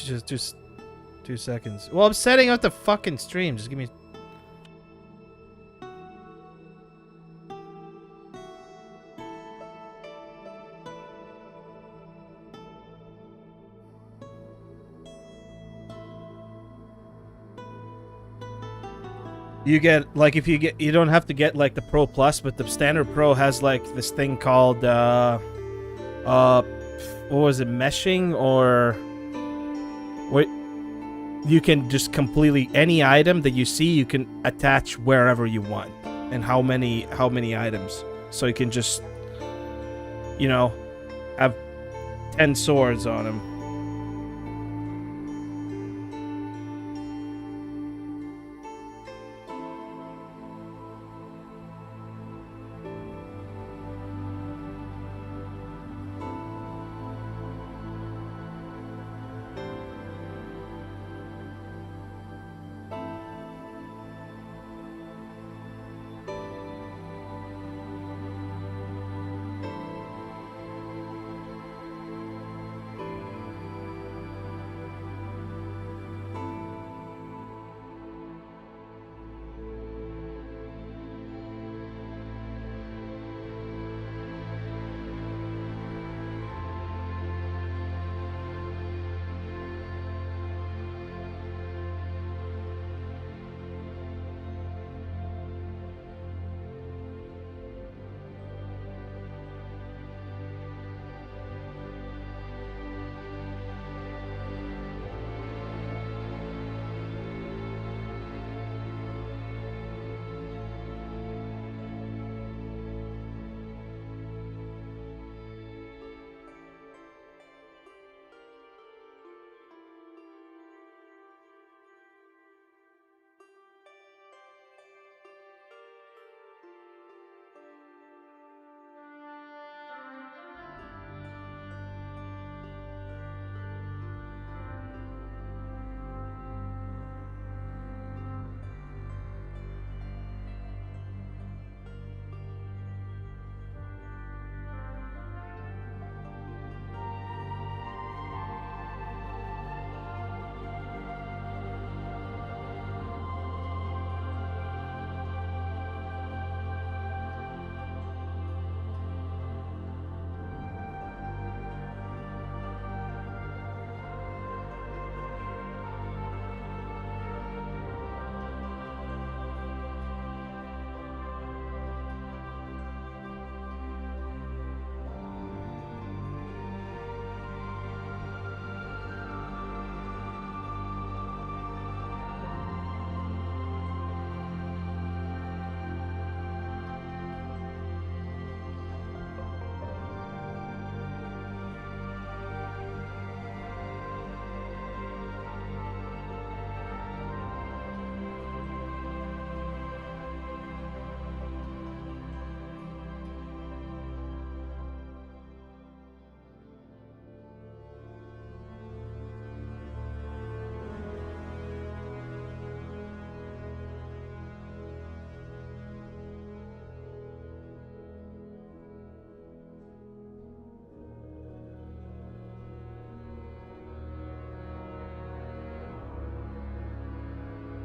Just 2 seconds. Well, I'm setting up the fucking stream. Just give me... You get, like, if you get... You don't have to get, like, the Pro Plus, but the Standard Pro has, like, this thing called, what was it, meshing, or... What... You can just completely... Any item that you see, you can attach wherever you want. And how many items. So you can just, you know, have 10 swords on them.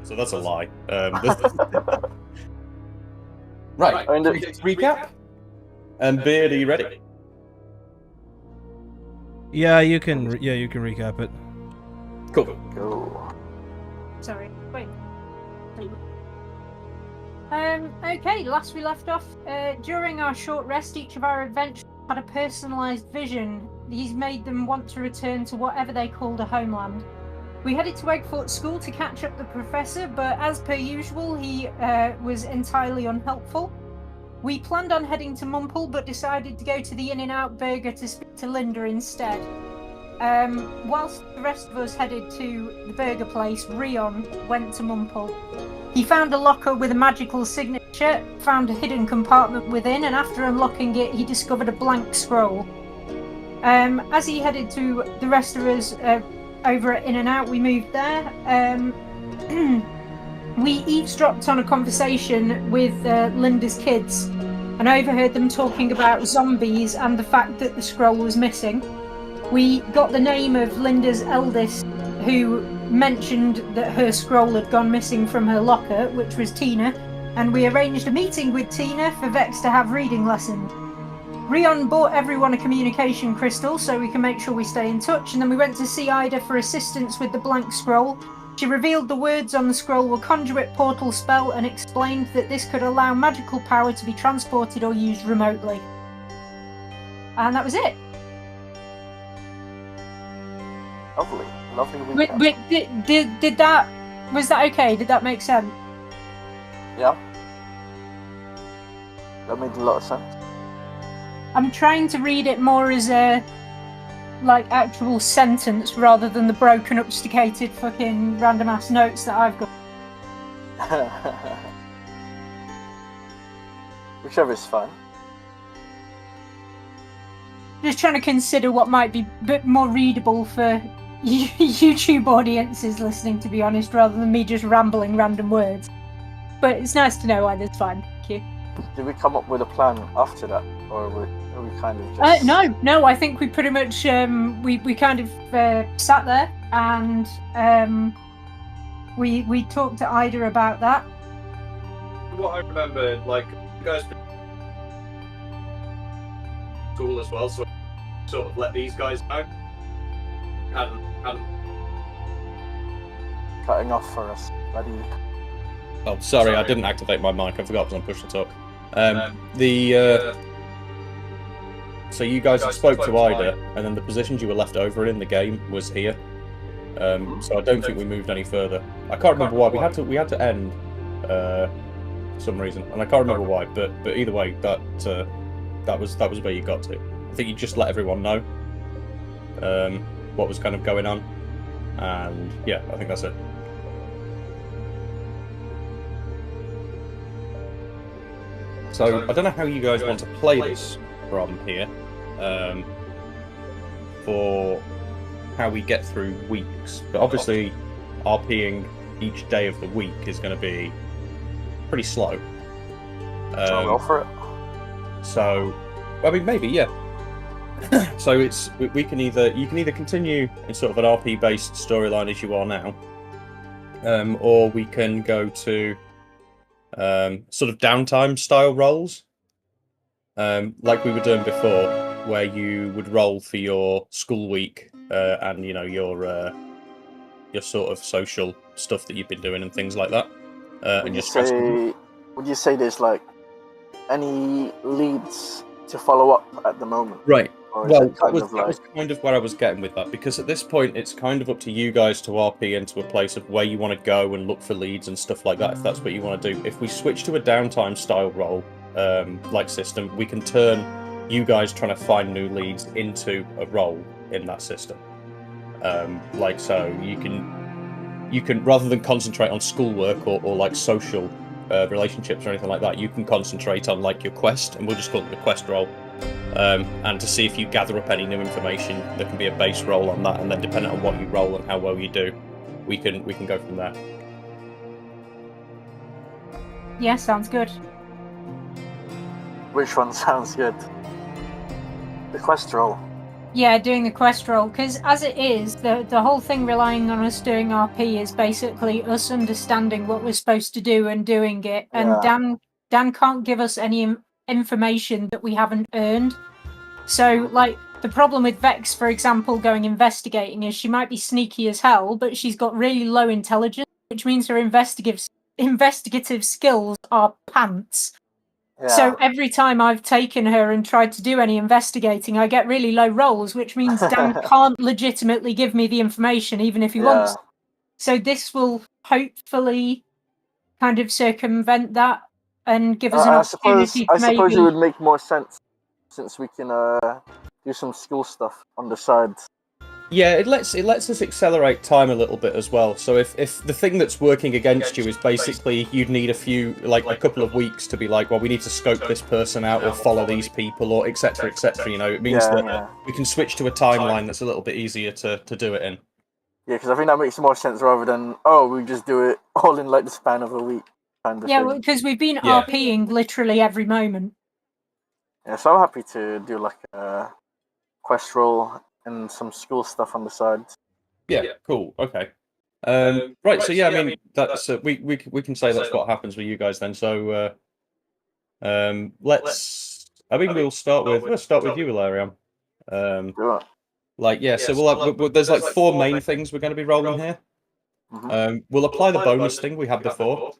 So that's a lie. Right, recap. And Beard, are you ready? Yeah, you can recap it. Cool. Go. Sorry, wait. Okay, last we left off, during our short rest, each of our adventurers had a personalised vision. These made them want to return to whatever they called a homeland. We headed to Eggfort School to catch up the professor, but as per usual, he was entirely unhelpful. We planned on heading to Mumple, but decided to go to the In-N-Out Burger to speak to Linda instead. Whilst the rest of us headed to the burger place, Rion went to Mumple. He found a locker with a magical signature, found a hidden compartment within, and after unlocking it, he discovered a blank scroll. As he headed to the rest of us over at In-N-Out, we moved there. We eavesdropped on a conversation with Linda's kids and overheard them talking about zombies and the fact that the scroll was missing. we got the name of Linda's eldest, who mentioned that her scroll had gone missing from her locker, which was Tina, and we arranged a meeting with Tina for Vex to have reading lessons. Rion bought everyone a communication crystal so we can make sure we stay in touch, and then we went to see Ida for assistance with the blank scroll. She revealed the words on the scroll were conduit portal spell and explained that this could allow magical power to be transported or used remotely. And that was it. Lovely, lovely weekend. But was that okay? Did that make sense? Yeah. That made a lot of sense. I'm trying to read it more as a actual sentence rather than the broken up staccated fucking random ass notes that I've got. Whichever's fine. Just trying to consider what might be a bit more readable for YouTube audiences listening, to be honest, rather than me just rambling random words. But it's nice to know either's fine. Thank you. Did we come up with a plan after that, or were we kind of just... No. I think we pretty much we kind of sat there and we talked to Ida about that. What I remember, like, you guys cool as well, so sort of let these guys know. Hadn't cutting off for us, buddy. Oh, sorry, I didn't activate my mic. I forgot I was on push to talk. So you guys spoke to Ida, and then the positions you were left over in the game was here. So I don't think we moved any further. I can't remember why. We had to end for some reason, and I can't remember why. But either way, that was where you got to. I think you just let everyone know what was kind of going on, and yeah, I think that's it. So I don't know how you guys want to play this from here, for how we get through weeks. But obviously, RPing each day of the week is going to be pretty slow. I'll go for it. So, I mean, maybe, yeah. So you can either continue in sort of an RP based storyline as you are now, or we can go to sort of downtime style roles, like we were doing before, where you would roll for your school week and your sort of social stuff that you've been doing and things like that. Would you say there's like any leads to follow up at the moment? Right. Well, that was kind of where I was getting with that, because at this point it's kind of up to you guys to RP into a place of where you want to go and look for leads and stuff like that, if that's what you want to do. If we switch to a downtime style role like system, we can turn you guys trying to find new leads into a role in that system. So you can rather than concentrate on schoolwork or like social relationships or anything like that, you can concentrate on like your quest, and we'll just call it the quest role. And to see if you gather up any new information, there can be a base roll on that, and then depending on what you roll and how well you do, we can go from there. Yeah, sounds good. Which one sounds good? The quest roll. Yeah, doing the quest roll, because as it is, the whole thing relying on us doing RP is basically us understanding what we're supposed to do and doing it, and Yeah. Dan can't give us any information that we haven't earned. So, like, the problem with Vex, for example, going investigating is she might be sneaky as hell, but she's got really low intelligence, which means her investigative skills are pants. Yeah. So every time I've taken her and tried to do any investigating, I get really low rolls, which means Dan can't legitimately give me the information, even if he wants. So this will hopefully kind of circumvent that and give us an opportunity I to maybe... suppose it would make more sense, since we can do some skill stuff on the side. Yeah, it lets us accelerate time a little bit as well. So if the thing that's working against you is basically you'd need a couple of weeks to be like, well, we need to scope this person out or follow these people or etc. You know, it means that we can switch to a timeline that's a little bit easier to do it in. Yeah, because I think that makes more sense rather than we just do it all in like the span of a week kind of thing. because we've been RPing literally every moment. Yeah, so I'm happy to do like a quest roll and some school stuff on the side. Yeah, cool. Okay. Right. So yeah, I mean that's we can say that's what happens with you guys then. So let's. I mean we'll start with you, Ilarion. Sure. Like yeah, so there's like 4 main things we're going to be rolling here. We'll apply the bonus thing we had before,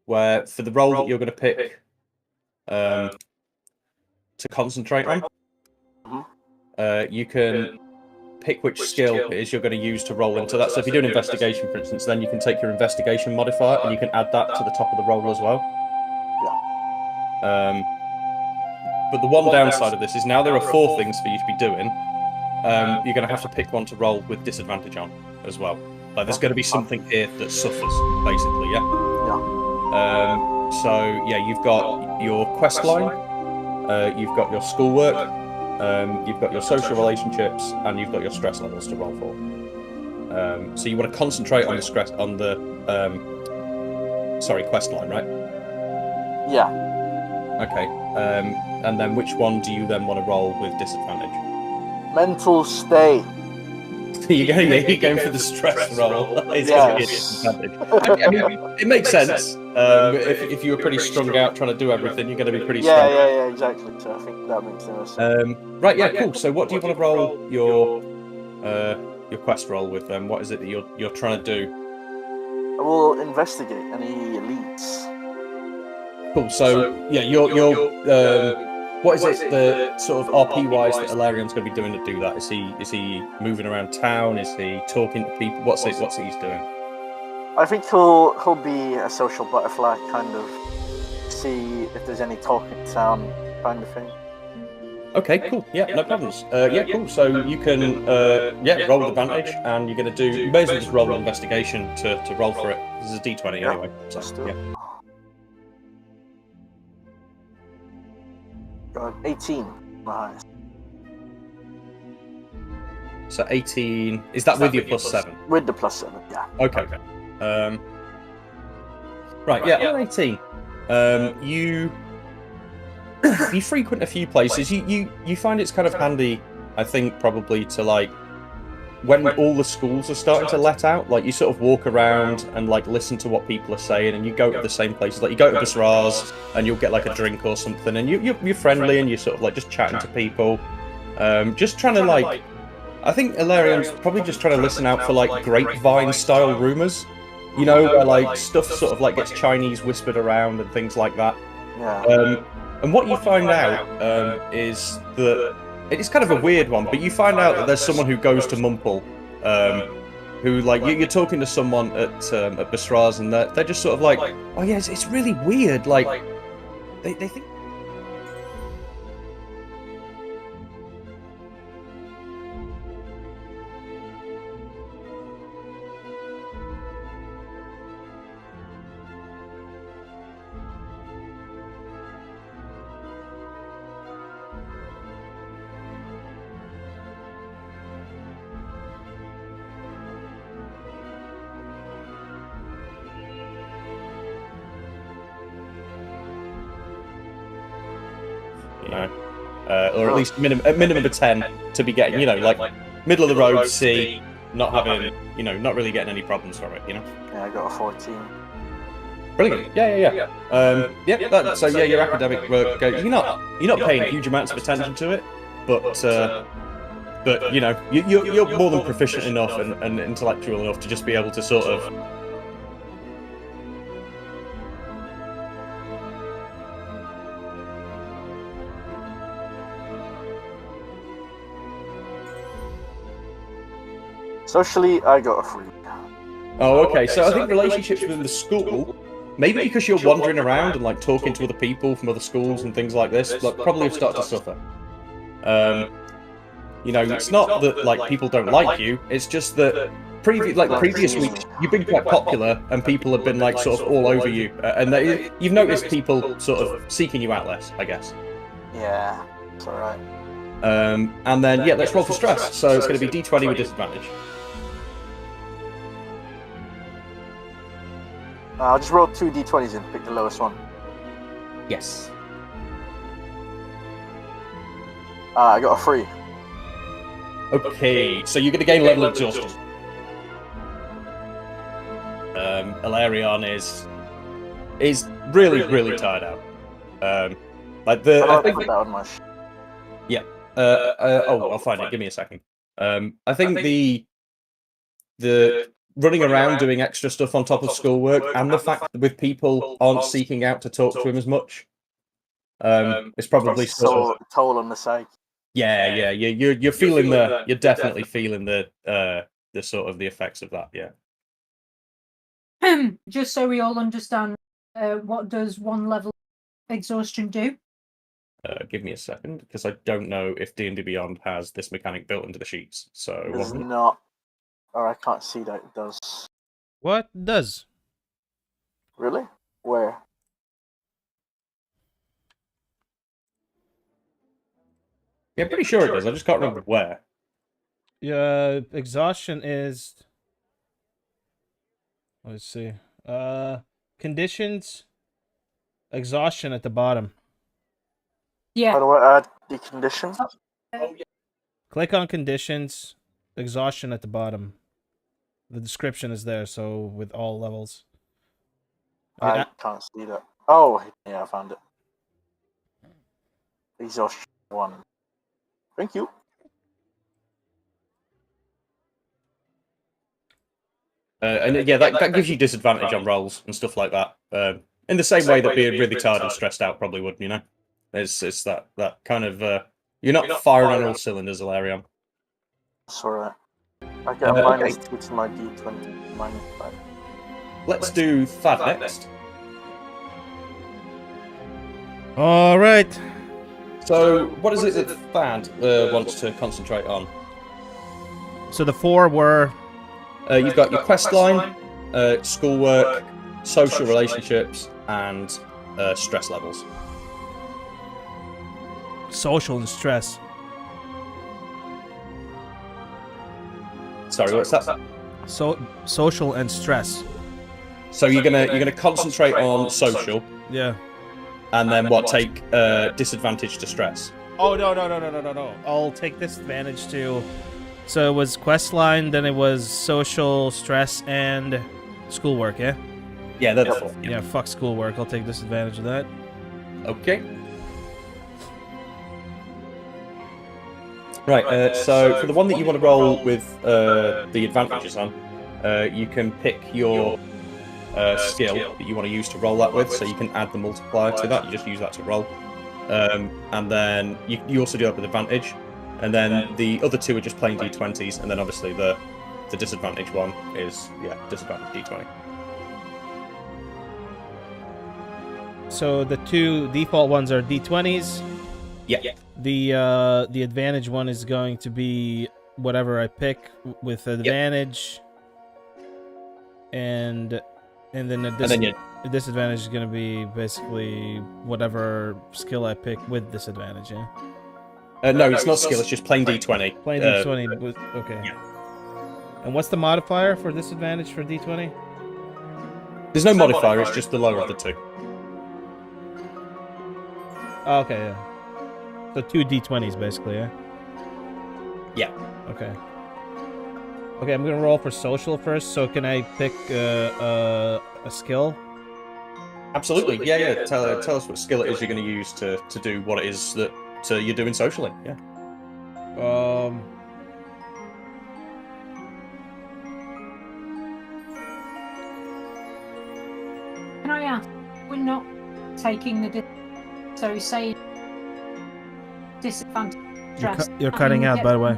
where for the role that you're going to pick to concentrate on, you can pick which skill it is you're going to use to roll into that. So if you do an investigation, for instance, then you can take your investigation modifier and you can add that to the top of the roll as well. Yeah. But the one downside of this is now there are 4 things for you to be doing. You're going to have to pick one to roll with disadvantage on as well. Like there's going to be something here that suffers, basically, yeah? Yeah. So yeah, you've got your quest line, you've got your schoolwork, you've got your social relationships, and you've got your stress levels to roll for. So you want to concentrate on the quest line, right? Yeah. Okay. And then which one do you then want to roll with disadvantage? Mental state. You're going for the stress roll. It's going to be a disadvantage. I mean, it makes sense. If you were pretty strung out trying to do everything, you're going to be pretty strung. Yeah, exactly. So I think that makes sense. Right, yeah, cool. So what do you want to roll your quest roll with then? What is it that you're trying to do? I will investigate any elites. Cool. So yeah, what is it the sort of RP wise that Ilarion's going to be doing to do that? Is he moving around town? Is he talking to people? What's it he's doing? I think he'll be a social butterfly, kind of see if there's any talk in town, kind of thing. Okay, cool. Yeah, no problems. Yeah, cool. So you can roll with advantage, and you're going to do. You may as well just roll an investigation to roll for it. This is a D20 anyway. So, Let's do it. yeah. Got 18, my highest. So 18. Is that with your +7? With the +7, yeah. Okay. Right. Yeah. On 18. You frequent a few places. You find it's kind of handy. I think probably to like when all the schools are starting to let out. Like you sort of walk around and like listen to what people are saying, and you go to the same places. Like you go to Basra's and you'll get like a drink or something, and you're friendly and you're sort of like just chatting to people, just trying to like. I think Ilarion's probably just trying to listen out for like grapevine style rumors, you know, where like stuff sort of like gets Chinese whispered around and things like that. Yeah. And what you find out is that it's kind of a weird one, but you find out that there's someone who goes to Mumple, who like you're talking to someone at Basra's, and they're just sort of like, oh yeah, it's really weird. Like they think. Or at least minimum of 10 to be getting, you know, like middle of the road C, not having, you know, not really getting any problems from it, you know. Yeah, I got a 14. Brilliant. Yeah. So yeah, your academic work goes. You're not paying huge amounts of attention to it, but you know, you're more than proficient enough and intellectual enough to just be able to sort of. Socially, I got a 3. Oh, okay. So I think relationships within the school, maybe because you're wandering around and like talking to other people from other schools and things like this, like probably have started to suffer. You know, it's not that like people don't like you. It's just that previous weeks you've been quite popular and people have been like sort of all over you, and you've noticed people sort of seeking you out less, I guess. Yeah, it's all right. And then yeah, let's roll for stress. So it's going to be D20 with disadvantage. I'll just roll 2 d20s and pick the lowest one. Yes. I got a 3. Okay, so you're going to gain level exhaustion. Ilarion is really tired out. Like the I'll I think put that on my I'll find it. Give me a second. I think the running around doing extra stuff on top of schoolwork and the fact that with people aren't seeking out to talk to him as much, it's probably sort of toll on the psyche. yeah. You're feeling you're definitely feeling the sort of the effects of that. Yeah. Just so we all understand, what does 1 level exhaustion do? Give me a second, because I don't know if D&D Beyond has this mechanic built into the sheets. So Does not, or I can't see that it does. What does? Really? Where? yeah, pretty sure it does. I just can't remember where. Yeah, exhaustion is. Let's see. Conditions. Exhaustion at the bottom. How Yeah. do I add the conditions? Click on conditions. Exhaustion at the bottom. The description is there, so with all levels. I can't see that. Oh, yeah, I found it. Exhaustion 1. Thank you. And yeah, that gives you disadvantage on rolls and stuff like that. In the same way that being really tired and stressed out probably would, you know? It's that kind of you're not firing on all cylinders, Ilarion. That's alright. I get a -2 to my D20. -5. Let's do Thad next. All right. So, what is it that Thad wants to concentrate on? So the 4 were. You've got your quest line, schoolwork, social relationships, and stress levels. Social and stress. Sorry, what's that? So social and stress. So you're gonna concentrate on social, Yeah. and then what? Take disadvantage to stress. Oh no. I'll take disadvantage to. So it was quest line, then it was social, stress, and schoolwork. Yeah. Yeah, that's all. Yeah. Fuck schoolwork. I'll take disadvantage of that. Okay. Right, so for the one that you want to roll with the advantages on, you can pick your skill that you want to use to roll that with, so you can add the multiplier to that, you just use that to roll. And then you also do that with advantage, and then the other 2 are just plain d20s, and then obviously the disadvantage one is, yeah, disadvantage d20. So the 2 default ones are d20s. Yeah. The advantage one is going to be whatever I pick with advantage, and then the disadvantage is going to be basically whatever skill I pick with disadvantage. Yeah. No, it's not skill. It's just plain d20. Plain d20. Okay. Yeah. And what's the modifier for disadvantage for d20? There's no modifier. It's just the lower of the 2. Oh, okay. Yeah. So 2 d20s basically, yeah? Yeah. Okay. Okay, I'm gonna roll for social first, so can I pick a skill? Absolutely, yeah. Tell us what skill it is you're going to use to do what it is that you're doing socially, yeah. Can I ask? We're not taking the so say disadvantage stress. You're cutting out, by the way.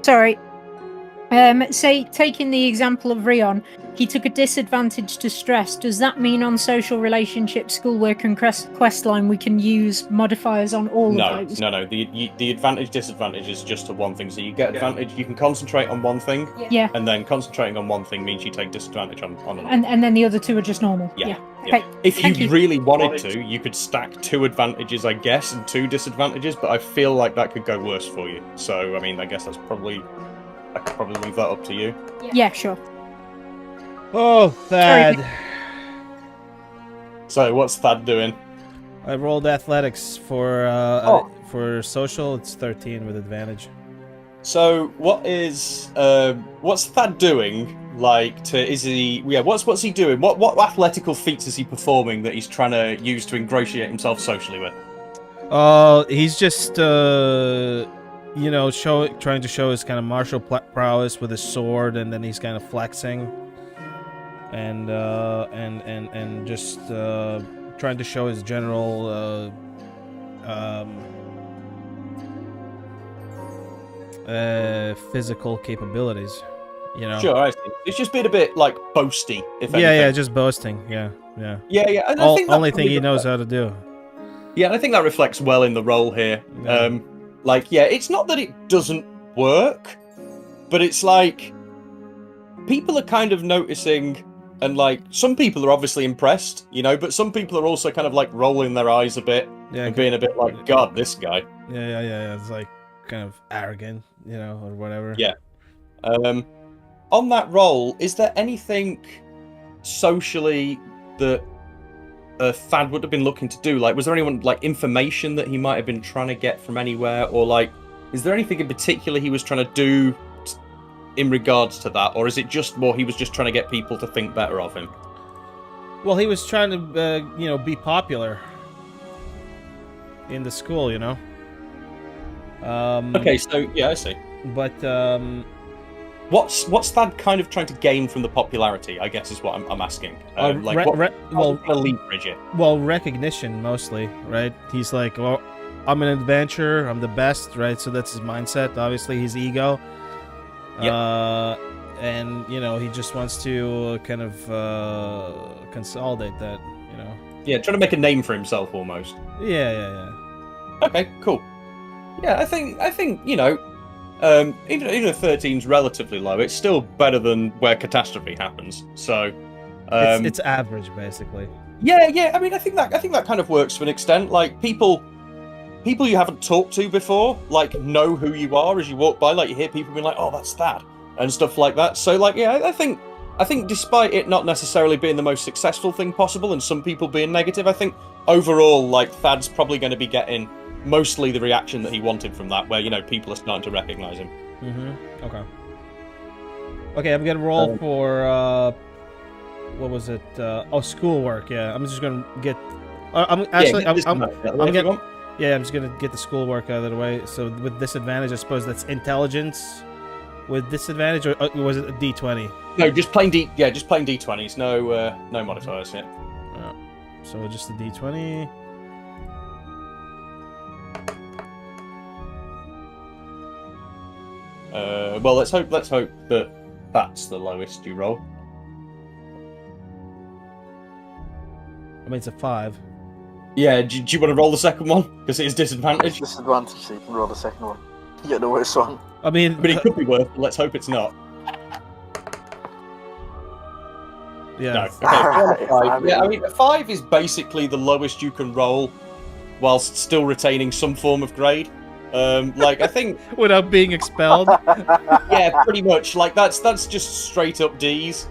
Sorry. Say, taking the example of Rion, he took a disadvantage to stress. Does that mean on social relationships, schoolwork, and quest line we can use modifiers on all of those? No. The advantage disadvantage is just to one thing. So you get advantage. You can concentrate on one thing. Yeah. And then concentrating on one thing means you take disadvantage on another. And then the other 2 are just normal. Yeah. Okay. If Thank you you. really wanted to, you could stack 2 advantages, I guess, and 2 disadvantages. But I feel like that could go worse for you. So I mean, I guess I could probably leave that up to you. Yeah, sure. Oh, Thad. Sorry. So what's Thad doing? I rolled athletics for social. It's 13 with advantage. So what's Thad doing? Like, what's he doing? What athletical feats is he performing that he's trying to use to ingratiate himself socially with? He's just trying to show his kind of martial prowess with his sword, and then he's kind of flexing, and just trying to show his general physical capabilities. Sure, I see. It's just been a bit like boasty, if anything. Yeah, just boasting. Yeah. And I think only thing he knows how to do. Yeah, and I think that reflects well in the role here. Yeah. It's not that it doesn't work, but it's like people are kind of noticing, and like some people are obviously impressed, but some people are also kind of like rolling their eyes a bit and being a bit like, God, this guy. Yeah. It's like kind of arrogant, or whatever. Yeah. On that role, is there anything socially that Thad would have been looking to do? Like, was there anyone, like, information that he might have been trying to get from anywhere? Or, like, is there anything in particular he was trying to do in regards to that? Or is it just more he was just trying to get people to think better of him? Well, he was trying to, be popular in the school, Okay, so, yeah, I see. But, What's Thad kind of trying to gain from the popularity, I guess, is what I'm asking. Leverage it? Well, recognition, mostly, right? He's like, well, I'm an adventurer, I'm the best, right? So that's his mindset, obviously, his ego. Yep. And, he just wants to kind of consolidate that, Yeah, trying to make a name for himself, almost. Yeah. Okay, cool. Yeah, I think even if 13's relatively low, it's still better than where catastrophe happens. So it's average, basically. Yeah. I mean, I think that kind of works to an extent. Like people you haven't talked to before, like know who you are as you walk by. Like you hear people being like, "Oh, that's Thad," and stuff like that. So like, yeah, I think despite it not necessarily being the most successful thing possible, and some people being negative, I think overall, like Thad's probably going to be getting mostly the reaction that he wanted from that, where people are starting to recognize him. Okay, I'm gonna roll for what was it? Schoolwork. Yeah, I'm just gonna get. I'm just gonna get the schoolwork out of the way. So with disadvantage, I suppose that's intelligence. With disadvantage, or was it a D20? No, just plain D20s. No modifiers yet. So just a D20. Well, let's hope that that's the lowest you roll. I mean, it's a 5. Yeah, do you want to roll the second one? Because it is disadvantage. Disadvantage, so you can roll the second one. You get the worst one. I mean, but it could be worse. But let's hope it's not. Yeah. No. Okay. 5. Yeah, I mean, 5 is basically the lowest you can roll, whilst still retaining some form of grade. I think without being expelled. Yeah, pretty much. Like that's just straight up D's.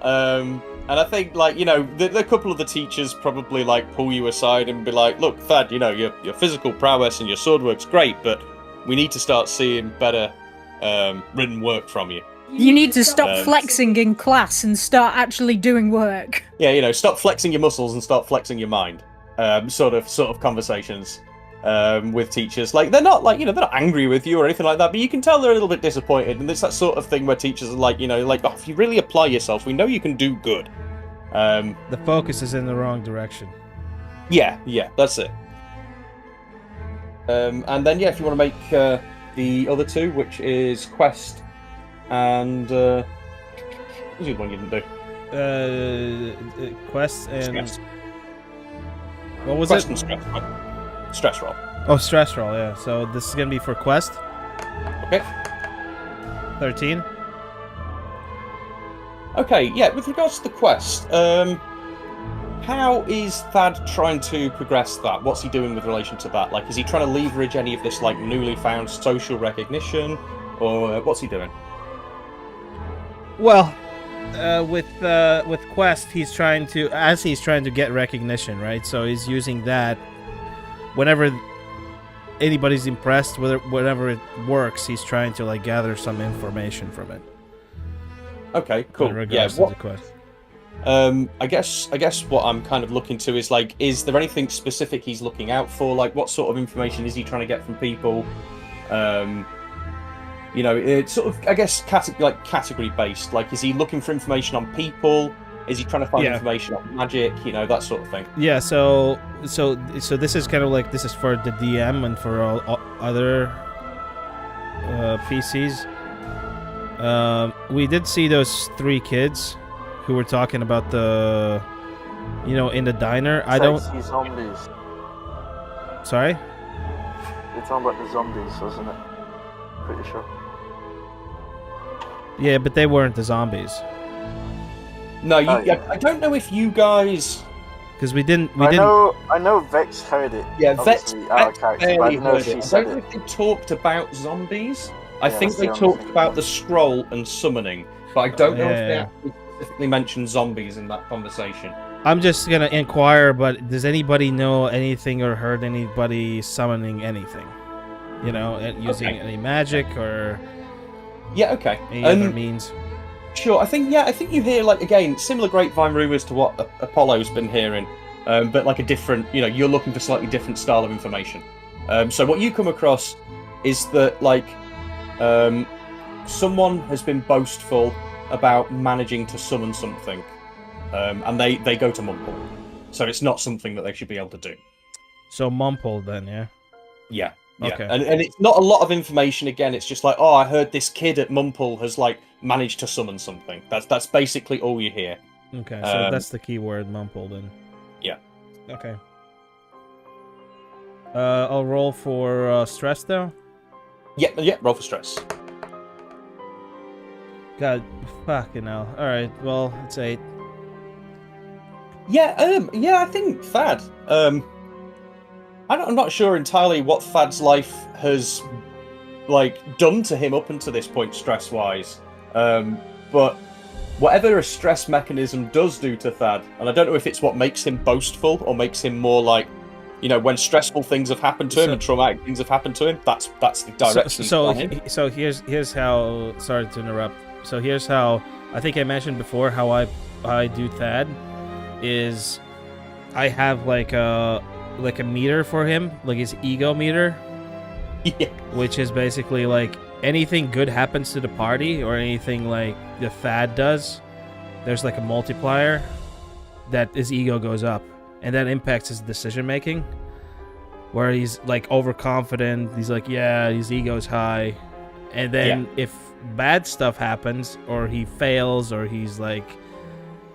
And I think the couple of the teachers probably pull you aside and be like, "Look, Thad, your physical prowess and your sword work's great, but we need to start seeing better written work from you. You need to stop flexing in class and start actually doing work." Yeah, stop flexing your muscles and start flexing your mind. Sort of conversations. With teachers, they're not they're not angry with you or anything like that, but you can tell they're a little bit disappointed, and it's that sort of thing where teachers are oh, if you really apply yourself, we know you can do good. The focus is in the wrong direction. Yeah, that's it. And then if you want to make the other two, which is Quest and what's the other one you didn't do? Quest and Stress. What was Quest it? And stress roll. Oh, stress roll, yeah. So this is gonna be for Quest. Okay. 13. Okay, yeah, with regards to the quest, how is Thad trying to progress that? What's he doing with relation to that? Is he trying to leverage any of this, newly found social recognition? Or what's he doing? Well, with Quest, he's trying to get recognition, right? So he's using that whenever anybody's impressed, whenever it works, he's trying to like gather some information from it. Okay, cool. In regards to the Quest. I guess what I'm kind of looking to is like, is there anything specific he's looking out for? Like, what sort of information is he trying to get from people? You know, it's sort of, I guess, category based. Like, is he looking for information on people? Is he trying to find information on magic? You know, that sort of thing. Yeah. So this is kind of like, this is for the DM and for all other PCs. We did see those 3 kids who were talking about the, you know, in the diner. I don't. Zombies. Sorry. You're talking about the zombies, wasn't it? Pretty sure. Yeah, but they weren't the zombies. No, I don't know if you guys. Because we didn't. I know Vex heard it. Yeah, Vex out of character, but I don't know if she said I don't know it. if they talked about zombies. I Yeah, think that's they the only talked thing. about the scroll and summoning, but I don't know if they Yeah. actually specifically mentioned zombies in that conversation. I'm just gonna inquire, but does anybody know anything or heard anybody summoning anything? You know, using any magic or Yeah, okay. any other means? Sure, I think you hear, like, again, similar grapevine rumours to what Apollo's been hearing, but like a different, you know, you're looking for slightly different style of information. So what you come across is that, like, someone has been boastful about managing to summon something, and they go to Mumple. So it's not something that they should be able to do. So Mumple then, yeah? Yeah. Yeah. Okay. And it's not a lot of information. Again, it's just like, oh, I heard this kid at Mumple has like managed to summon something. That's basically all you hear. Okay, so that's the key word, Mumple, then. Yeah. Okay. I'll roll for stress, though. Yeah, roll for stress. God, fucking hell. Alright, well, it's 8. Yeah, I think Thad. I'm not sure entirely what Thad's life has, like, done to him up until this point, stress-wise. But whatever a stress mechanism does do to Thad, and I don't know if it's what makes him boastful or makes him more like, you know, when stressful things have happened to him and traumatic things have happened to him, that's the direction. So here's how. Sorry to interrupt. So here's how. I think I mentioned before how I do Thad is I have like a meter for him, like his ego meter. Yeah. Which is basically like anything good happens to the party or anything like the Thad does, there's like a multiplier that his ego goes up, and that impacts his decision making. Where he's like overconfident, he's like, yeah, his ego's high, and then if bad stuff happens or he fails or he's like,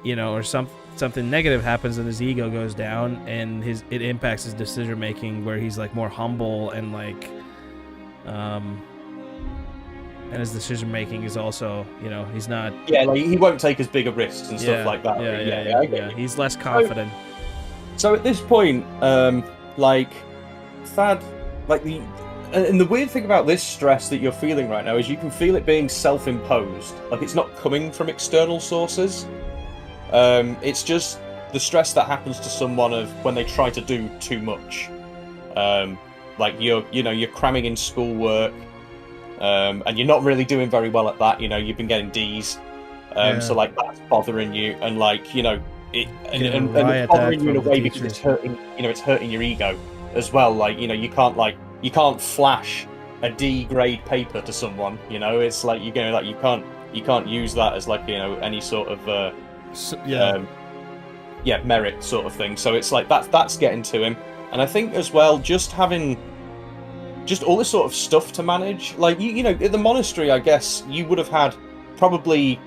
you know, or something negative happens and his ego goes down and it impacts his decision making, where he's like more humble and like and his decision making is also, you know, he's not like he won't take as big a risks and stuff like that. Yeah. He's less confident. So at this point, like Thad, like and the weird thing about this stress that you're feeling right now is you can feel it being self-imposed. Like it's not coming from external sources. It's just the stress that happens to someone of when they try to do too much. Like you're cramming in schoolwork, and you're not really doing very well at that. You know, you've been getting D's, so like that's bothering you, and like, you know, and it's bothering you in a way because it's hurting. You know, it's hurting your ego as well. Like, you know, you can't flash a D grade paper to someone. You know, it's like you can't use that as like, you know, any sort of merit sort of thing. So it's like that's getting to him. And I think as well, just having all this sort of stuff to manage, like you know, at the monastery, I guess you would have had probably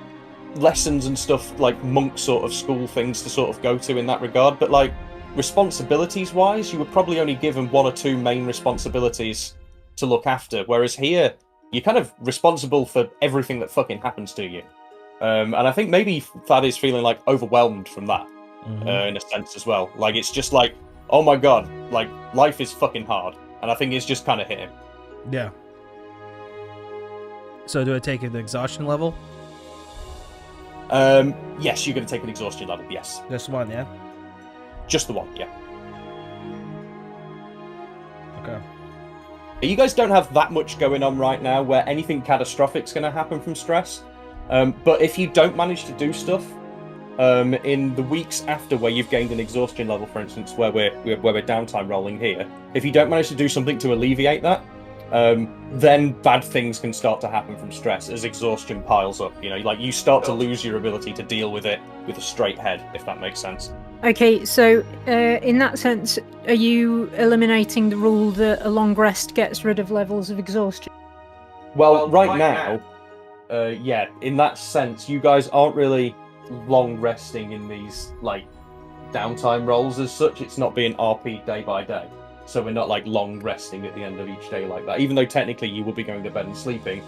lessons and stuff like monk sort of school things to sort of go to in that regard. But like responsibilities wise, you were probably only given 1 or 2 main responsibilities to look after. Whereas here, you're kind of responsible for everything that fucking happens to you. And I think maybe Thad is feeling like overwhelmed from that, in a sense as well. Like it's just like, oh my god, like life is fucking hard, and I think it's just kind of hit him. Yeah. So do I take it to exhaustion level? Yes, you're going to take an exhaustion level. Yes, Just one, yeah. just the one. Yeah. Okay. You guys don't have that much going on right now where anything catastrophic is going to happen from stress. But if you don't manage to do stuff in the weeks after where you've gained an exhaustion level, for instance, where we're downtime rolling here, if you don't manage to do something to alleviate that, then bad things can start to happen from stress as exhaustion piles up. You know, like you start to lose your ability to deal with it with a straight head, if that makes sense. Okay, so in that sense, are you eliminating the rule that a long rest gets rid of levels of exhaustion? Well, right now, yeah, in that sense, you guys aren't really long resting in these like downtime rolls as such. It's not being RP day by day, so we're not like long resting at the end of each day like that. Even though technically you will be going to bed and sleeping,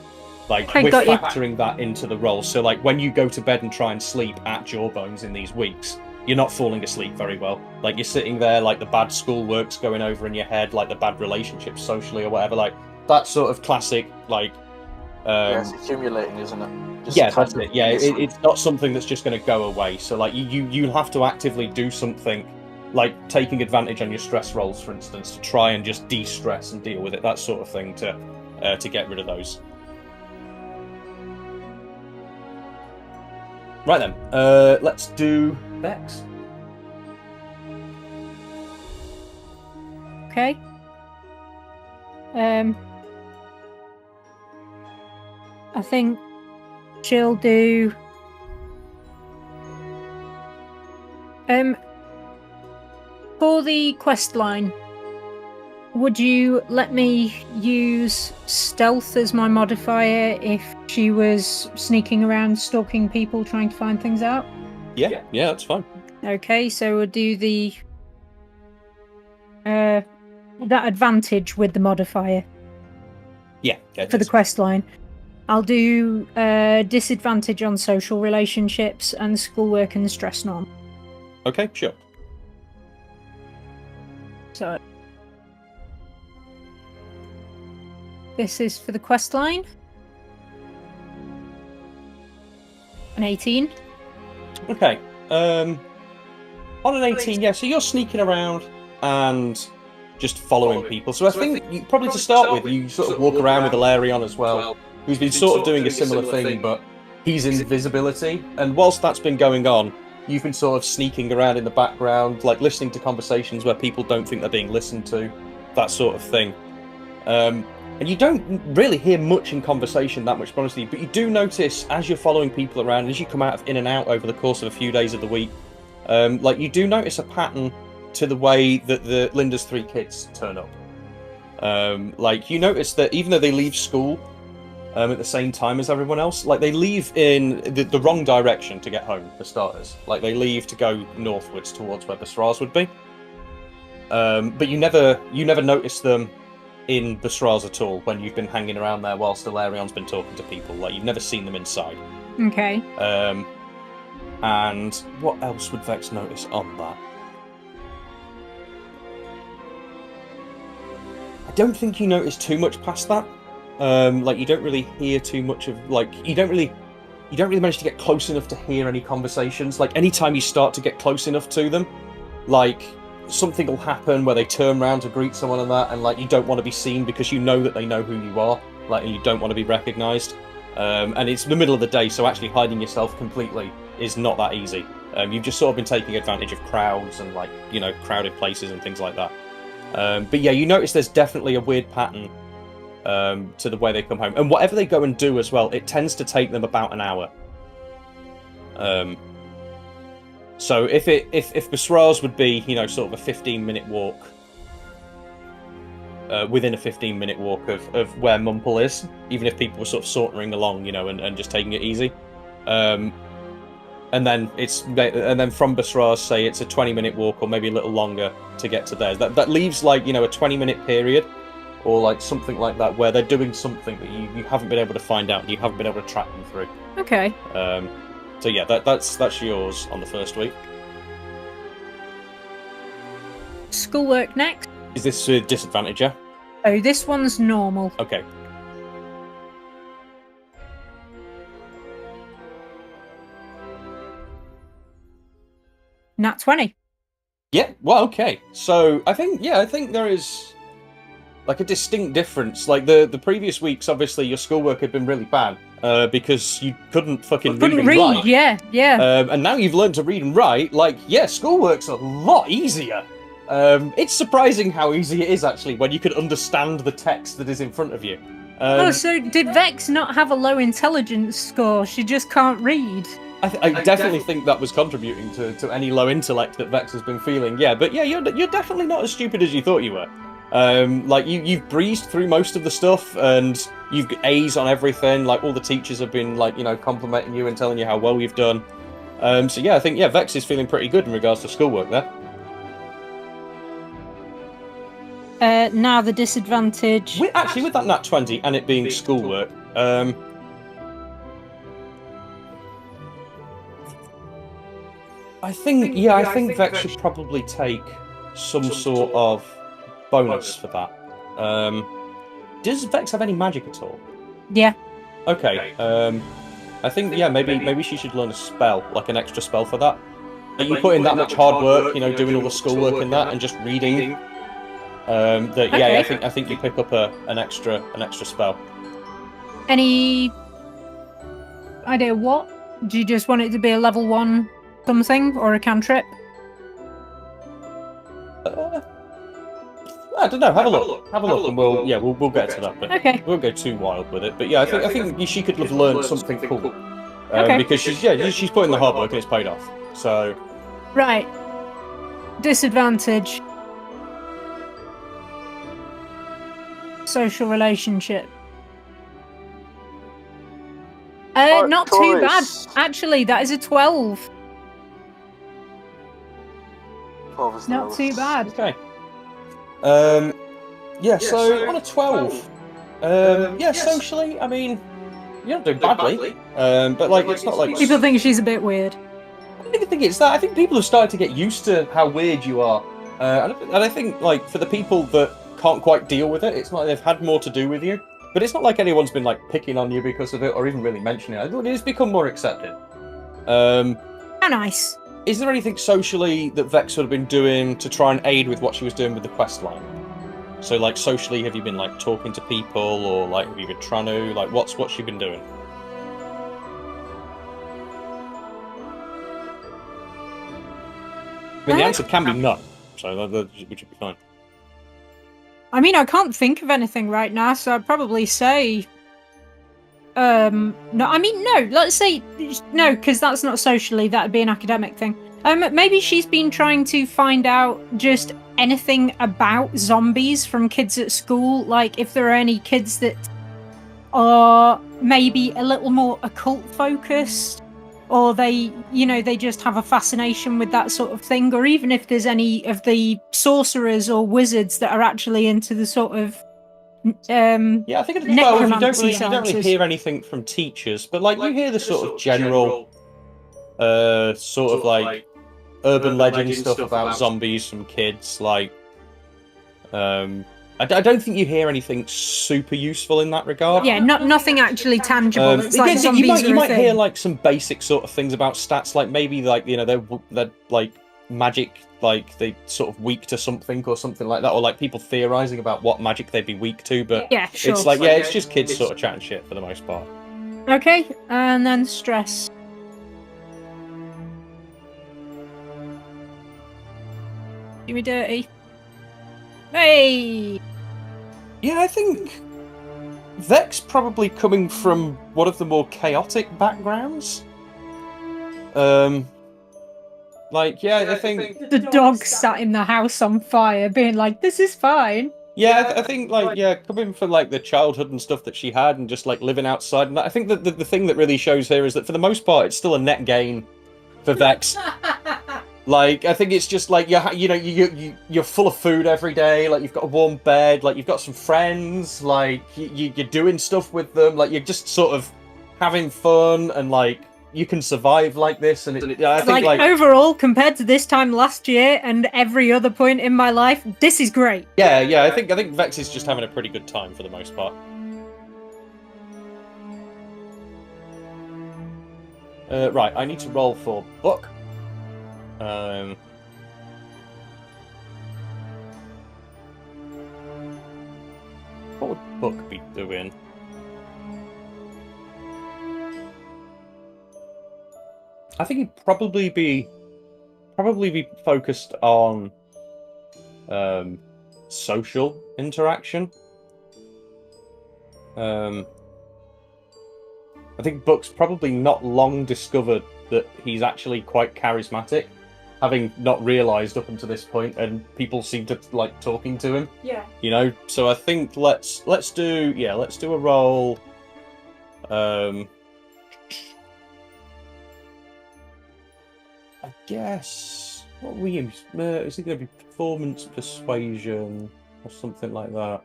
like we're factoring that into the roll. So like when you go to bed and try and sleep at Jawbones in these weeks, you're not falling asleep very well. Like you're sitting there, like the bad schoolwork's going over in your head, like the bad relationships socially or whatever, like that sort of classic like. Yeah, it's accumulating, isn't it? Just Yeah, that's it. Yeah, it's not something that's just going to go away. So like you have to actively do something, like taking advantage on your stress rolls, for instance, to try and just de-stress and deal with it, that sort of thing, to get rid of those. Right then, let's do Vex. Okay. I think she'll do. For the quest line, would you let me use stealth as my modifier if she was sneaking around, stalking people, trying to find things out? Yeah, that's fine. Okay, so we'll do the that advantage with the modifier. Yeah, for the quest line. I'll do disadvantage on social relationships and schoolwork and stress norm. Okay, sure. So this is for the quest line. An 18. Okay. On an 18, yeah, so you're sneaking around and just following people. So I think you probably to start with, you sort of walk around with Ilarion as well, who's been sort of doing a similar thing, but he's invisibility. And whilst that's been going on, you've been sort of sneaking around in the background, like listening to conversations where people don't think they're being listened to, that sort of thing. And you don't really hear much in conversation that much, honestly, but you do notice as you're following people around, as you come in and out over the course of a few days of the week, like you do notice a pattern to the way that the Linda's 3 kids turn up. Like you notice that even though they leave school at the same time as everyone else, like they leave in the wrong direction to get home, for starters. Like they leave to go northwards towards where the Basras would be. But you never notice them in Basras at all when you've been hanging around there whilst Ilarion's been talking to people. Like you've never seen them inside. Okay. And what else would Vex notice on that? I don't think you notice too much past that. Like you don't really hear too much of you don't really manage to get close enough to hear any conversations. Like anytime you start to get close enough to them, like something will happen where they turn around to greet someone and that, and like you don't want to be seen because you know that they know who you are, like, and you don't want to be recognized. And it's the middle of the day, so actually hiding yourself completely is not that easy. You've just sort of been taking advantage of crowds and like, you know, crowded places and things like that. But yeah, you notice there's definitely a weird pattern to the way they come home, and whatever they go and do as well, it tends to take them about an hour. So if Basras would be, you know, sort of a 15-minute walk, within a 15-minute walk of where Mumple is, even if people were sort of sauntering along, you know, and just taking it easy, and then from Basras, say it's a 20-minute walk or maybe a little longer to get to theirs. That leaves like, you know, a 20-minute period or like something like that where they're doing something that you haven't been able to find out and you haven't been able to track them through. Okay. So yeah, that's yours on the first week. Schoolwork next. Is this a disadvantage, yeah? Oh, this one's normal. Okay. Nat 20. Yeah, well, okay. So I think there is like a distinct difference. Like the previous weeks, obviously your schoolwork had been really bad because you couldn't fucking Couldn't read and read, write. yeah. And now you've learned to read and write. Like, yeah, schoolwork's a lot easier. It's surprising how easy it is actually when you can understand the text that is in front of you. So did Vex not have a low intelligence score? She just can't read. I definitely think that was contributing to any low intellect that Vex has been feeling. Yeah, but yeah, you're definitely not as stupid as you thought you were. Like you've breezed through most of the stuff, and you've got A's on everything. Like all the teachers have been like complimenting you and telling you how well you've done. So yeah, I think Vex is feeling pretty good in regards to schoolwork there. Now the disadvantage. Actually, with that nat 20 and it being schoolwork, I think Vex should probably take some sort of bonus for that. Does Vex have any magic at all? Yeah. Okay. I think maybe she should learn a spell, like an extra spell for that. Like you put in that much hard work, doing all the schoolwork in that, and just reading. I think you pick up an extra spell. Any idea what? Do you just want it to be a level 1 something or a cantrip? I don't know. Have a look, and we'll get to that bit. Okay. We won't go too wild with it, but yeah, I think she could have learned something cool. Because she's put in the hard work and it's paid off. So. Right. Disadvantage. Social relationship. Not too bad. Actually, that is a 12. 12 is not too bad. Okay. So on a 12, socially, I mean, you don't do badly. But like, it's not like people think she's a bit weird. I don't even think it's that. I think people have started to get used to how weird you are, and I think like for the people that can't quite deal with it, it's not like they've had more to do with you. But it's not like anyone's been like picking on you because of it or even really mentioning it. It's become more accepted. How nice. Is there anything socially that Vex would have been doing to try and aid with what she was doing with the quest line? So, like, socially, have you been, like, talking to people, or, like, have you been trying to, like, what's she been doing? I mean, the answer can be no, so that should be fine. I mean, I can't think of anything right now, so I'd probably say... no, let's say no, because that's not socially, that'd be an academic thing. Maybe she's been trying to find out just anything about zombies from kids at school, like if there are any kids that are maybe a little more occult focused, or they just have a fascination with that sort of thing, or even if there's any of the sorcerers or wizards that are actually into the sort of I think you don't really hear anything from teachers, but like you hear the sort of general sort of like urban legend stuff about zombies from kids. Like I don't think you hear anything super useful in that regard. Yeah, nothing actually tangible. It's like zombies you might hear like some basic sort of things about stats, like maybe like they're like magic, like they sort of weak to something or something like that, or like people theorizing about what magic they'd be weak to. But yeah, sure. It's like it's just kids sort of chatting shit for the most part. Okay, and then stress. Do me dirty. Hey. Yeah, I think Vex probably coming from one of the more chaotic backgrounds. I think the dog sat in the house on fire, being like, "This is fine." Yeah, I think coming from like the childhood and stuff that she had, and just like living outside, and that, I think that the thing that really shows here is that for the most part, it's still a net gain for Vex. Like, I think it's just like you're full of food every day. Like, you've got a warm bed. Like, you've got some friends. Like, you're doing stuff with them. Like, you're just sort of having fun, and like you can survive like this. And I think like overall, compared to this time last year and every other point in my life, this is great. Yeah. I think Vex is just having a pretty good time for the most part. Right, I need to roll for book. What would Book be doing? I think he'd probably be focused on social interaction. I think Book's probably not long discovered that he's actually quite charismatic, having not realised up until this point, and people seem to like talking to him. Yeah. You know, so I think let's do a roll. I guess what we use? Is it going to be performance persuasion or something like that?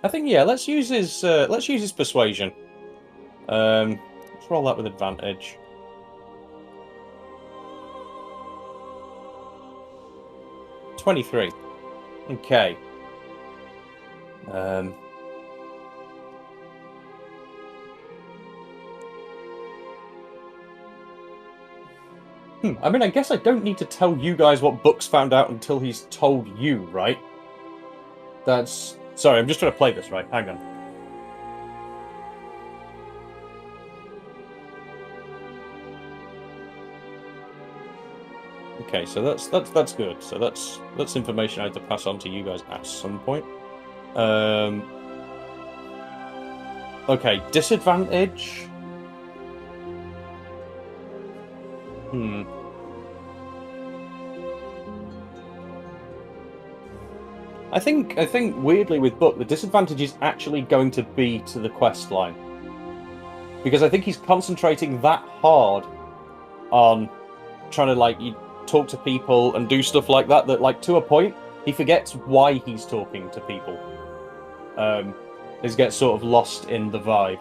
I think let's use his persuasion. Let's roll that with advantage. $23. Okay. I mean, I guess I don't need to tell you guys what Book's found out until he's told you, right? That's... Sorry, I'm just trying to play this, right? Hang on. Okay, so that's good. So that's information I have to pass on to you guys at some point. Okay, disadvantage. I think weirdly with Book, the disadvantage is actually going to be to the quest line. Because I think he's concentrating that hard on trying to like talk to people and do stuff like that like to a point he forgets why he's talking to people. He gets sort of lost in the vibe.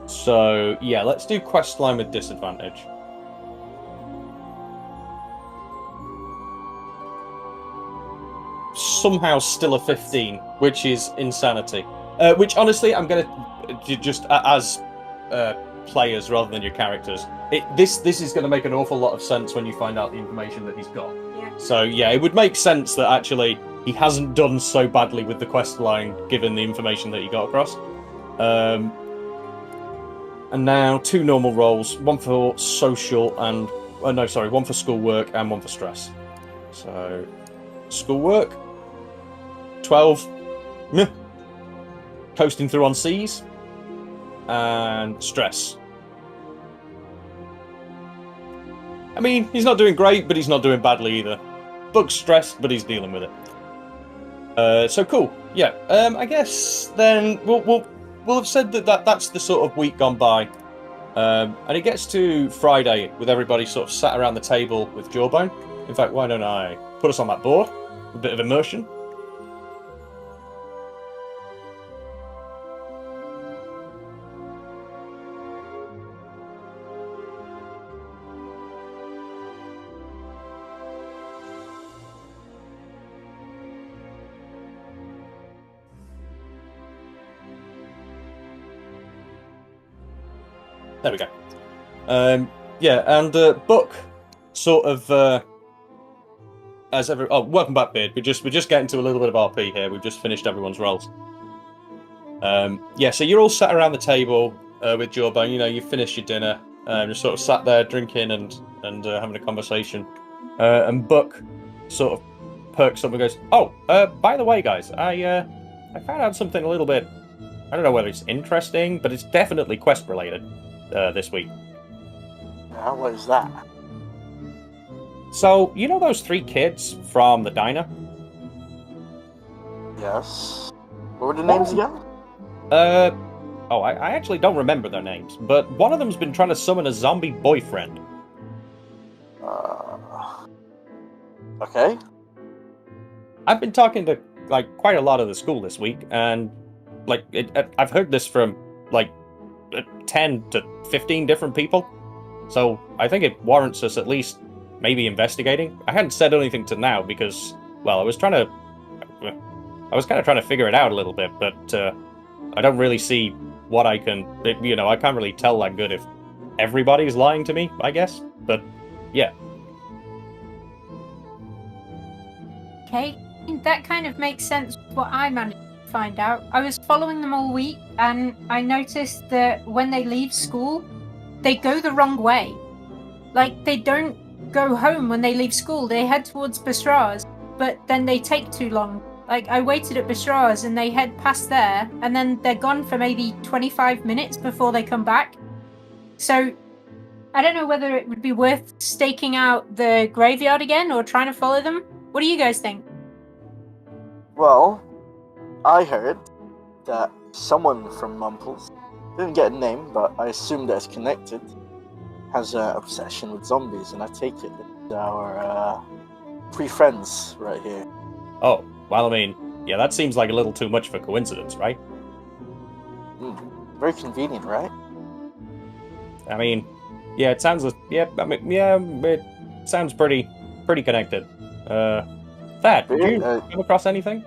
So yeah, let's do quest line with disadvantage. Somehow still a 15, which is insanity. Which honestly, I'm gonna just as players rather than your characters. This is going to make an awful lot of sense when you find out the information that he's got. Yeah. So yeah, it would make sense that actually he hasn't done so badly with the quest line given the information that he got across. And now 2 normal rolls, one for social and one for schoolwork and one for stress. So schoolwork, 12, meh, coasting through on C's, and stress. I mean, he's not doing great, but he's not doing badly either. Book's stressed, but he's dealing with it. So cool. Yeah. I guess then we'll have said that's the sort of week gone by. And it gets to Friday with everybody sort of sat around the table with Jawbone. In fact, why don't I put us on that board? A bit of immersion. There we go. Book sort of welcome back, Beard. We're just getting to a little bit of RP here. We've just finished everyone's roles. So you're all sat around the table with Jawbone. You know, you finished your dinner, just sort of sat there drinking and having a conversation. And Book sort of perks up and goes, "Oh, by the way, guys, I found out something a little bit. I don't know whether it's interesting, but it's definitely quest related this week." What is that? So, you know those 3 kids from the diner? Yes. What were the names again? I actually don't remember their names, but one of them's been trying to summon a zombie boyfriend. Okay. I've been talking to, like, quite a lot of the school this week, and, like, I've heard this from, like, 10 to 15 different people. So, I think it warrants us at least maybe investigating. I hadn't said anything to now because, well, I was kind of trying to figure it out a little bit, but I don't really see what I can, I can't really tell that good if everybody's lying to me, I guess. But, yeah. Okay, that kind of makes sense with what I managed to find out. I was following them all week, and I noticed that when they leave school, they go the wrong way. Like, they don't go home when they leave school. They head towards Bastraz, but then they take too long. Like, I waited at Bastraz, and they head past there, and then they're gone for maybe 25 minutes before they come back. So, I don't know whether it would be worth staking out the graveyard again or trying to follow them. What do you guys think? Well, I heard that someone from Mumples, didn't get a name, but I assume that it's connected, has an obsession with zombies, and I take it that our three friends right here. Oh, well, I mean, yeah, that seems like a little too much for coincidence, right? Very convenient, right? I mean, yeah, it sounds, yeah, I mean, yeah, it sounds pretty connected. Thad, did you come across anything?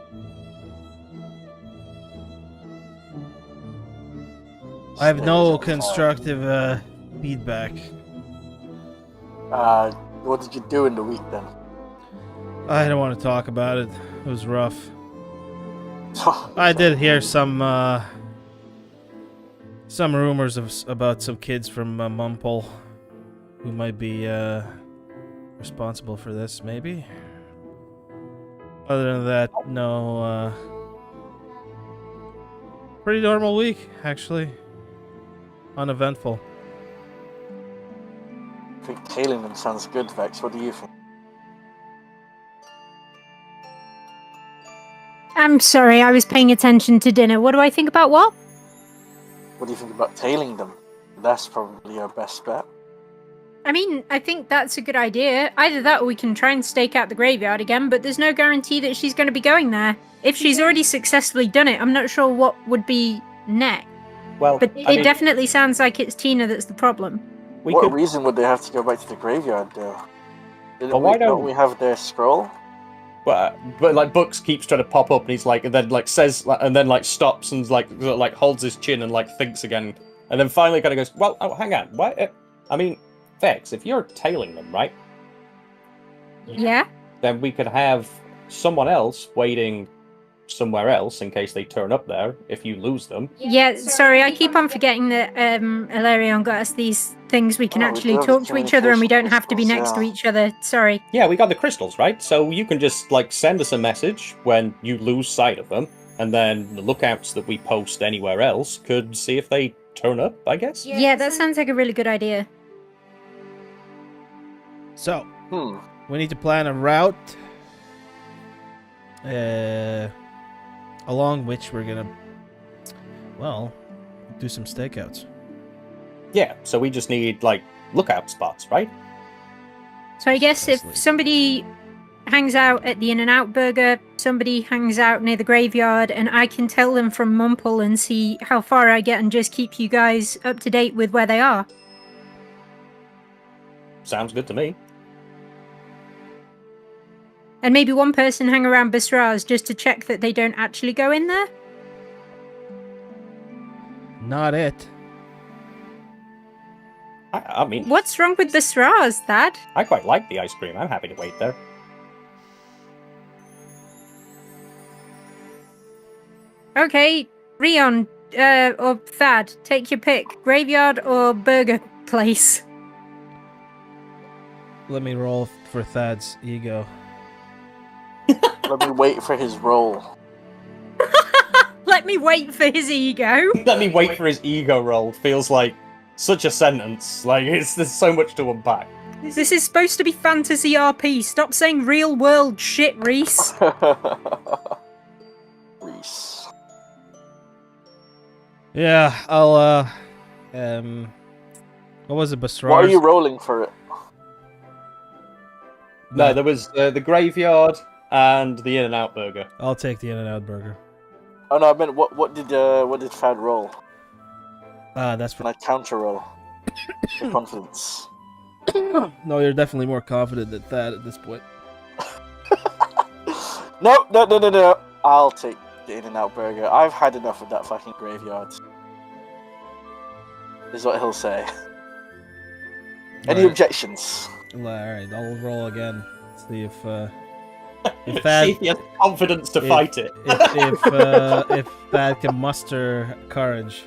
I have no constructive feedback. What did you do in the week then? I don't want to talk about it. It was rough. I did hear some rumors about some kids from Mumple who might be responsible for this, maybe. Other than that, no. Pretty normal week, actually. Uneventful. I think tailing them sounds good, Vex. What do you think? I'm sorry, I was paying attention to dinner. What do I think about what? What do you think about tailing them? That's probably our best bet. I mean, I think that's a good idea. Either that or we can try and stake out the graveyard again, but there's no guarantee that she's going to be going there. If she's already successfully done it, I'm not sure what would be next. Well, But it definitely sounds like it's Tina that's the problem. What reason would they have to go back to the graveyard, though? Don't we have their scroll? But like Bucks keeps trying to pop up, and he's like, and then like says, and then like stops and like holds his chin and like thinks again, and then finally kind of goes, well, oh, hang on, what? I mean, Vex, if you're tailing them, right? Yeah. Then we could have someone else waiting somewhere else in case they turn up there if you lose them. Yeah, sorry, I keep on forgetting that Ilarion got us these things we can actually talk to each other and we don't have to be next to each other. Sorry. Yeah, we got the crystals, right? So you can just like send us a message when you lose sight of them, and then the lookouts that we post anywhere else could see if they turn up, I guess? Yeah, that sounds like a really good idea. So, we need to plan a route along which we're gonna, well, do some stakeouts. Yeah, so we just need, like, lookout spots, right? So I guess if somebody hangs out at the In-N-Out Burger, somebody hangs out near the graveyard, and I can tell them from Mumple and see how far I get and just keep you guys up to date with where they are. Sounds good to me. And maybe one person hang around Bastraz just to check that they don't actually go in there? Not it. I mean... What's wrong with Bastraz, Thad? I quite like the ice cream. I'm happy to wait there. Okay, Rion, or Thad, take your pick. Graveyard or burger place? Let me roll for Thad's ego. Let me wait for his roll. Let me wait for his ego. Let me wait for his ego roll. Feels like such a sentence. Like, there's so much to unpack. This is supposed to be fantasy RP. Stop saying real world shit, Reese. Reese. Yeah, I'll, what was it, Bastraz? What are you rolling for it? No, there was the graveyard and the In-N-Out Burger. I'll take the In-N-Out Burger. Oh no, I meant what did Fad roll? That's Can I counter roll? For confidence. No, you're definitely more confident than Thad at this point. No. I'll take the In-N-Out Burger. I've had enough of that fucking graveyard. Is what he'll say. Any objections? Alright, I'll roll again. See if, If See if he has confidence to fight it. if Thad can muster courage.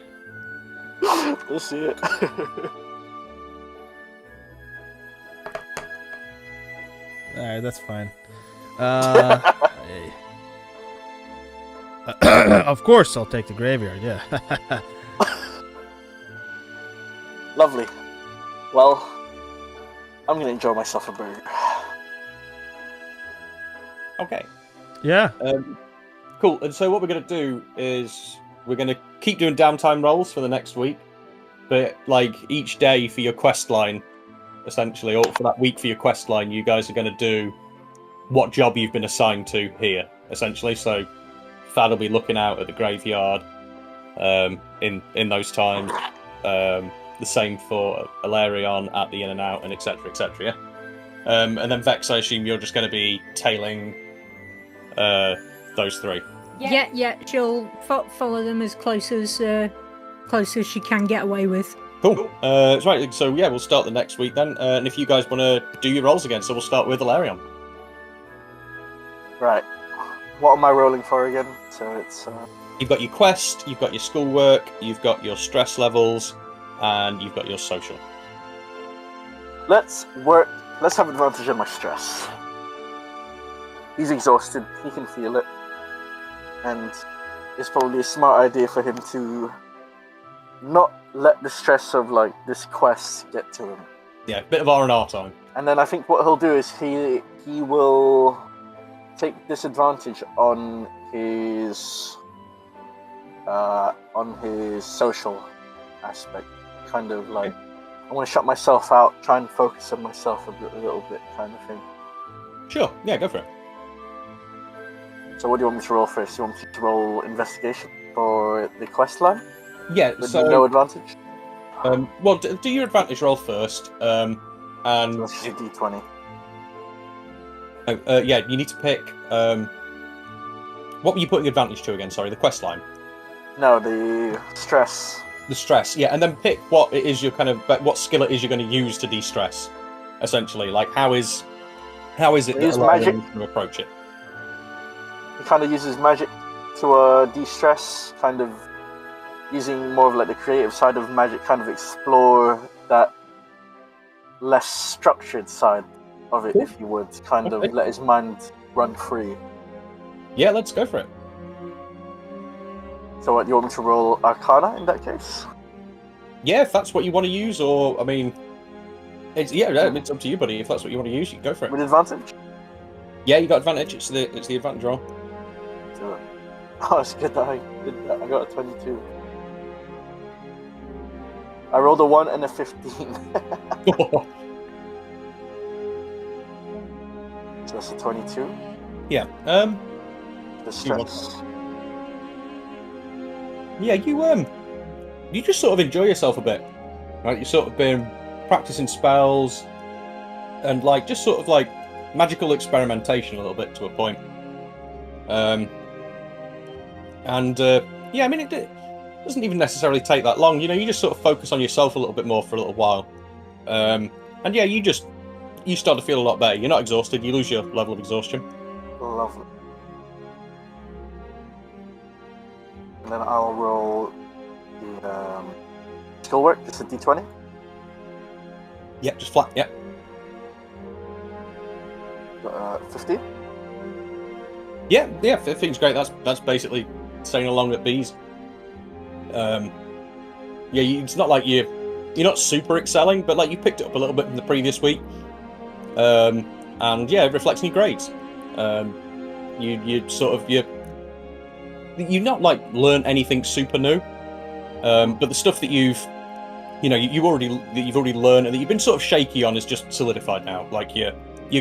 Let's see it. Alright, that's fine. Of course, I'll take the graveyard. Yeah. Lovely. Well, I'm gonna enjoy myself a burger. Okay. Yeah. Cool. And so what we're going to do is we're going to keep doing downtime rolls for the next week, but like each day for your quest line, essentially, or for that week for your quest line, you guys are going to do what job you've been assigned to here, essentially. So Thad will be looking out at the graveyard in those times. The same for Alarion at the in and out, and etc. etc. Yeah. And then Vex, I assume you're just going to be tailing those three. Yeah. She'll follow them as close as she can get away with. Cool. Right. So yeah, we'll start the next week then. And if you guys want to do your rolls again, so we'll start with Alarion. Right. What am I rolling for again? So it's. You've got your quest, you've got your schoolwork, you've got your stress levels, and you've got your social. Let's have advantage on my stress. He's exhausted. He can feel it. And it's probably a smart idea for him to not let the stress of like this quest get to him. Yeah, bit of R&R time. And then I think what he'll do is he will take disadvantage on his social aspect. Kind of like, I want to shut myself out, try and focus on myself a little bit kind of thing. Sure, yeah, go for it. So what do you want me to roll first? You want me to roll investigation for the quest line? Yeah, With so no advantage? well, do your advantage roll first, and So that's a d20. yeah, you need to pick. What were you putting advantage to again? Sorry, the quest line. No, the stress. The stress, yeah, and then pick what it is what skill it is you're going to use to de-stress. Essentially, like how is it that Use Alarion magic. is going to approach it? He kind of uses magic to de-stress, kind of using more of like the creative side of magic, kind of explore that less structured side of it, if you would, kind Okay. of let his mind run free. Yeah, let's go for it. So what, do you want me to roll Arcana in that case? Yeah, if that's what you want to use, or I mean, it's up to you, buddy. If that's what you want to use, you can go for it. With advantage? Yeah, you got advantage. It's the advantage roll. Do it. Oh, it's good that I did that. I got a 22. I rolled a 1 and a 15. So that's a 22. Yeah. The stress. Yeah, you just sort of enjoy yourself a bit, right? You've sort of been practicing spells and like just sort of like magical experimentation a little bit to a point. Yeah, I mean, it doesn't even necessarily take that long. You know, you just sort of focus on yourself a little bit more for a little while. And yeah, you start to feel a lot better. You're not exhausted. You lose your level of exhaustion. Lovely. And then I'll roll the schoolwork. It's a d20. Yeah, just flat. Yeah. Got 15. Yeah. 15's great. That's basically staying along at B's. Yeah, it's not like you're not super excelling, but like you picked it up a little bit from the previous week. And yeah, it reflects in your grades. You've not like learned anything super new, but the stuff that you've already learned and that you've been sort of shaky on is just solidified now. Like you're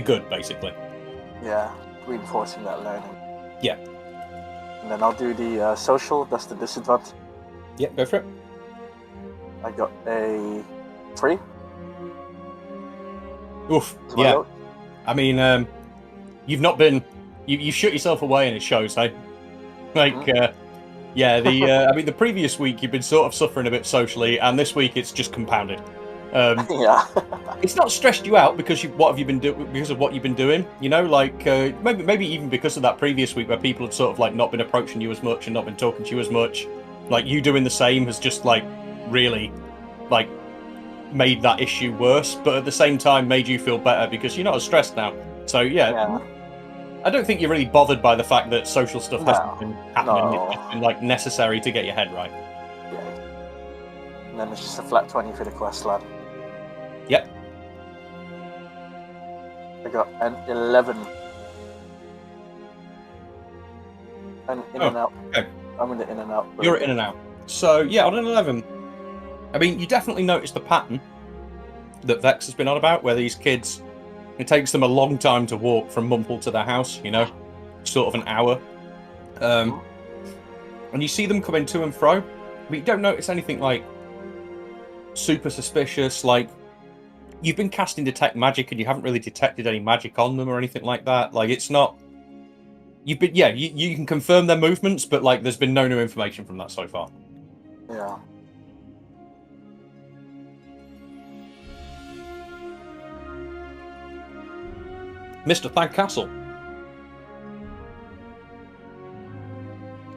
good basically. Yeah, reinforcing that learning. Yeah. And then I'll do the social. That's the disadvantage. Yeah, go for it. I got a 3. Oof. Is my Yeah. note. I mean, you've not been. You shut yourself away and it shows, hey? Like, yeah, I mean, the previous week you've been sort of suffering a bit socially, and this week it's just compounded. Yeah. It's not stressed you out because what have you been doing? Because of what you've been doing, you know, like maybe even because of that previous week where people had sort of like not been approaching you as much and not been talking to you as much. Like you doing the same has just like really like made that issue worse, but at the same time made you feel better because you're not as stressed now. So yeah. I don't think you're really bothered by the fact that social stuff hasn't been happening. No. It's just been like necessary to get your head right. Yeah. And then it's just a flat 20 for the quest, lad. Yep. I got an 11. And in and out. Okay. I'm in the in and out. You're in and out. So yeah, on an 11, I mean, you definitely notice the pattern that Vex has been on about, where these kids, it takes them a long time to walk from Mumple to their house, you know, sort of an hour. And you see them coming to and fro, but you don't notice anything like super suspicious, like you've been casting detect magic and you haven't really detected any magic on them or anything like that. Like it's not, you've been, yeah, you can confirm their movements, but like there's been no new information from that so far. Yeah. Mr. Thagcastle.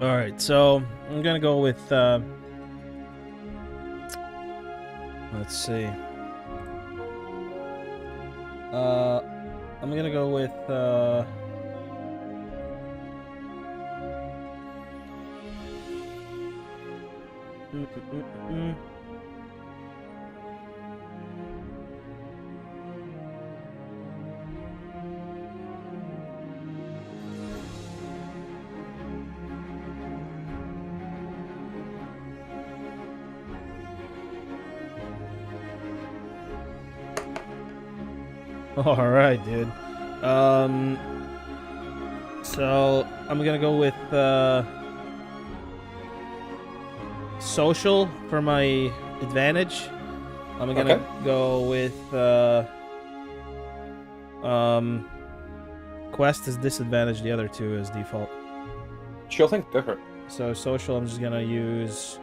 All right, so I'm gonna go with. Let's see. I'm gonna go with. All right, dude. So I'm gonna go with social for my advantage. I'm gonna go with quest is disadvantage. The other two is default. Sure thing. Go for it. So social, I'm just gonna use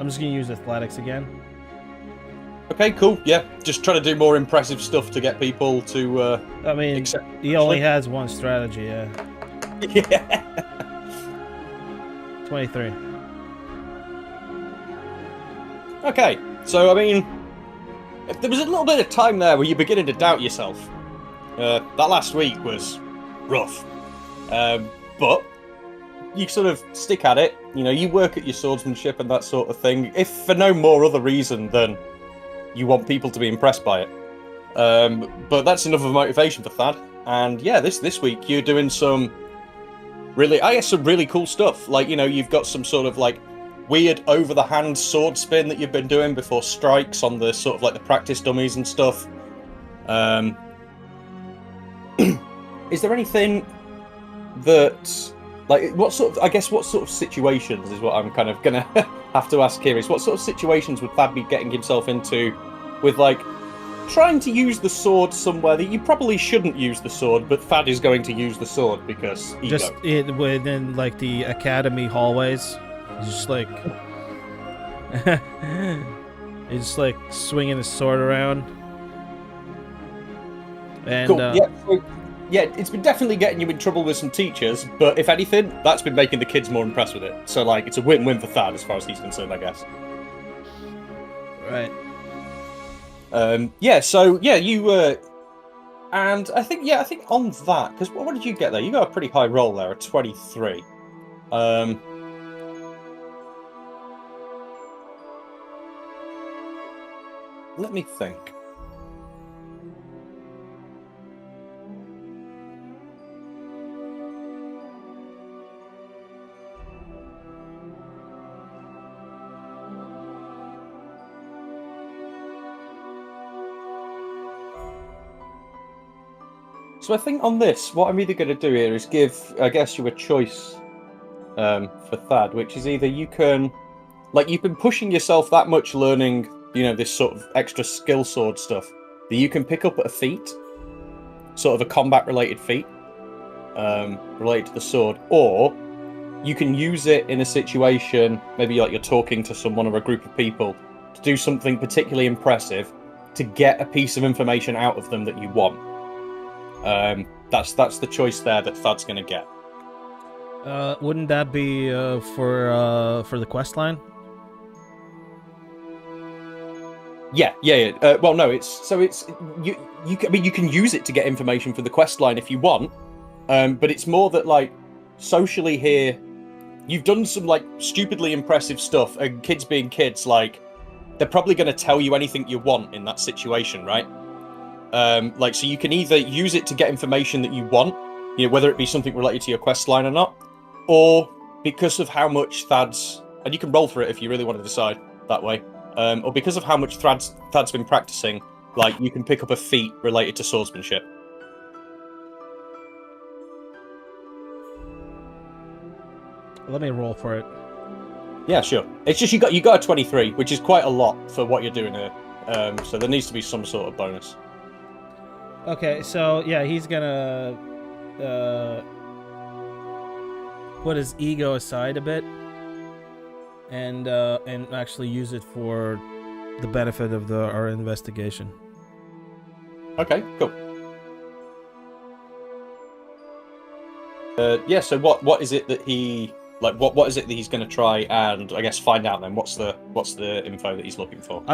I'm just gonna use athletics again. Okay, cool. Yeah, just trying to do more impressive stuff to get people to. I mean, accept. he only has one strategy. Yeah. Yeah. 23. Okay, so I mean, there was a little bit of time there where you're beginning to doubt yourself. That last week was rough, but you sort of stick at it. You know, you work at your swordsmanship and that sort of thing, if for no more other reason than you want people to be impressed by it. But that's enough of a motivation for Thad. And yeah, this week you're doing some really cool stuff. Like, you know, you've got some sort of like weird over-the-hand sword spin that you've been doing before strikes on the sort of like the practice dummies and stuff. Is there anything that, like, what sort of situations is what I'm kind of gonna have to ask here, is what sort of situations would Thad be getting himself into with, like, trying to use the sword somewhere that you probably shouldn't use the sword, but Thad is going to use the sword because ego. Just within like the academy hallways, just like he's just like swinging his sword around. And cool. Yeah, it's been definitely getting you in trouble with some teachers, but if anything, that's been making the kids more impressed with it. So, like, it's a win-win for Thad as far as he's concerned, I guess. Right. You and I think on that, because what did you get there? You got a pretty high roll there, a 23. Let me think. So I think on this, what I'm either going to do here is give, I guess, you a choice for Thad, which is either you can, like, you've been pushing yourself that much learning, you know, this sort of extra skill sword stuff that you can pick up at a feat, sort of a combat-related feat. related to the sword, or you can use it in a situation, maybe like you're talking to someone or a group of people, to do something particularly impressive to get a piece of information out of them that you want. That's the choice there that Thad's going to get. Wouldn't that be for the quest line? Yeah. Well, no, it's you. I mean, you can use it to get information for the quest line if you want, but it's more that like socially here, you've done some like stupidly impressive stuff, and kids being kids, like they're probably going to tell you anything you want in that situation, right? Like, so you can either use it to get information that you want, you know, whether it be something related to your quest line or not, or because of how much Thad's, and you can roll for it if you really want to decide that way, or because of how much Thad's been practicing, like you can pick up a feat related to swordsmanship. Let me roll for it. Yeah, sure. It's just you got a 23, which is quite a lot for what you're doing here. So there needs to be some sort of bonus. Okay, so yeah, he's gonna put his ego aside a bit and actually use it for the benefit of our investigation. Okay, cool. Yeah. So what is it that he like? What is it that he's going to try and I guess find out then? What's the info that he's looking for?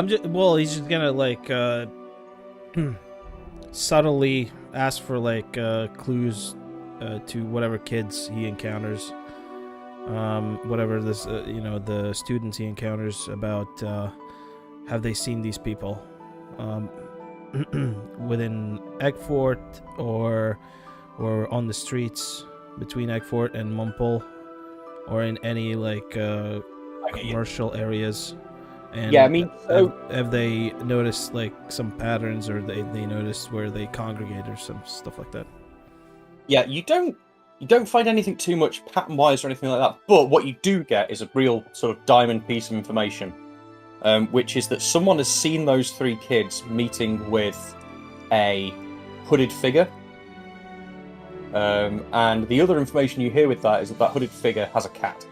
He's just gonna like subtly ask for like clues to whatever kids he encounters, whatever this the students he encounters about have they seen these people within Eggfort or on the streets between Eggfort and Mumple, or in any like commercial areas. And yeah, I mean, so have they noticed like some patterns, or they noticed where they congregate or some stuff like that? Yeah, you don't find anything too much pattern-wise or anything like that. But what you do get is a real sort of diamond piece of information, which is that someone has seen those three kids meeting with a hooded figure. And the other information you hear with that is that hooded figure has a cat.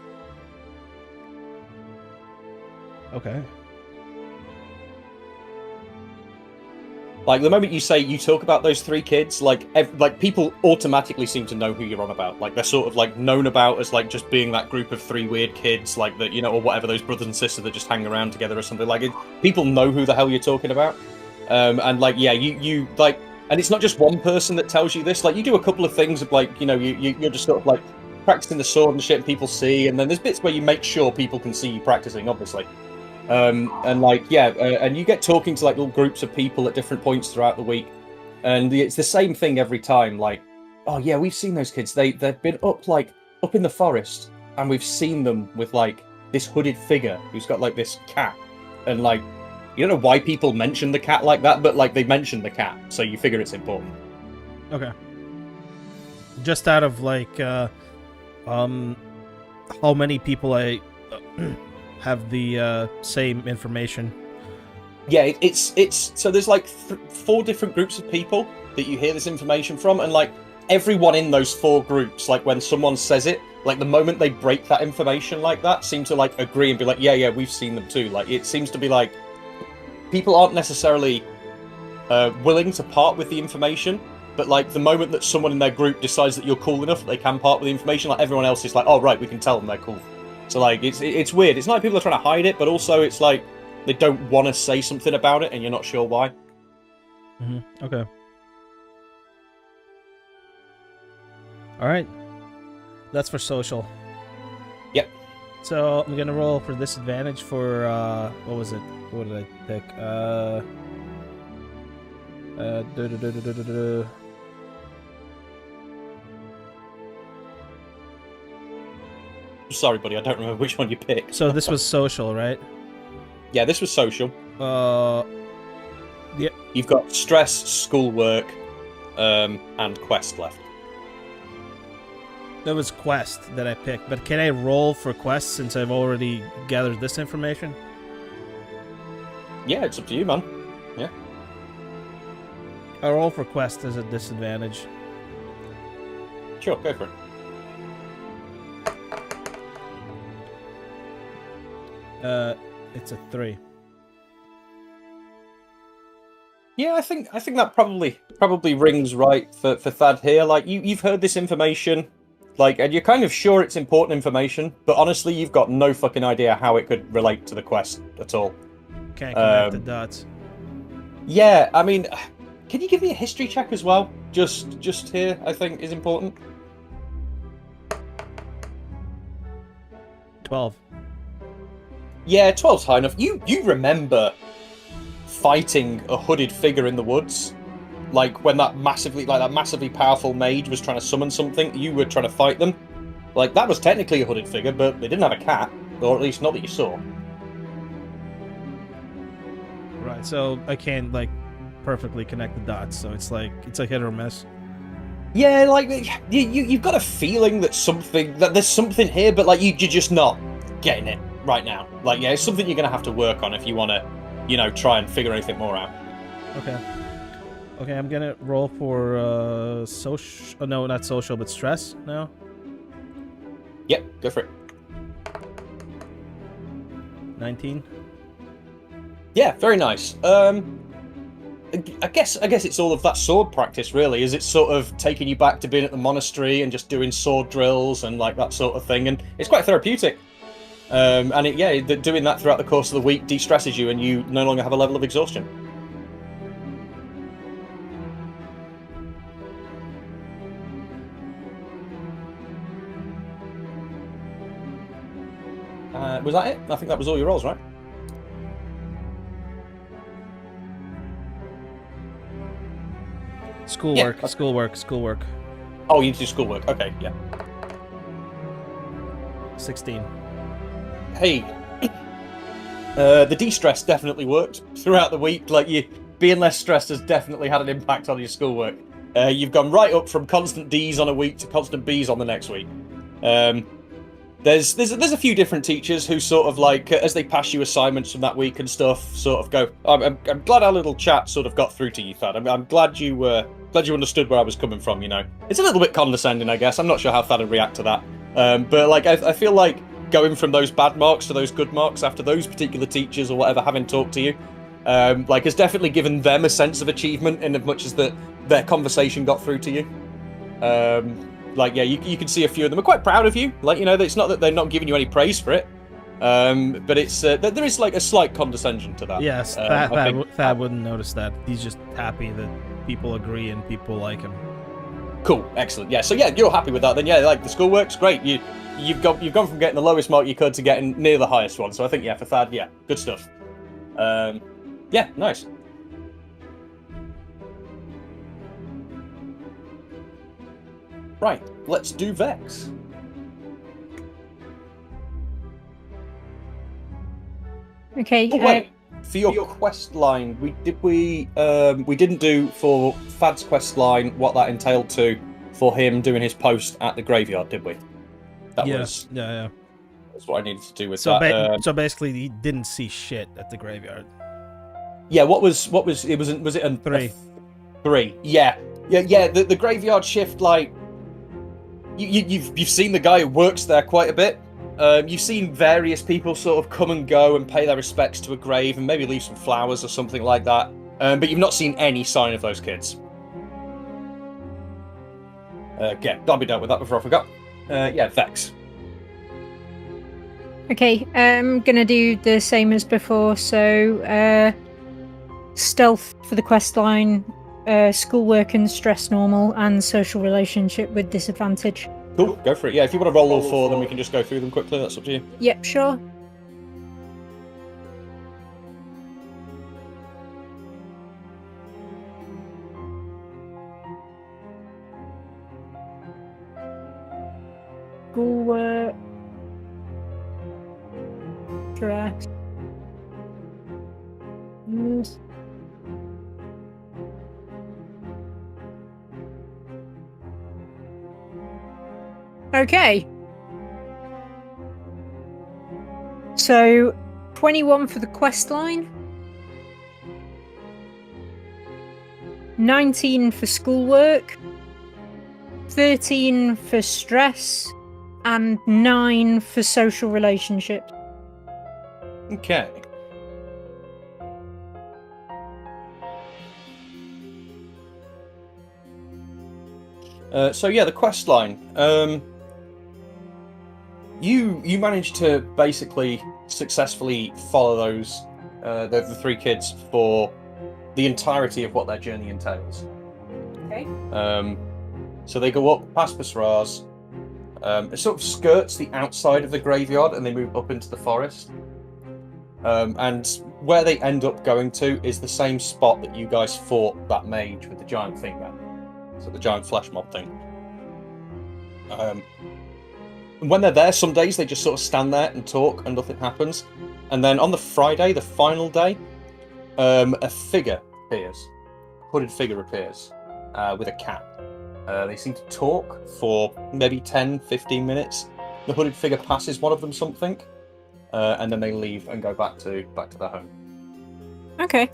Okay. Like the moment you talk about those three kids, like people automatically seem to know who you're on about. Like they're sort of like known about as like just being that group of three weird kids, like that, you know, or whatever, those brothers and sisters that just hang around together or something. Like people know who the hell you're talking about. And like yeah, you like, and it's not just one person that tells you this. Like you do a couple of things of like, you know, you're just sort of like practicing the sword and shit people see, and then there's bits where you make sure people can see you practicing, obviously. And like yeah, and you get talking to like little groups of people at different points throughout the week, and it's the same thing every time. Like, oh yeah, we've seen those kids. They've been up in the forest, and we've seen them with like this hooded figure who's got like this cat, and like you don't know why people mention the cat like that, but like they mention the cat, so you figure it's important. Okay. Just out of like how many people I have the same information? Yeah, it's so there's like 4 different groups of people that you hear this information from, and like everyone in those 4 groups, like when someone says it, like the moment they break that information like that, seem to like agree and be like, yeah, we've seen them too. Like it seems to be like people aren't necessarily willing to part with the information, but like the moment that someone in their group decides that you're cool enough that they can part with the information, like everyone else is like, oh right, we can tell them they're cool. So like it's weird. It's not like people are trying to hide it, but also it's like they don't want to say something about it, and you're not sure why. Mm-hmm. Okay. All right. That's for social. Yep. So I'm gonna roll for disadvantage for what was it? What did I pick? Sorry, buddy, I don't remember which one you picked. So this was social, right? Yeah, this was social. Yeah. You've got stress, schoolwork, and quest left. That was quest that I picked, but can I roll for quest since I've already gathered this information? Yeah, it's up to you, man. Yeah. I roll for quest as a disadvantage. sure, go for it. It's a 3. Yeah, I think that probably rings right for Thad here. Like you've heard this information, like, and you're kind of sure it's important information, but honestly, you've got no fucking idea how it could relate to the quest at all. Can't connect the dots. Yeah, I mean, can you give me a history check as well? Just here, I think is important. 12. Yeah, 12's high enough. You remember fighting a hooded figure in the woods, like when that massively powerful mage was trying to summon something. You were trying to fight them. Like that was technically a hooded figure, but they didn't have a cat, or at least not that you saw. Right. So I can't like perfectly connect the dots. So it's like hit or miss. Yeah, like you've got a feeling that there's something here, but like you're just not getting it right now. Like yeah, it's something you're gonna have to work on if you want to, try and figure anything more out. Okay, I'm gonna roll for social. Oh, no, not social, but stress now. Yep, go for it. 19. Yeah, very nice. I guess it's all of that sword practice, really. Is it sort of taking you back to being at the monastery and just doing sword drills and like that sort of thing, and it's quite therapeutic. And doing that throughout the course of the week de-stresses you, and you no longer have a level of exhaustion. Was that it? I think that was all your rolls, right? Schoolwork. Oh, you need to do schoolwork. Okay, yeah. 16. Hey, the de-stress definitely worked throughout the week. Like you being less stressed has definitely had an impact on your schoolwork. You've gone right up from constant D's on a week to constant B's on the next week. There's a few different teachers who sort of like, as they pass you assignments from that week and stuff, sort of go, I'm glad our little chat sort of got through to you, Thad. I'm glad you understood where I was coming from, It's a little bit condescending, I guess. I'm not sure how Thad would react to that. But like, I feel like going from those bad marks to those good marks after those particular teachers or whatever having talked to you, has definitely given them a sense of achievement in as much as that their conversation got through to you. You can see a few of them are quite proud of you. Like, it's not that they're not giving you any praise for it, but it's there is like a slight condescension to that. Yes, Thad wouldn't notice that. He's just happy that people agree and people like him. Cool, excellent. Yeah, so yeah, you're happy with that. Then yeah, like the schoolwork's great. You've gone from getting the lowest mark you could to getting near the highest one. So I think yeah, for Thad, yeah, good stuff. Yeah, nice. Right, let's do Vex. Okay. Oh, wait, for your quest line, we didn't do for Thad's quest line what that entailed to for him doing his post at the graveyard, did we? Yeah. That's what I needed to do with that. So basically, he didn't see shit at the graveyard. Yeah, was it a 3? 3. Yeah. The graveyard shift, like you've seen the guy who works there quite a bit. You've seen various people sort of come and go and pay their respects to a grave and maybe leave some flowers or something like that. But you've not seen any sign of those kids. I'll be done with that before I forgot. Vex. Okay, I'm gonna do the same as before. So, stealth for the quest line, schoolwork and stress normal, and social relationship with disadvantage. Cool, go for it. Yeah, if you want to roll all 4, then we can just go through them quickly. That's up to you. Yep, sure. Schoolwork. Stress. Yes. Okay. So, 21 for the quest line. 19 for schoolwork. 13 for stress, and 9 for social relationships. Okay. So yeah, the quest line. You managed to basically successfully follow those the 3 kids for the entirety of what their journey entails. Okay. So they go up past Basraz. It sort of skirts the outside of the graveyard, and they move up into the forest. And where they end up going to is the same spot that you guys fought that mage with the giant finger. So the giant flesh mob thing. And when they're there, some days they just sort of stand there and talk and nothing happens. And then on the Friday, the final day, a figure appears. A hooded figure appears with a cap. They seem to talk for maybe 10, 15 minutes. The hooded figure passes one of them something, and then they leave and go back to their home. Okay.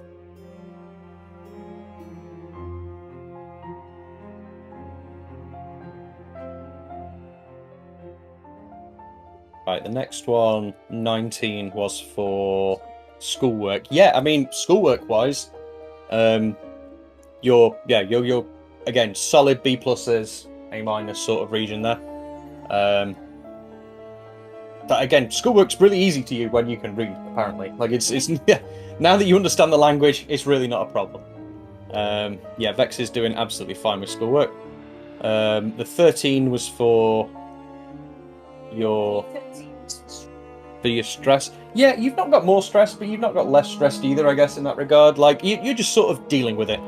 Right, the next one, 19, was for schoolwork. Yeah, I mean, schoolwork-wise, you're again solid B pluses, A minus sort of region there. That again, schoolwork's really easy to you when you can read. Apparently, like it's yeah. Now that you understand the language, it's really not a problem. Yeah, Vex is doing absolutely fine with schoolwork. The 13 was for your stress. Yeah, you've not got more stress, but you've not got less stressed either, I guess, in that regard. Like, you're just sort of dealing with it.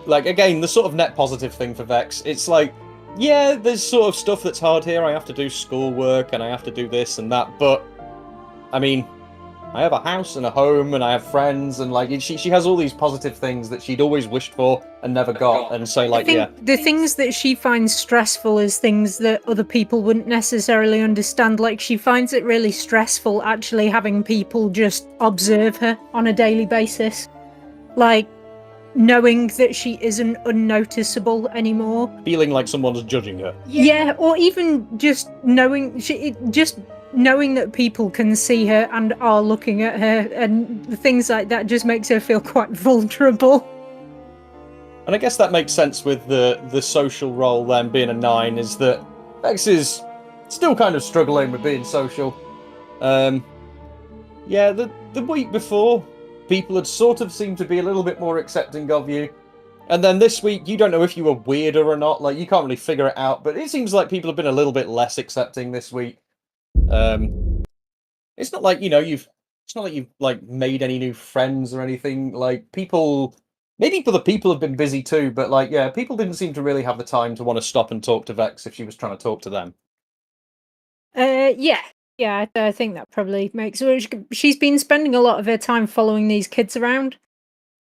Like, again, the sort of net positive thing for Vex, it's like, yeah, there's sort of stuff that's hard here. I have to do schoolwork, and I have to do this and that, but, I mean, I have a house and a home, and I have friends, and, like, she has all these positive things that she'd always wished for and never got, and so, like, I think yeah. the things that she finds stressful is things that other people wouldn't necessarily understand. Like, she finds it really stressful actually having people just observe her on a daily basis. Like, knowing that she isn't unnoticeable anymore. Feeling like someone's judging her. Yeah, or even just knowing knowing that people can see her and are looking at her and things like that just makes her feel quite vulnerable. And I guess that makes sense with the social role then being a 9, is that Vex is still kind of struggling with being social. Yeah, the week before, people had sort of seemed to be a little bit more accepting of you. And then this week, you don't know if you were weirder or not. Like, you can't really figure it out. But it seems like people have been a little bit less accepting this week. It's not like, you've like made any new friends or anything. Like, people, maybe other people have been busy too. But like, yeah, people didn't seem to really have the time to want to stop and talk to Vex if she was trying to talk to them. Yeah, I think that probably makes sense. She's been spending a lot of her time following these kids around.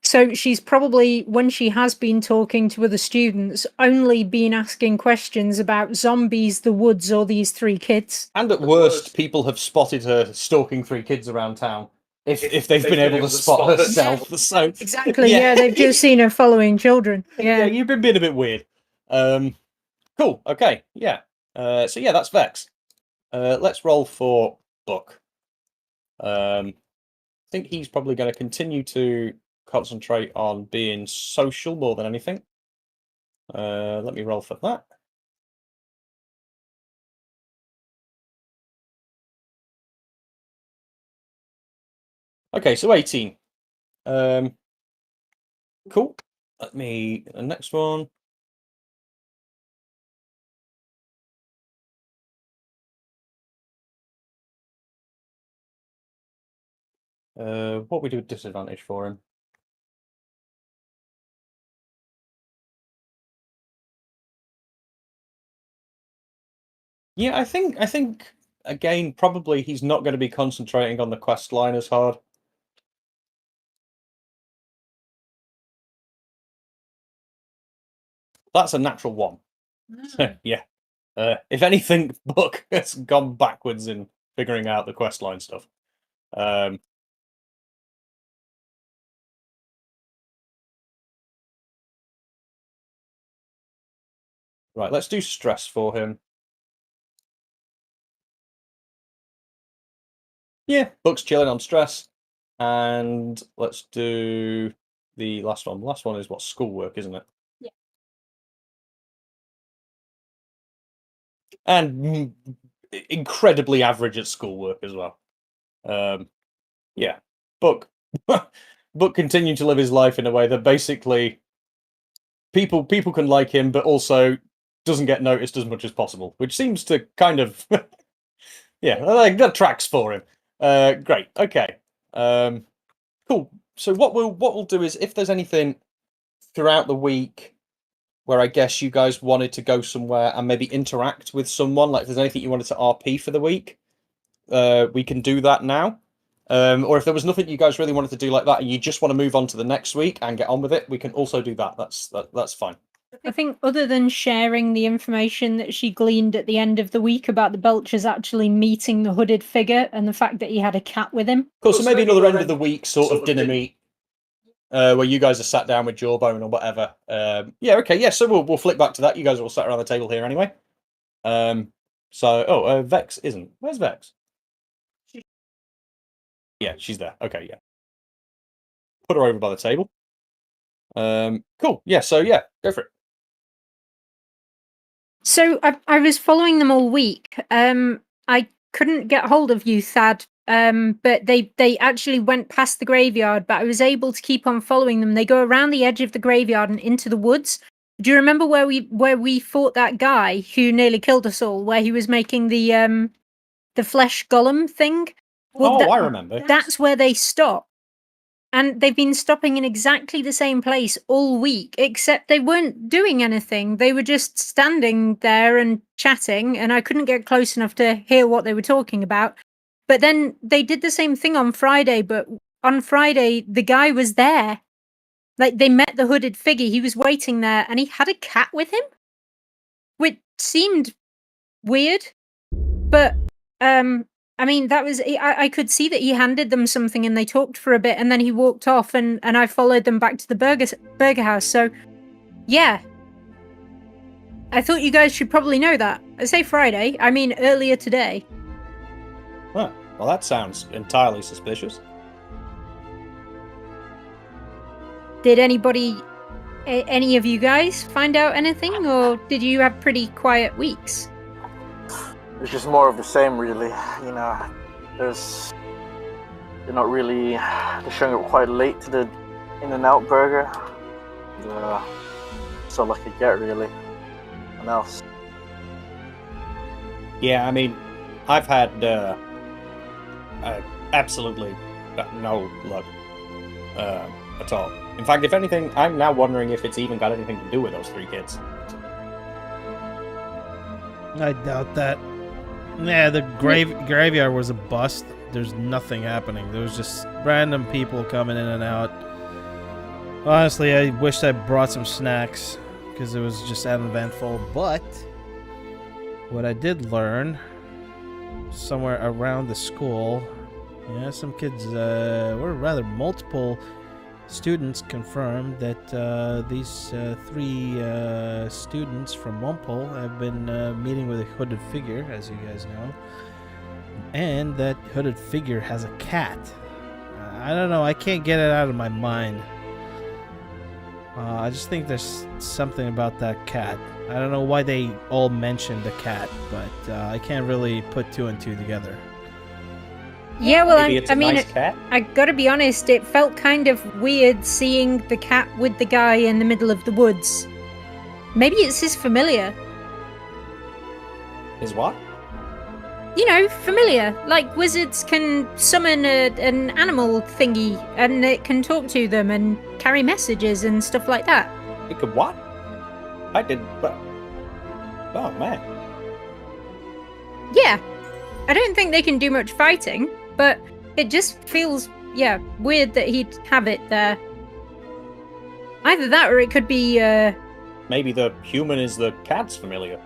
So she's probably, when she has been talking to other students, only been asking questions about zombies, the woods, or these 3 kids. And at worst, people have spotted her stalking 3 kids around town. If they've been able to spot herself. So Exactly, yeah, they've just seen her following children. Yeah, you've been being a bit weird. Cool, okay, yeah. So yeah, that's Vex. Let's roll for Buck. I think he's probably going to continue to concentrate on being social more than anything. Let me roll for that. Okay, so 18. Cool. Let me the next one. What we do with disadvantage for him? Yeah, I think again probably he's not going to be concentrating on the quest line as hard. That's a natural 1. Yeah. If anything, Buck has gone backwards in figuring out the quest line stuff. Right, let's do stress for him. Yeah, Buck's chilling on stress. And let's do the last one. The last one is what? Schoolwork, isn't it? Yeah. And incredibly average at schoolwork as well. Yeah. Buck. Buck continued to live his life in a way that basically people can like him, but also doesn't get noticed as much as possible, which seems to kind of yeah, like that tracks for him. Great. Okay. Cool. So what we'll do is, if there's anything throughout the week where I guess you guys wanted to go somewhere and maybe interact with someone, like if there's anything you wanted to RP for the week, we can do that now. Or if there was nothing you guys really wanted to do like that and you just want to move on to the next week and get on with it, we can also do that. That's fine. I think other than sharing the information that she gleaned at the end of the week about the Belchers actually meeting the hooded figure and the fact that he had a cat with him. Cool, so maybe another end of the week sort of dinner meet, where you guys are sat down with Jawbone or whatever. Yeah, okay, yeah, so we'll flip back to that. You guys are all sat around the table here anyway. Vex isn't. Where's Vex? Yeah, she's there. Okay, yeah. Put her over by the table. Cool, yeah, so yeah, go for it. So I was following them all week. I couldn't get hold of you, Thad. But they actually went past the graveyard, but I was able to keep on following them. They go around the edge of the graveyard and into the woods. Do you remember where we fought that guy who nearly killed us all? Where he was making the flesh golem thing? Well, I remember. That's where they stopped. And they've been stopping in exactly the same place all week, except they weren't doing anything. They were just standing there and chatting, and I couldn't get close enough to hear what they were talking about. But then they did the same thing on Friday, but on Friday, the guy was there. Like, they met the hooded figure, he was waiting there, and he had a cat with him? Which seemed weird, but, I mean, that was... I could see that he handed them something and they talked for a bit and then he walked off and I followed them back to the burger house. So, yeah. I thought you guys should probably know that. I say Friday. I mean earlier today. Huh. Well, that sounds entirely suspicious. Did any of you guys find out anything, or did you have pretty quiet weeks? It's just more of the same, really. You know, they're showing up quite late to the In-N-Out burger. That's all I could get, really. Nothing else. Yeah, I mean, I've had absolutely no luck at all. In fact, if anything, I'm now wondering if it's even got anything to do with those 3 kids. I doubt that. Yeah, the graveyard was a bust. There's nothing happening. There was just random people coming in and out. Honestly, I wished I brought some snacks because it was just uneventful. But what I did learn somewhere around the school, yeah, some kids, or rather multiple students confirmed that these 3 students from Wumpole have been meeting with a hooded figure, as you guys know, and that hooded figure has a cat. I don't know, I can't get it out of my mind. I just think there's something about that cat. I don't know why they all mentioned the cat, but I can't really put 2 and 2 together. Yeah, well, Maybe it's a nice cat? I gotta be honest, it felt kind of weird seeing the cat with the guy in the middle of the woods. Maybe it's his familiar. His what? You know, familiar. Like wizards can summon an animal thingy and it can talk to them and carry messages and stuff like that. It could what? I did... Oh, man. Yeah. I don't think they can do much fighting, but it just feels, yeah, weird that he'd have it there. Either that or it could be, Maybe the human is the cat's familiar.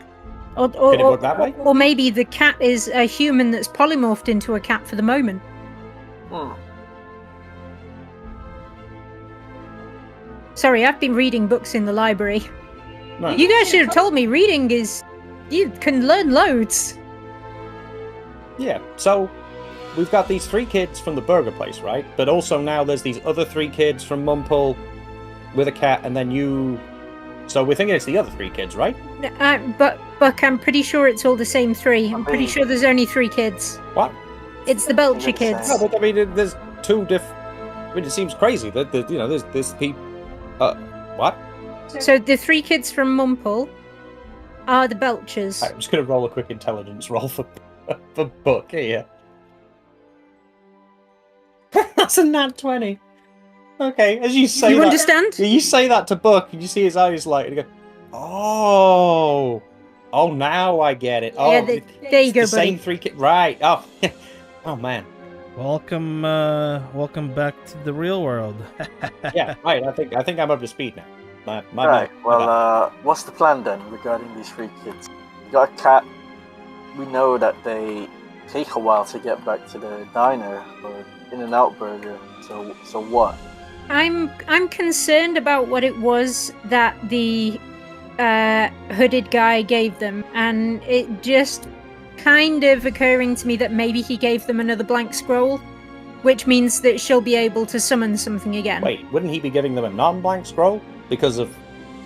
Or, Could it work that way? Or maybe the cat is a human that's polymorphed into a cat for the moment. Sorry, I've been reading books in the library. No. You guys should have told me reading is... You can learn loads. Yeah, so we've got these 3 kids from the burger place, right? But also now there's these other 3 kids from Mumple with a cat, and then you... So we're thinking it's the other 3 kids, right? But Buck, I'm pretty sure it's all the same 3. I'm pretty sure there's only 3 kids. What? It's the Belcher kids. No, but I mean, there's 2 different... I mean, it seems crazy that, there's people... what? So the 3 kids from Mumple are the Belchers. I'm just going to roll a quick intelligence roll for Buck here. That's a nat 20. Okay, as you say You that... understand? You say that to Buck, and you see his eyes light, and you go, oh... Oh, now I get it. Oh, Yeah, there you go, the same buddy. 3 kids. Right. Oh, oh man. Welcome, welcome back to the real world. Yeah, right. I think I'm up to speed now. My Right, bad. well, what's the plan then regarding these 3 kids? You got a cat. We know that they take a while to get back to the diner or In-N-Out Burger. So what? I'm concerned about what it was that the hooded guy gave them, and it just kind of occurring to me that maybe he gave them another blank scroll, which means that she'll be able to summon something again. Wait, wouldn't he be giving them a non-blank scroll? Because of,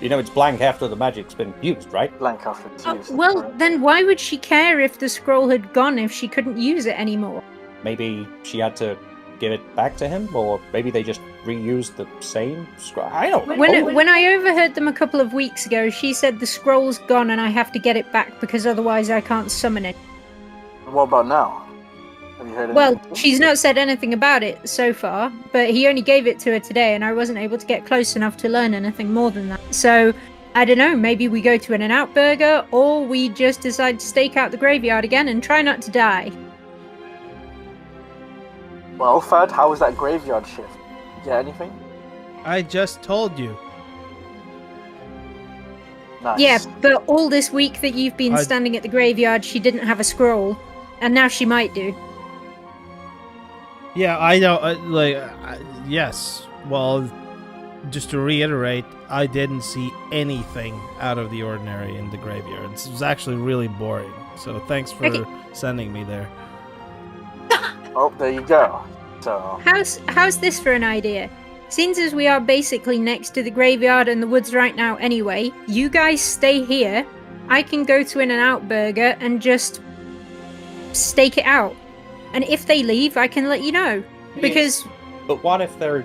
it's blank after the magic's been used, right? Blank after it's used. Well, Correct. then why would she care if the scroll had gone if she couldn't use it anymore? Maybe she had to give it back to him, or maybe they just reused the same scroll. I don't know. When I overheard them a couple of weeks ago, she said the scroll's gone and I have to get it back because otherwise I can't summon it. What about now? Have you heard Well, anything? she's not said anything about it so far, but he only gave it to her today and I wasn't able to get close enough to learn anything more than that. So, I don't know, maybe we go to In-N-Out Burger, or we just decide to stake out the graveyard again and try not to die. Well, Fad, how was that graveyard shift? You get anything? I just told you. Nice. Yeah, but all this week that you've been I- standing at the graveyard, she didn't have a scroll, and now she might do. Yeah, I know. Yes. Well, just to reiterate, I didn't see anything out of the ordinary in the graveyard. It was actually really boring. So thanks for Okay. sending me there. Oh, there you go. So, How's this for an idea? Since as we are basically next to the graveyard and the woods right now anyway, you guys stay here. I can go to In-N-Out Burger and just stake it out. And if they leave, I can let you know. Because But what if they're...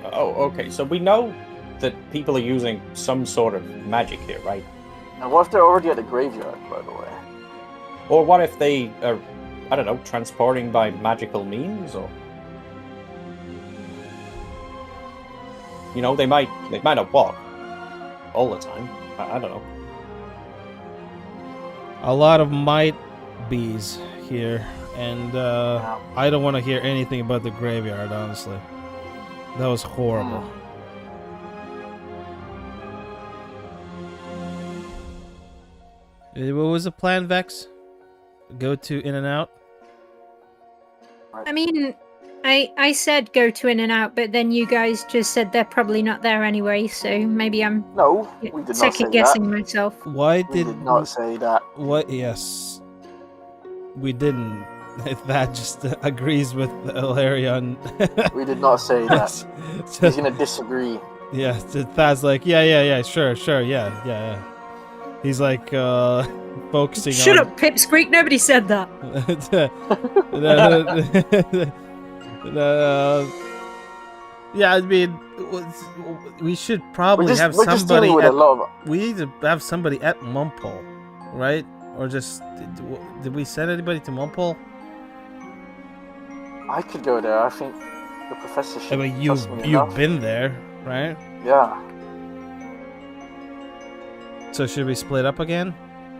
Oh, okay, so we know that people are using some sort of magic here, right? now what if they're already at the graveyard, by the way? Or what if they are, I don't know, transporting by magical means, or... they might not walk all the time. I don't know. A lot of might bees here, and Yeah. I don't want to hear anything about the graveyard, honestly. That was horrible. What was the plan, Vex? Go to In-N-Out? I mean, I said go to In-N-Out, but then you guys just said they're probably not there anyway, so maybe I'm No, we did not say second that. guessing myself. Why We did not say that. What? Yes. We didn't. If that just agrees with Hilarion. We did not say that. He's gonna disagree. Yeah, Thad's like, yeah, sure, yeah. He's like, focusing Shut on... up, Pipsqueak, nobody said that. Yeah, I mean, we should probably We're have just somebody dealing with at... a lot of. We need to have somebody at Mumple, right? Or just... Did we send anybody to Mumple? I could go there. I think the professor should. I mean, trust me you've enough. been there, right? Yeah. So should we split up again?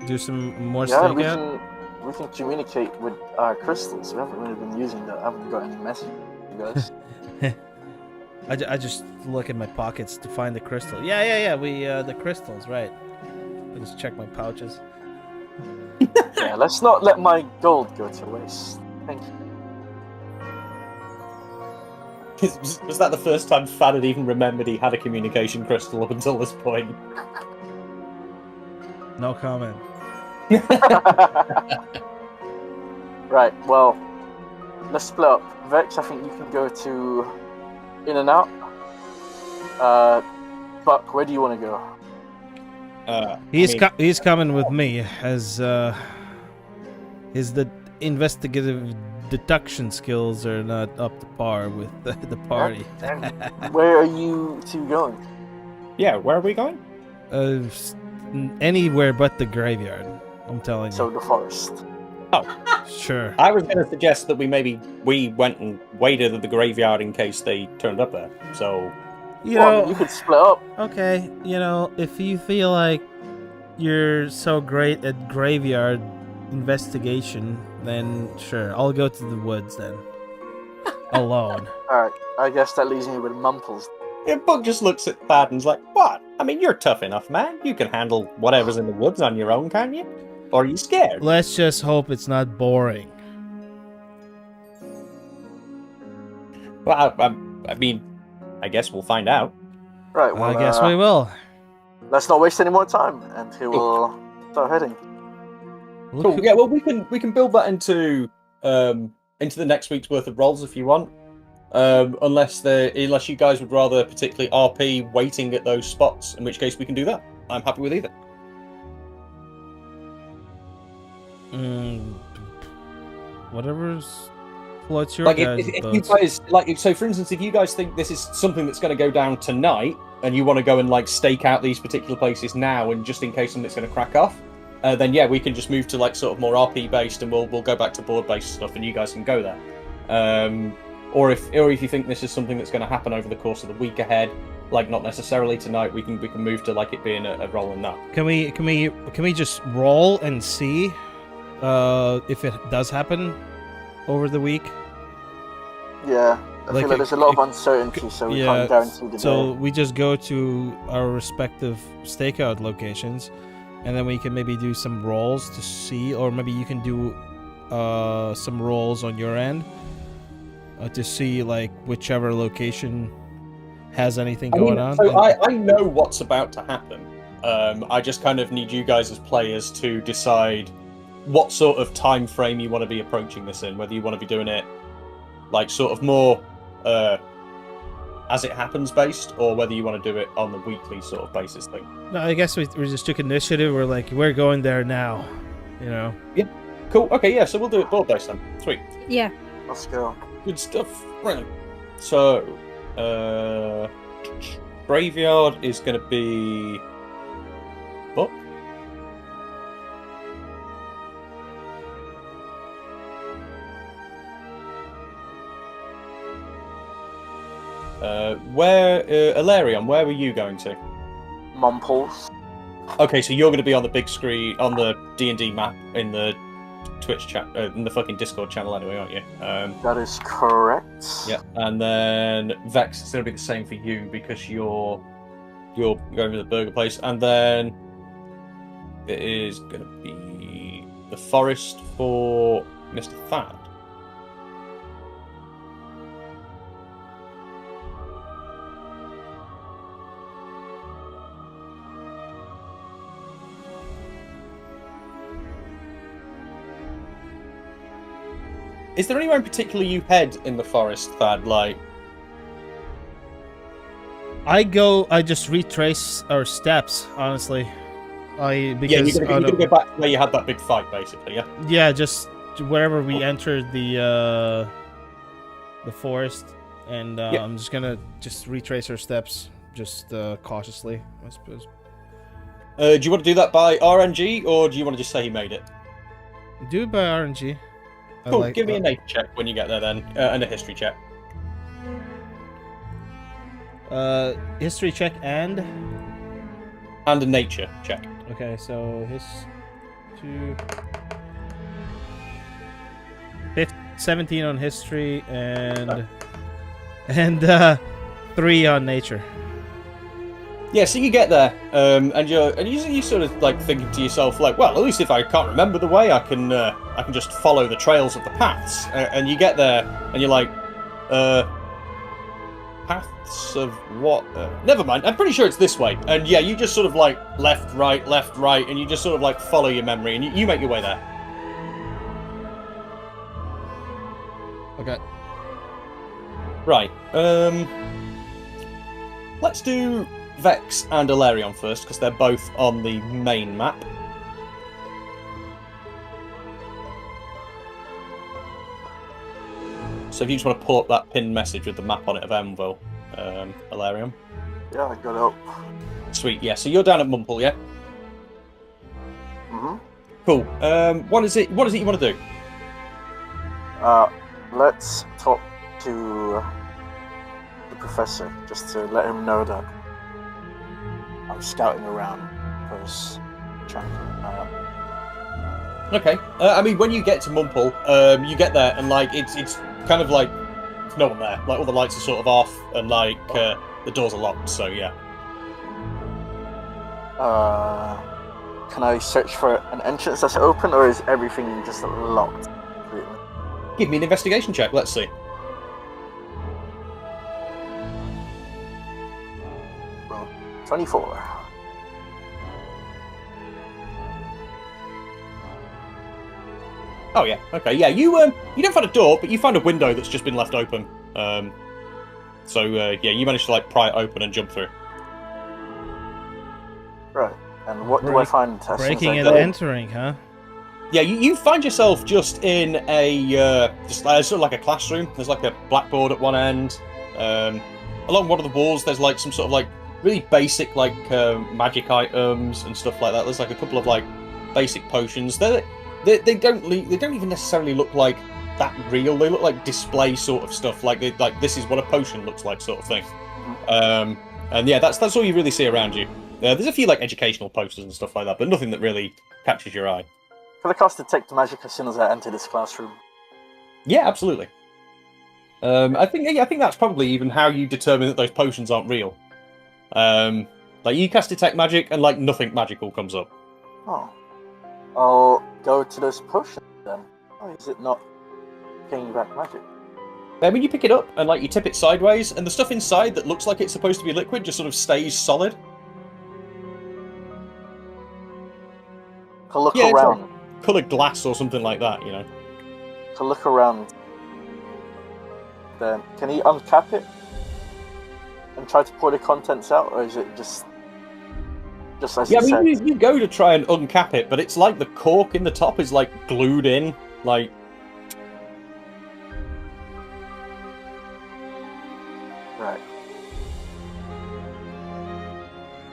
Do some more Yeah, stakeout? we can communicate with our crystals. We haven't really been using that. I haven't got any messages, you guys. I just look in my pockets to find the crystal. Yeah. We the crystals, right? I just check my pouches. Yeah, let's not let my gold go to waste. Thank you. Was that the first time Fad had even remembered he had a communication crystal up until this point? No comment. Right, well, let's split up. Vex, I think you can go to In and Out. Buck, where do you want to go? He's coming with me as his investigative deduction skills are not up to par with the party. Where are you two going? Yeah, where are we going? Anywhere but the graveyard. I'm telling you. So the forest. Sure. I was going to suggest that we went and waited at the graveyard in case they turned up there. So, You Well, I know, mean, you could split up. okay, if you feel like you're so great at graveyard investigation, then sure, I'll go to the woods then. Alone. Alright, I guess that leaves me with Mumples. yeah, Buck just looks at Thad and's like, "What? I mean, you're tough enough, man. You can handle whatever's in the woods on your own, can't you? Or are you scared?" Let's just hope it's not boring. Well, I mean, I guess we'll find out. Right, well, I guess we will. let's not waste any more time, and he will start heading. Look Cool. who- Yeah, well, we can build that into the next week's worth of rolls if you want. Unless you guys would rather particularly RP waiting at those spots, in which case we can do that. I'm happy with either. Whatever's floats your Like guys' if you boats. guys so for instance, if you guys think this is something that's going to go down tonight, and you want to go and like stake out these particular places now, and just in case something's going to crack off, then yeah, we can just move to like sort of more RP based, and we'll go back to board based stuff, and you guys can go there. Or if you think this is something that's going to happen over the course of the week ahead, like not necessarily tonight, we can move to like it being a roll in that. Can we just roll and see if it does happen over the week? Yeah, I Like feel like a- there's a lot of uncertainty, so we yeah, can't guarantee the So day. we just go to our respective stakeout locations, and then we can maybe do some rolls to see, or maybe you can do some rolls on your end to see like whichever location has anything going on. So and- I know what's about to happen. I just kind of need you guys as players to decide what sort of time frame you want to be approaching this in. Whether you want to be doing it like sort of more as it happens based, or whether you want to do it on the weekly sort of basis thing. No, I guess we just took initiative. We're like, we're going there now, Cool. Okay, yeah. So we'll do it board based then. Sweet. Yeah. Let's go. Good stuff. Right. So, graveyard is going to be Buck. Alarion, where were you going to? Mumples. Okay, so you're going to be on the big screen on the D&D map in the Twitch chat, in the fucking Discord channel anyway, aren't you? That is correct. Yeah, and then Vex is going to be the same for you because you're going to the burger place, and then it is going to be the forest for Mr. Thad. Is there anywhere in particular you head in the forest, Thad? Like, I just retrace our steps, honestly. you're gonna go back to where you had that big fight, basically, yeah? Yeah, just wherever we entered the forest, and Yeah. I'm just gonna retrace our steps, just cautiously, I suppose. Do you want to do that by RNG, or do you want to just say he made it? Do it by RNG. Cool, give me a nature check when you get there then, and a history check. History check and And a nature check. okay, so 17 on history and 3 on nature. Yeah, so you get there, and you sort of like thinking to yourself, like, well, at least if I can't remember the way, I can just follow the trails of the paths. And you get there, and you're like, paths of what? Never mind. I'm pretty sure it's this way. And yeah, you just sort of like left, right, and you just sort of like follow your memory, and you make your way there. Okay. Right. Let's do Vex and Alarion first, because they're both on the main map. So if you just want to pull up that pinned message with the map on it of Emville, Alarion. Yeah, I got it up. Sweet, yeah. So you're down at Mumple, yeah? Mm-hmm. Cool. What is it you want to do? Let's talk to the professor, just to let him know that I'm scouting around first, trying to keep an eye out. Okay. I mean, when you get to Mumple, you get there and like it's kind of like there's no one there. Like all the lights are sort of off and like the doors are locked. So yeah. Can I search for an entrance that's open, or is everything just locked completely? Give me an investigation check. Let's see. Well, 24. Oh yeah. Okay. Yeah. You don't find a door, but you find a window that's just been left open. So yeah, you managed to like pry it open and jump through. Right. And what do I find? Breaking and entering, huh? Yeah, you find yourself just in a just sort of like a classroom. There's like a blackboard at one end. Along one of the walls, there's like some sort of like really basic like magic items and stuff like that. There's like a couple of like basic potions. They don't even necessarily look like that real. They look like display sort of stuff. Like this is what a potion looks like sort of thing. And yeah, that's all you really see around you. There's a few like educational posters and stuff like that, but nothing that really catches your eye. Can I cast Detect Magic as soon as I enter this classroom? Yeah, absolutely. I think that's probably even how you determine that those potions aren't real. Like you cast Detect Magic and like nothing magical comes up. Oh. I'll go to those potions then. Oh, is it not getting back magic? Then when you pick it up and like you tip it sideways, and the stuff inside that looks like it's supposed to be liquid just sort of stays solid. I'll look around. Like coloured glass or something like that, you know. I'll look around. Then can he uncap it and try to pour the contents out, or is it just as yeah, you said? You go to try and uncap it, but it's like the cork in the top is like glued in, like. Right.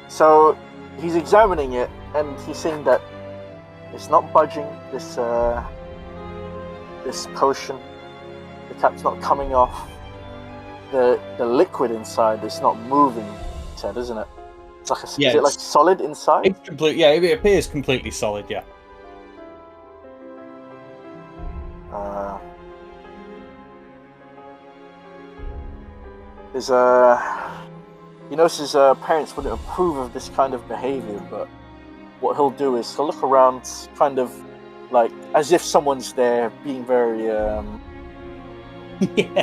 So he's examining it, and he's saying that it's not budging. This potion, the cap's not coming off. The liquid inside is not moving. He said, isn't it? It's like is it like solid inside? It's complete. Yeah, it appears completely solid. Yeah. He knows his parents wouldn't approve of this kind of behavior, but what he'll do is he'll look around, kind of like as if someone's there, being very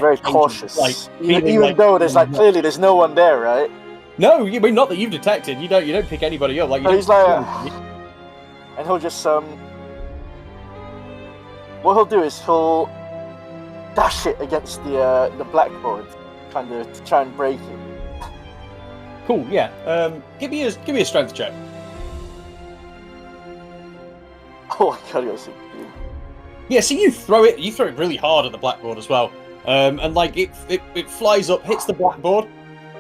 very cautious. Like, even though there's like clearly there's no one there, right? No, you mean not that you've detected. You don't pick anybody up. Like you he's like, and he'll just what he'll do is he'll dash it against the blackboard, kind of to try and break it. Cool. Yeah. Give me a strength check. Oh my god, you're so cute. Yeah. So you throw it really hard at the blackboard as well, and like it flies up, hits the blackboard.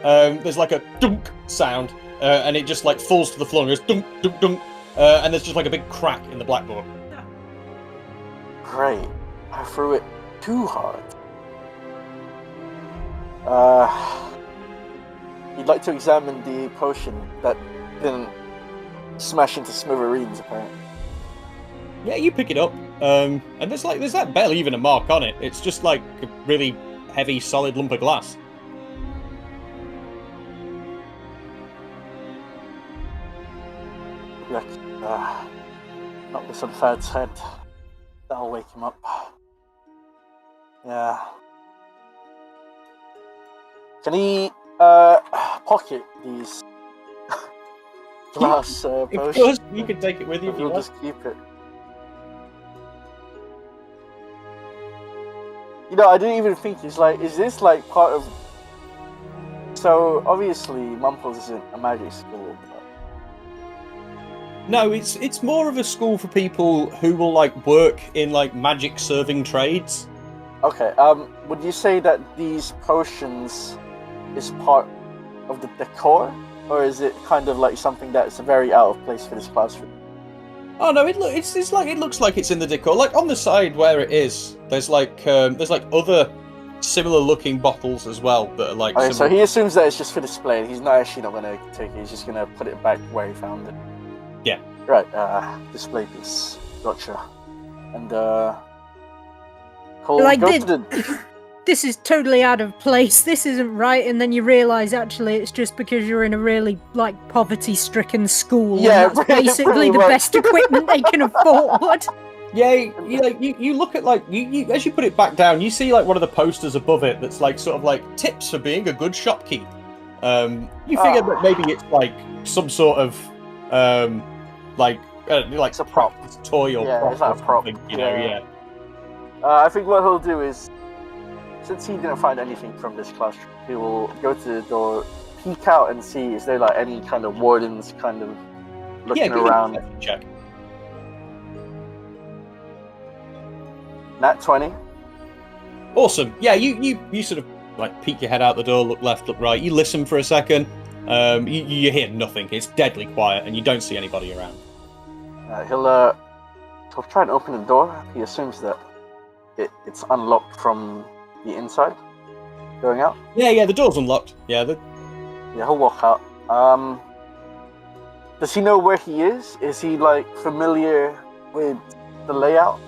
There's like a dunk sound, and it just like falls to the floor and goes dunk, dunk, dunk, and there's just like a big crack in the blackboard. Great. I threw it too hard. He'd like to examine the potion that didn't smash into smithereens, apparently. Yeah, you pick it up, and there's like barely even a mark on it. It's just like a really heavy, solid lump of glass. Like, knock this on Fad's head. That'll wake him up. Yeah. Can he pocket these glass Of potions? course, you can take it with you if you We'll want. just keep it. You know, I didn't even think is this like part of? So obviously, Mumbles isn't a magic school. But... No, it's more of a school for people who will like work in like magic serving trades. Okay. Would you say that these potions is part of the decor, or is it kind of like something that's very out of place for this classroom? Oh no, it looks like it's in the decor. Like on the side where it is, there's like other similar looking bottles as well that are like. Okay, so he assumes that it's just for display. He's not gonna take it. He's just gonna put it back where he found it. Yeah. Right. Display piece. Gotcha. And Cole, Like go this- to the. This is totally out of place. This isn't right. And then you realise actually it's just because you're in a really like poverty-stricken school. Yeah, and that's pretty basically the much. best equipment they can afford. Yeah, you look at like you as you put it back down, you see like one of the posters above it that's like sort of like tips for being a good shopkeep. You figure that maybe it's like some sort of like It's a prop. It's a toy or Yeah, prop it's like or a prop, something, you know, yeah. yeah. I think what he'll do is, since he didn't find anything from this classroom, he will go to the door, peek out, and see is there like any kind of wardens kind of looking give me a around. perception check. Nat 20. Awesome. Yeah, you sort of like peek your head out the door, look left, look right. You listen for a second. You hear nothing. It's deadly quiet, and you don't see anybody around. He'll try and open the door. He assumes that it's unlocked from the inside, going out. Yeah, the door's unlocked. Yeah, He'll walk out. Does he know where he is? Is he like familiar with the layout?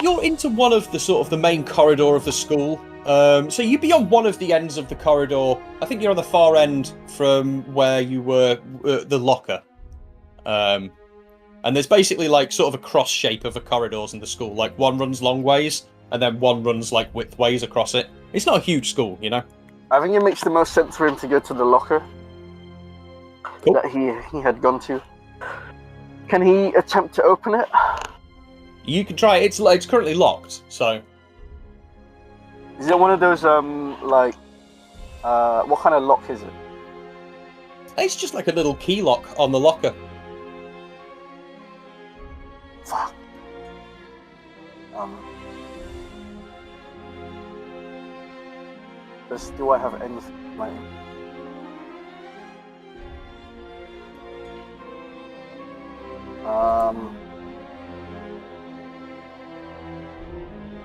you're into one of the sort of the main corridor of the school. So you'd be on one of the ends of the corridor. I think you're on the far end from where you were, the locker. And there's basically like sort of a cross shape of the corridors in the school. Like one runs long ways, and then one runs like width ways across it. It's not a huge school, you know. I think it makes the most sense for him to go to the locker Cool. that he had gone to. Can he attempt to open it? You can try. It's currently locked. So Is it one of those what kind of lock is it? it's just like a little key lock on the locker. Fuck. Do I have anything like?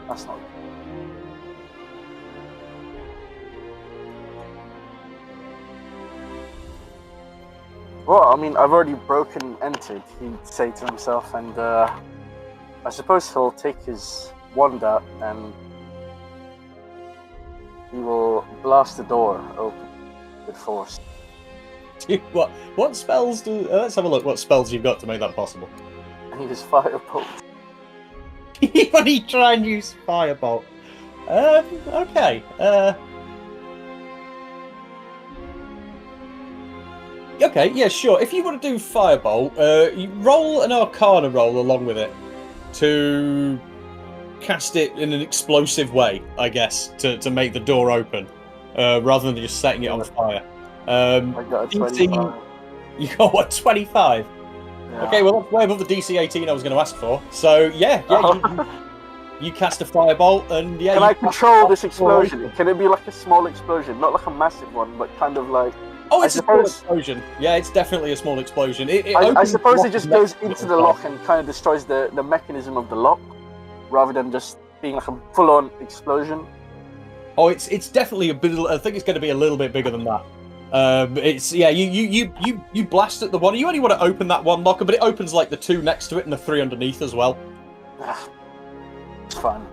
That's not. Well, I mean, I've already broken entered, he'd say to himself, and I suppose he'll take his wand out and he will blast the door open with force. What spells do? Let's have a look. What spells you've got to make that possible? And he just firebolt. When you try and use firebolt. Okay. Okay, yeah, sure. If you want to do firebolt, you roll an Arcana roll along with it to cast it in an explosive way, I guess, to make the door open, rather than just setting it on fire. I got a DC 25. You got what, 25? Yeah. Okay, well that's way above the DC 18 I was going to ask for. So yeah, you cast a firebolt, and yeah. Can you I cast control the this door explosion? open. Can it be like a small explosion, not like a massive one, but kind of like? Oh, I it's a small suppose- explosion. Yeah, it's definitely a small explosion. It I opens suppose the it lock just and goes makes it into on the fire. lock and kind of destroys the mechanism of the lock, rather than just being like a full-on explosion. Oh, it's definitely a bit. I think it's going to be a little bit bigger than that. It's yeah. You blast at the one. You only want to open that one locker, but it opens like the two next to it and the three underneath as well. It's fine.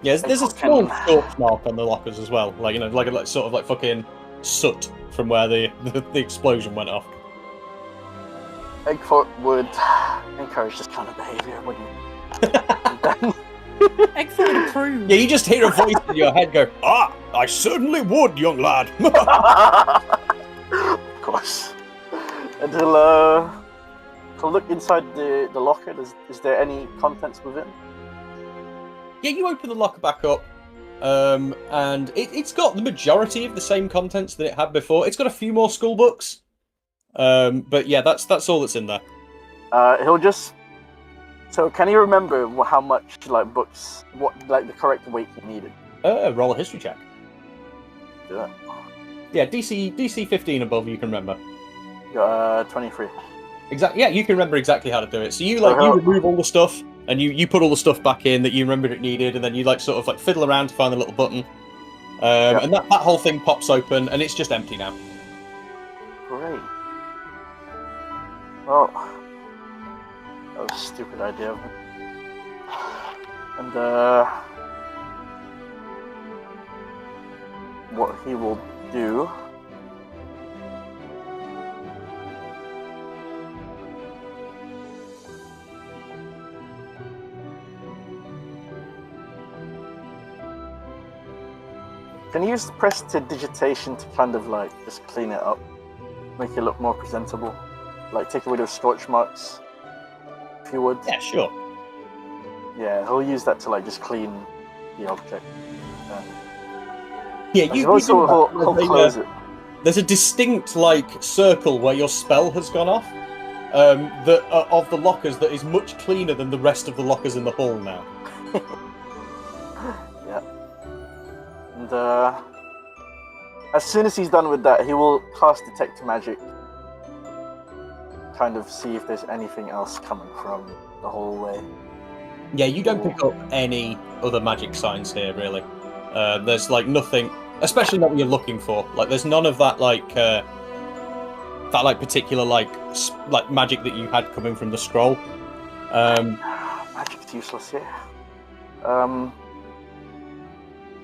Yeah, there's a Fucking- small scorch mark on the lockers as well. Like like sort of like fucking soot from where the explosion went off. Eggfoot would encourage this kind of behavior, wouldn't he? Eggford approved. Yeah, you just hear a voice in your head go, I certainly would, young lad. Of course. And he'll look inside the locker. Is there any contents within? Yeah, you open the locker back up, and it's got the majority of the same contents that it had before. It's got a few more school books, but yeah, that's all that's in there. He'll just. So can you remember how much books, the correct weight he needed? Roll a history check. Do it. Yeah, DC 15 above, you can remember. 23. Exactly. Yeah, you can remember exactly how to do it. So you remove all the stuff, and you put all the stuff back in that you remembered it needed, and then you sort of fiddle around to find the little button, and that whole thing pops open, and it's just empty now. Great. Well, that was a stupid idea of me. And what he will do. Can you use prestidigitation to kind of just clean it up, make it look more presentable, take away those scorch marks, if you would? Yeah, sure. Yeah, he'll use that to just clean the object. Yeah, he'll close it. There's a distinct circle where your spell has gone off. That of the lockers that is much cleaner than the rest of the lockers in the hall now. Yeah. And as soon as he's done with that, he will cast Detect Magic. Kind of see if there's anything else coming from the hallway. Yeah, you don't pick up any other magic signs here, really. There's nothing, especially not what you're looking for. There's none of that particular magic that you had coming from the scroll. Magic's useless here.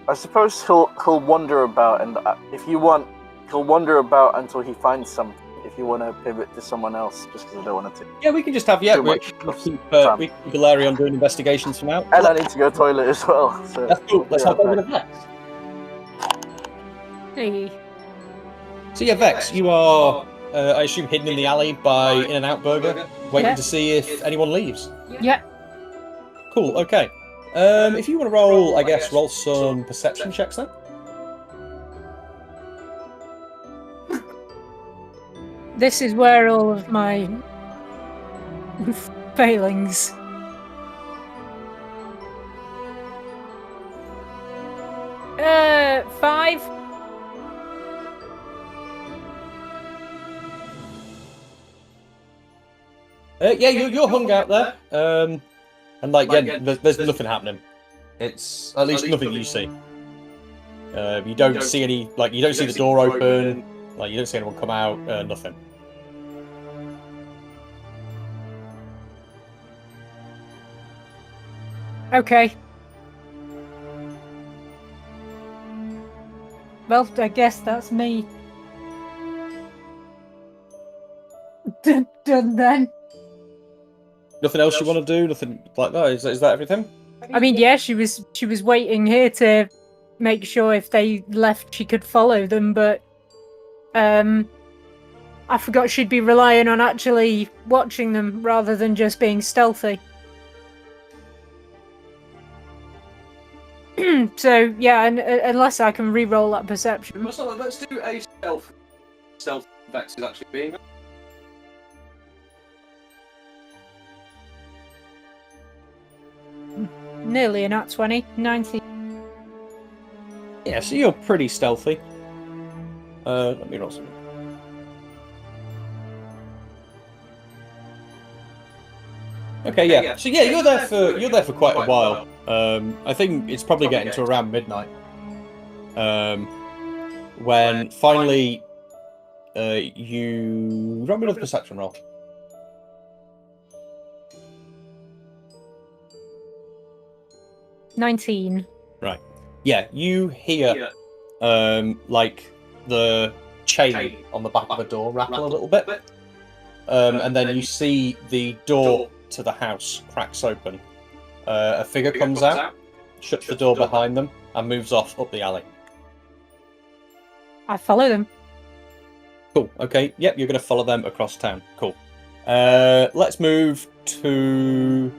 I suppose he'll wander about, and if you want, he'll wander about until he finds something. If you want to pivot to someone else, just because I don't want to. Yeah, we can just have we keep Galarion doing investigations for now. And I need to go to the toilet as well. So that's cool. Let's hop over to Vex. Hey. So yeah, Vex, you are, I assume, hidden in the alley by In-N-Out Burger, waiting to see if anyone leaves. Yeah. Cool. Okay. If you want to roll, I guess, roll some perception checks then. This is where all of my failings. Five. Yeah, you're hung out there. And there's nothing happening. It's at least nothing you see. You don't see any, you don't see the door open. You don't see anyone come out. Nothing. Okay. Well, I guess that's me. Done then. Nothing else you want to do? Nothing like that? Is that everything? I mean, yeah, she was waiting here to make sure if they left, she could follow them, but I forgot she'd be relying on actually watching them rather than just being stealthy. So yeah, unless I can re-roll that perception. Let's do a stealth. Stealth Vex is actually being. Nearly a nat 20, 19. Yeah, so you're pretty stealthy. Let me roll something. Okay, yeah. So yeah, you're there for quite a while. I think it's probably getting to around midnight. When finally you roll me another perception roll. $19. Right. Yeah, you hear the chain on the back of the door rattle a little bit. And then you see the door to the house cracks open. A figure comes out, shuts the door behind them, and moves off up the alley. I follow them. Cool. Okay. Yep. You're going to follow them across town. Cool. Let's move to.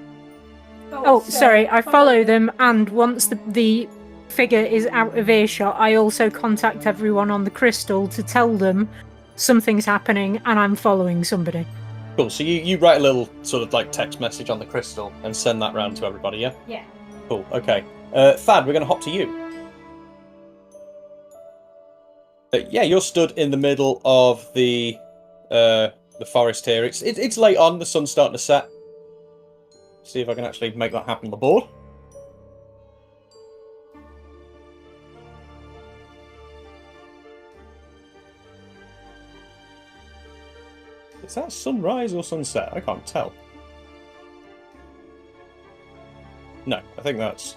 Oh, sorry. I follow them, and once the figure is out of earshot, I also contact everyone on the crystal to tell them something's happening and I'm following somebody. Cool. So you write a little sort of like text message on the crystal and send that round to everybody. Yeah. Yeah. Cool. Okay. Thad, we're going to hop to you. Yeah, you're stood in the middle of the forest here. It's late on. The sun's starting to set. See if I can actually make that happen on the board. Is that sunrise or sunset? I can't tell. No, I think that's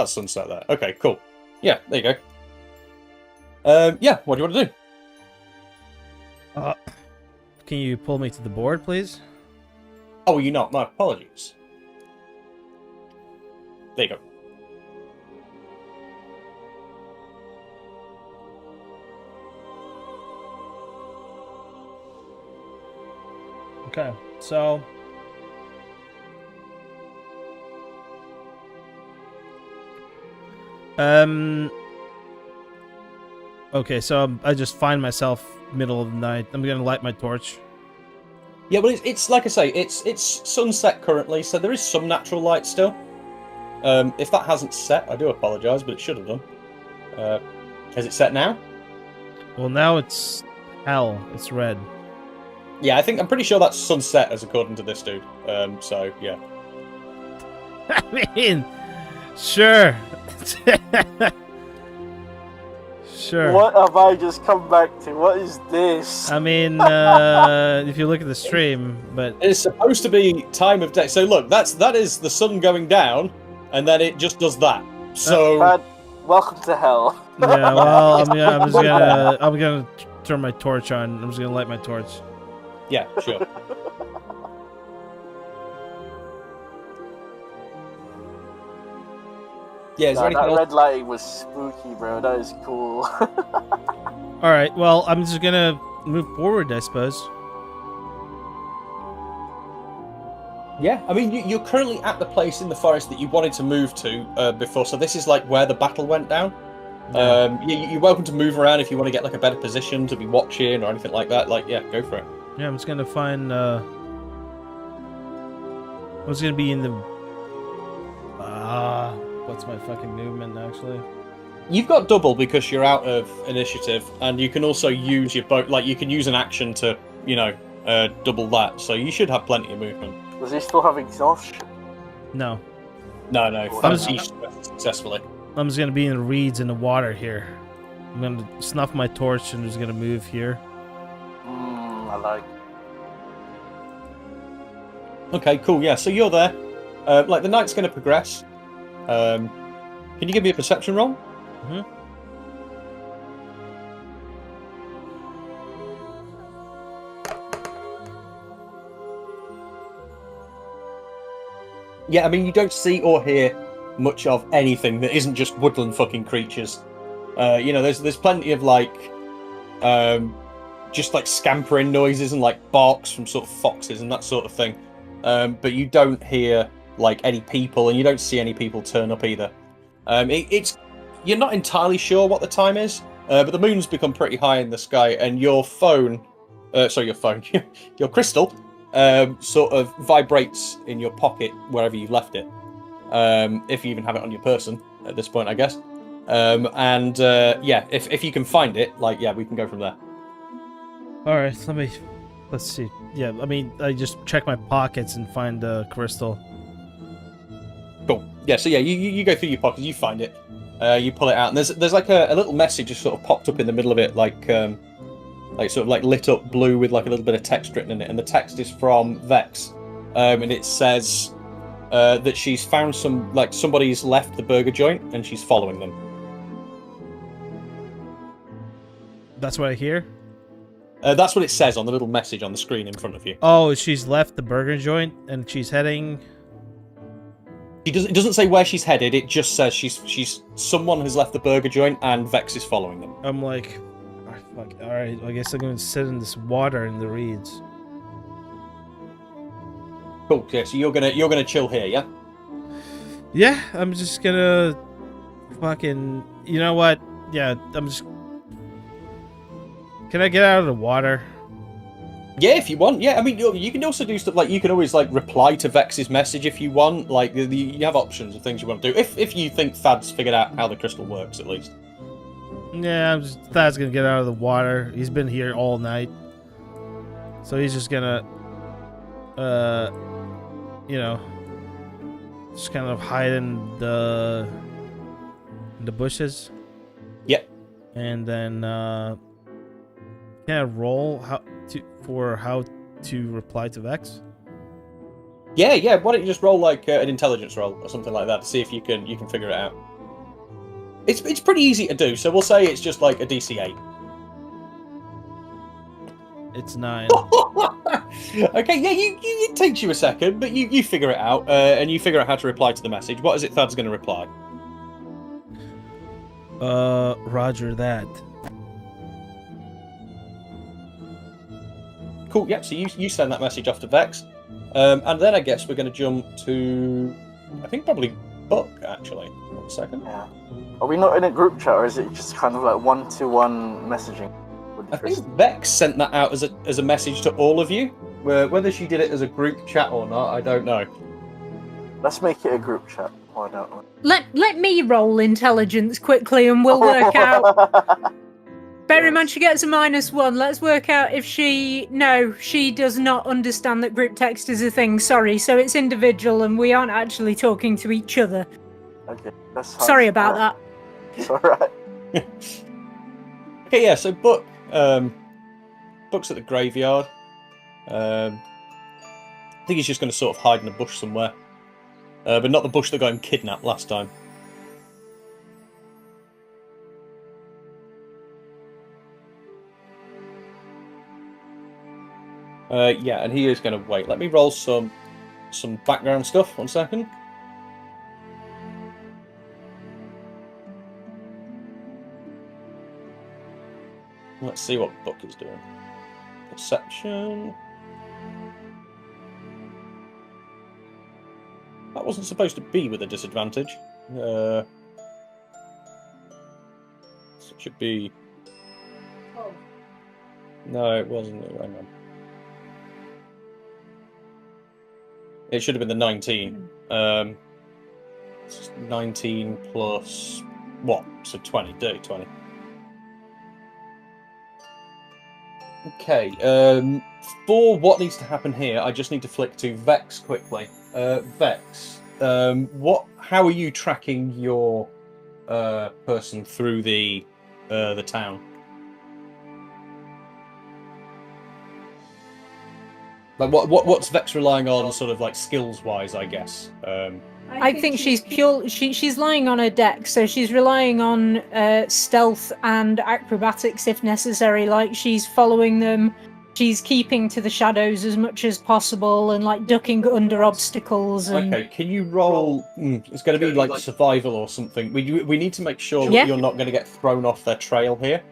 sunset there. Okay, cool. Yeah, there you go. Yeah, what do you want to do? Can you pull me to the board, please? Oh, you're not. My apologies. There you go. Okay, so okay, so I just find myself middle of the night. I'm gonna light my torch. Yeah, well, it's like I say, it's sunset currently, so there is some natural light still. If that hasn't set, I do apologise, but it should have done. Has it set now? Well, now it's hell. It's red. Yeah, I'm pretty sure that's sunset, as according to this dude. So yeah. I mean, sure. Sure. What have I just come back to? What is this? I mean, if you look at the stream, but It's supposed to be time of day. So look, that is the sun going down, and then it just does that. So Man, welcome to hell. yeah, well, I'm gonna turn my torch on. I'm just gonna light my torch. yeah, sure. Yeah, is there Nah, anything that else? red lighting was spooky, bro. That is cool. All right. Well, I'm just gonna move forward, I suppose. Yeah, I mean, you're currently at the place in the forest that you wanted to move to before, so this is like where the battle went down. You're welcome to move around if you want to get like a better position to be watching or anything like that. Like, yeah, go for it. Yeah, I'm just gonna find. I was gonna be in the. What's my fucking movement actually? You've got double because you're out of initiative, and you can also use your boat. Like, you can use an action to, double that. So you should have plenty of movement. Does he still have exhaustion? No, No, I was- successfully. I'm just gonna be in the reeds in the water here. I'm gonna snuff my torch and just gonna move here. I like. Okay, cool. Yeah, so you're there. Like, the night's going to progress. Can you give me a perception roll? Mhm. Yeah, I mean, you don't see or hear much of anything that isn't just woodland fucking creatures. There's plenty of just like scampering noises and like barks from sort of foxes and that sort of thing. But you don't hear like any people, and you don't see any people turn up either. You're not entirely sure what the time is, but the moon's become pretty high in the sky, and your your crystal sort of vibrates in your pocket wherever you left it. If you even have it on your person at this point, I guess. If you can find it, we can go from there. All right, let's see. Yeah, I mean, I just check my pockets and find the crystal. Cool. Yeah, so yeah, you go through your pockets, you find it, you pull it out, and there's like a little message just sort of popped up in the middle of it, like sort of like lit up blue with like a little bit of text written in it, and the text is from Vex, and it says that she's found somebody's left the burger joint and she's following them. That's what I hear. That's what it says on the little message on the screen in front of you. Oh, she's left the burger joint and she's heading. It doesn't say where she's headed. It just says someone has left the burger joint and Vex is following them. I'm like, Fuck. All right. I guess I'm gonna sit in this water in the reeds. Cool. Yeah. So you're gonna chill here, yeah? Yeah, I'm just gonna fucking. You know what? Yeah, I'm just. Can I get out of the water? Yeah, if you want. Yeah, I mean, you can also do stuff like you can always like reply to Vex's message if you want. Like you have options of things you want to do. If you think Thad's figured out how the crystal works, at least. Yeah, Thad's gonna get out of the water. He's been here all night, so he's just gonna, just kind of hide in the bushes. Yep. And then can I roll how to reply to Vex? Yeah. Why don't you just roll like an intelligence roll or something like that to see if you can figure it out. It's pretty easy to do, so we'll say it's just like a DC 8. It's 9. Okay, yeah, it takes you a second, but you figure it out, and you figure out how to reply to the message. What is it Thad's going to reply? Roger that. Cool, yeah, so you send that message off to Vex, and then I guess we're going to jump to, I think probably Buck, actually. 1 second. Yeah. Are we not in a group chat, or is it just kind of like one-to-one messaging? I think Vex sent that out as a message to all of you. Whether she did it as a group chat or not, I don't know. Let's make it a group chat. Why don't we? Let me roll intelligence quickly, and we'll work out. Bear in mind, she gets a -1. Let's work out if she does not understand that group text is a thing. Sorry, so it's individual, and we aren't actually talking to each other. Okay, that's Sorry about that. It's alright. Okay, yeah, so Buck's at the graveyard. I think he's just going to sort of hide in a bush somewhere. But not the bush that got him kidnapped last time. Yeah, and he is going to wait. Let me roll some background stuff. 1 second. Let's see what Buck is doing. Perception. That wasn't supposed to be with a disadvantage. So it should be... Oh. No, it wasn't. Hang on. It should have been the 19. 19 plus... what? So 20. Dirty 20. Okay, for what needs to happen here, I just need to flick to Vex quickly. Vex, how are you tracking your person through the town? Like what's Vex relying on, sort of like skills wise, I guess. I think she's lying on her deck, so she's relying on stealth and acrobatics if necessary. Like, she's following them, she's keeping to the shadows as much as possible, and like ducking under obstacles. And... Okay, can you roll? It's going to be like survival or something. We need to make sure Yeah. that you're not going to get thrown off their trail here.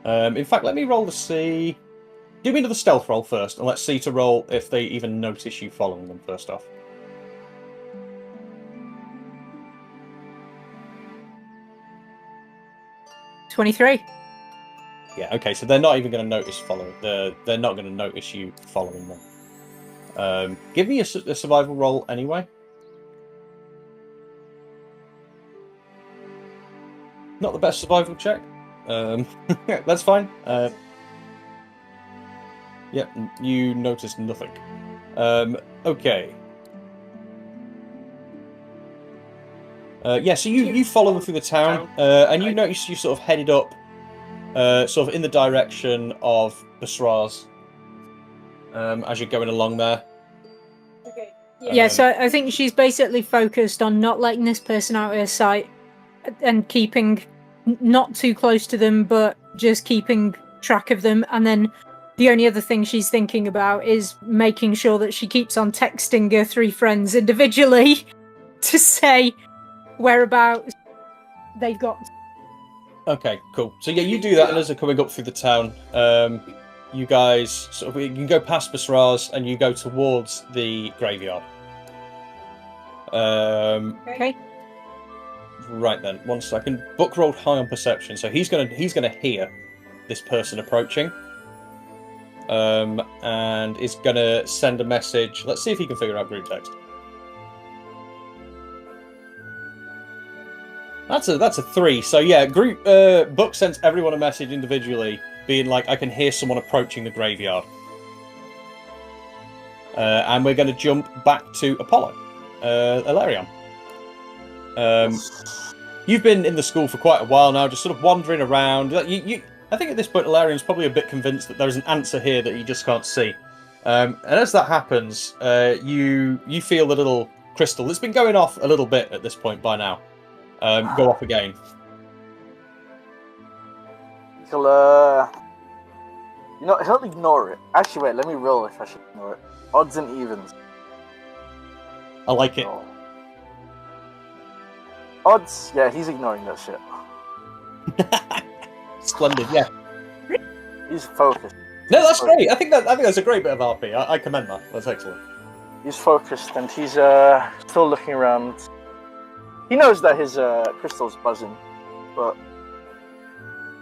In fact, let me roll to see. Do me another stealth roll first, and let's see to roll if they even notice you following them first off. $23. Yeah, okay, so they're not even going to notice following. They're not going to notice you following them. Give me a survival roll anyway. Not the best survival check. That's fine. Yeah, you noticed nothing. Okay. Yeah, so you follow them through the town, and you notice you sort of headed up, sort of in the direction of Basraz, as you're going along there. Okay. Yeah, so I think she's basically focused on not letting this person out of her sight and keeping not too close to them, but just keeping track of them. And then the only other thing she's thinking about is making sure that she keeps on texting her 3 friends individually to say whereabouts they've got. Okay, cool. So yeah, you do that, and as they're coming up through the town, you guys sort of you can go past Basraz and you go towards the graveyard. Okay. Right then, 1 second. Book rolled high on perception, so he's gonna hear this person approaching, and is gonna send a message. Let's see if he can figure out group text. That's a 3. So yeah, Book sends everyone a message individually, being like, "I can hear someone approaching the graveyard," and we're going to jump back to Apollo, Ilarion. You've been in the school for quite a while now, just sort of wandering around. I think at this point, Ilarion's probably a bit convinced that there's an answer here that he just can't see. And as that happens, you feel the little crystal that's been going off a little bit at this point by now. Go off again. He'll he'll ignore it. Actually, wait, let me roll if I should ignore it. Odds and evens. I like it. Oh. Odds, yeah, he's ignoring that shit. Splendid, yeah. He's focused. No, that's great. I think that's a great bit of RP. I commend that. That's excellent. He's focused and he's still looking around. He knows that his crystal's buzzing, but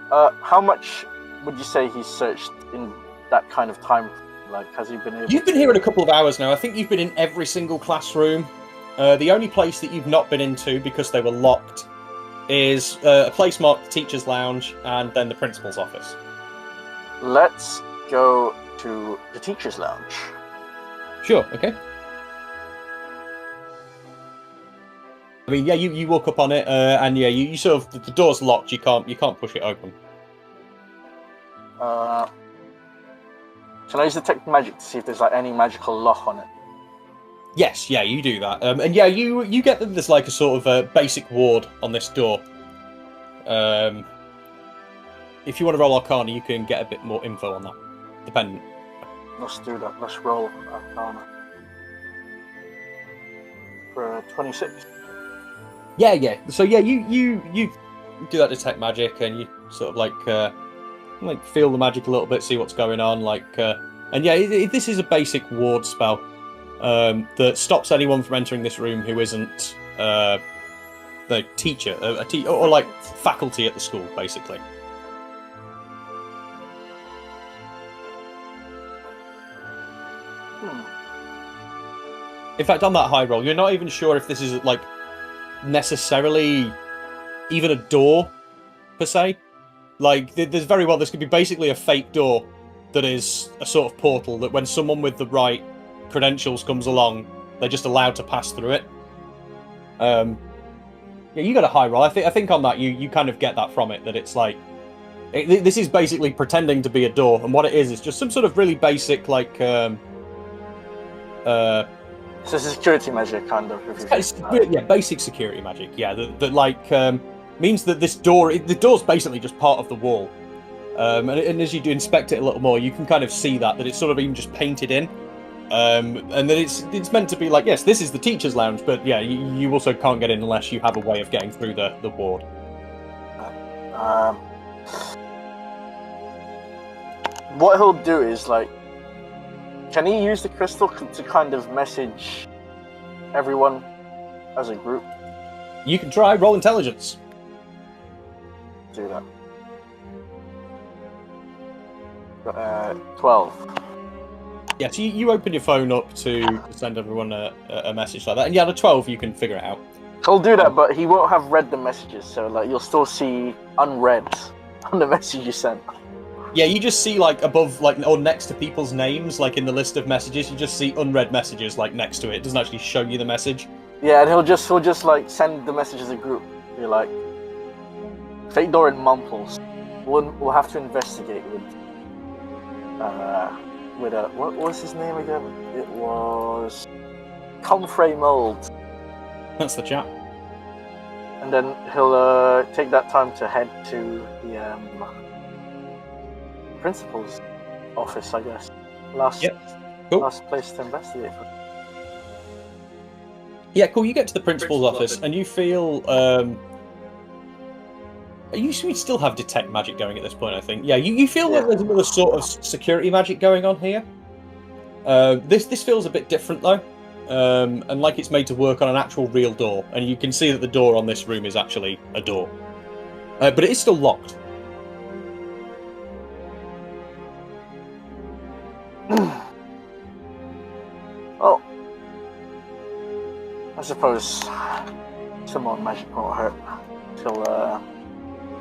how much would you say he's searched in that kind of time? Like, has he been able? You've been here in a couple of hours now. I think you've been in every single classroom. The only place that you've not been into because they were locked is a place marked Teacher's Lounge and then the Principal's office. Let's go to the Teacher's Lounge. Sure, okay. I mean, yeah, you walk up on it, and yeah, you sort of the door's locked. You can't push it open. Can I use detect magic to see if there's like any magical lock on it? Yes, yeah, you do that, and yeah, you get that there's like a sort of basic ward on this door. If you want to roll Arcana, you can get a bit more info on that, dependent. Let's do that. Let's roll Arcana for 26. Yeah. So yeah, you do that detect magic, and you sort of like feel the magic a little bit, see what's going on, and yeah, this is a basic ward spell that stops anyone from entering this room who isn't the teacher, or like faculty at the school, basically. In fact, on that high roll, you're not even sure if this is like necessarily even a door per se. Like, there's very well this could be basically a fake door that is a sort of portal that when someone with the right credentials comes along, they're just allowed to pass through it. Yeah, you got a high roll. I think on that you kind of get that from it, that it's like this is basically pretending to be a door, and what it is just some sort of really basic like So it's a security measure, kind of. Yeah, basic security magic. Yeah, that like means that the door's basically just part of the wall. And as you do inspect it a little more, you can kind of see that it's sort of even just painted in, and that it's meant to be like, yes, this is the teacher's lounge, but yeah, you also can't get in unless you have a way of getting through the ward. What he'll do is like. Can he use the crystal to kind of message everyone as a group? You can try. Roll intelligence. Do that. 12. Yeah, so you open your phone up to send everyone a message like that. And yeah, the 12, you can figure it out. He'll do that, but he won't have read the messages, so like you'll still see unread on the message you sent. Yeah, you just see like above, like, or next to people's names, like in the list of messages, you just see unread messages like next to it. It doesn't actually show you the message. Yeah, and he'll just like send the message as a group. Be like, fake door in Mumples. We'll have to investigate with what was his name again? It was Comfrey Mold. That's the chap. And then he'll take that time to head to the principal's office, I guess. Last place to investigate. Yeah, cool. You get to the principal's office and you feel You still have detect magic going at this point, I think. Yeah, you feel like there's another sort of security magic going on here. This feels a bit different though, and like it's made to work on an actual real door. And you can see that the door on this room is actually a door, but it is still locked. Well, I suppose some more magic won't hurt. She'll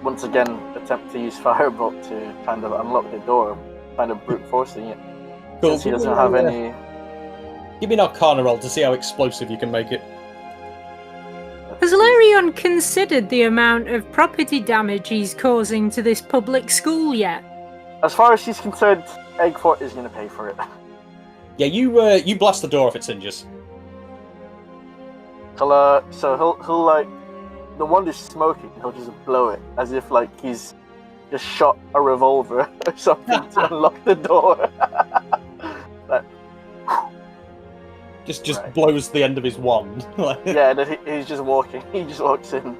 once again attempt to use firebolt to kind of unlock the door, kind of brute forcing it. Cool. Since he doesn't have any. Give me an Arcana roll to see how explosive you can make it. Has Larion considered the amount of property damage he's causing to this public school yet? As far as she's concerned, Eggfort is going to pay for it. Yeah, you blast the door off its hinges. So he'll like, the one that's smoking, he'll just blow it as if like he's just shot a revolver or something to unlock the door. Like, just right. Blows the end of his wand. Yeah, and then he's just walking. He just walks in.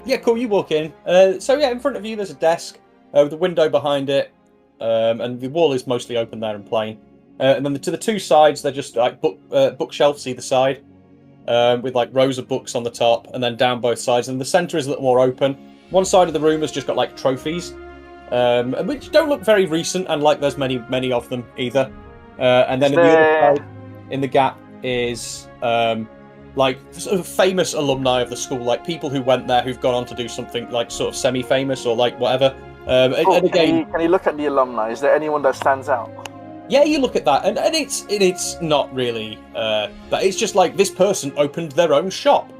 Yeah, cool. You walk in. So yeah, in front of you there's a desk with a window behind it, and the wall is mostly open there and plain. And then to the two sides they're just like bookshelves either side, with like rows of books on the top, and then down both sides. And the centre is a little more open. One side of the room has just got like trophies, which don't look very recent, and like there's many of them either. And then in the other side, in the gap, is like sort of famous alumni of the school, like people who went there who've gone on to do something like sort of semi-famous or like whatever. And again, can you look at the alumni? Is there anyone that stands out? Yeah, you look at that, and it's not really that. It's just like this person opened their own shop,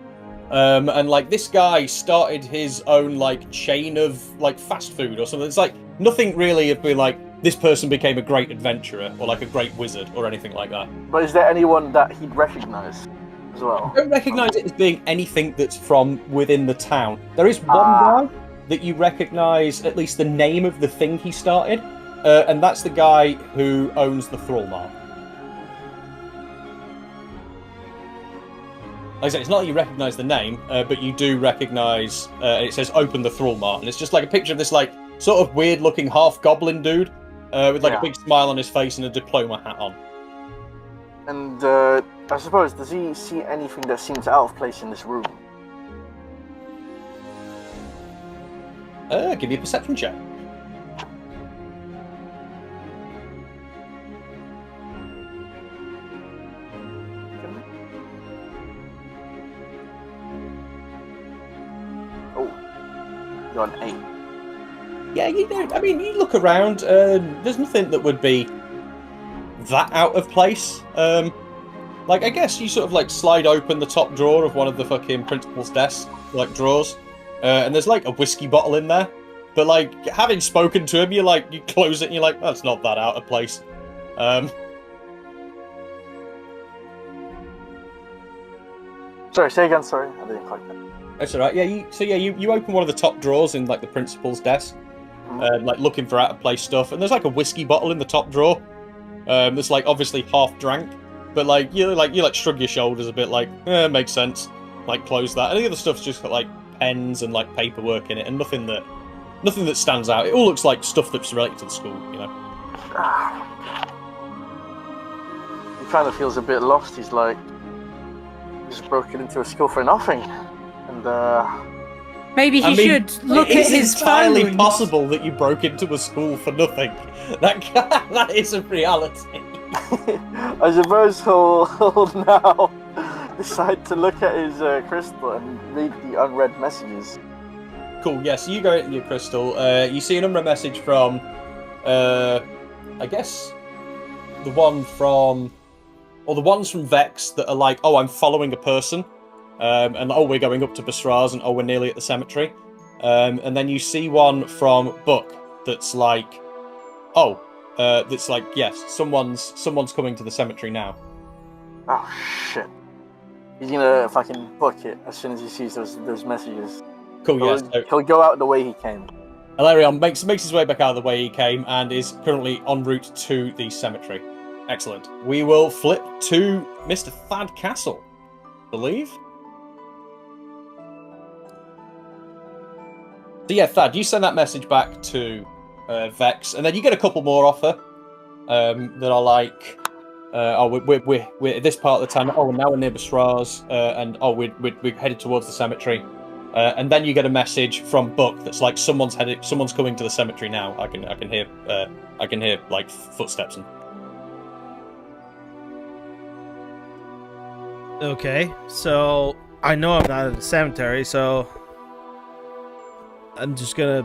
and like this guy started his own like chain of like fast food or something. It's like nothing really of being like this person became a great adventurer or like a great wizard or anything like that. But is there anyone that he'd recognise as well? I don't recognise it as being anything that's from within the town. There is one guy that you recognise at least the name of the thing he started. And that's the guy who owns the Thrall Mart. Like I said, it's not that you recognise the name, but you do recognise, it says open the Thrall Mart, and it's just like a picture of this like sort of weird looking half goblin dude with like a big smile on his face and a diploma hat on. And I suppose, does he see anything that seems out of place in this room? Give me a perception check. You're an 8. Yeah, I mean, you look around, there's nothing that would be that out of place. Like, I guess you sort of, like, slide open the top drawer of one of the fucking principal's desk, like, drawers, and there's, like, a whiskey bottle in there. But, like, having spoken to him, you close it and you're like, that's not that out of place. Sorry, say again, sorry. I didn't quite get it. That's alright, yeah, you open one of the top drawers in, like, the principal's desk, like, looking for out-of-place stuff, and there's, like, a whiskey bottle in the top drawer, that's, like, obviously half drank, but, like, you shrug your shoulders a bit, like, makes sense, like, close that, and the other stuff's just got, like, pens and, like, paperwork in it, and nothing that stands out. It all looks like stuff that's related to the school, you know. He kind of feels a bit lost. He's like, just broken into a school for nothing. And maybe he should look at his phone. It's entirely possible that you broke into a school for nothing. That is a reality. I suppose he'll now decide to look at his crystal and read the unread messages. Cool, yeah, so you go into your crystal, you see an unread message from, I guess, the ones from Vex that are like, oh, I'm following a person, and oh, we're going up to Basraz, and oh, we're nearly at the cemetery. And then you see one from Buck that's like, oh, that's like, yes, someone's coming to the cemetery now. Oh, shit. He's gonna fucking book it as soon as he sees those messages. Cool, yes. Yeah, he'll go out the way he came. Hilarion makes his way back out of the way he came and is currently en route to the cemetery. Excellent. We will flip to Mr. Thad Castle, I believe. So yeah, Thad, you send that message back to Vex, and then you get a couple more off her that are like, we're at this part of the town. Oh, now we're near Basraz, and we're headed towards the cemetery. And then you get a message from Buck that's like someone's coming to the cemetery now. I can hear like footsteps and. Okay, so I know I'm not at the cemetery, so I'm just gonna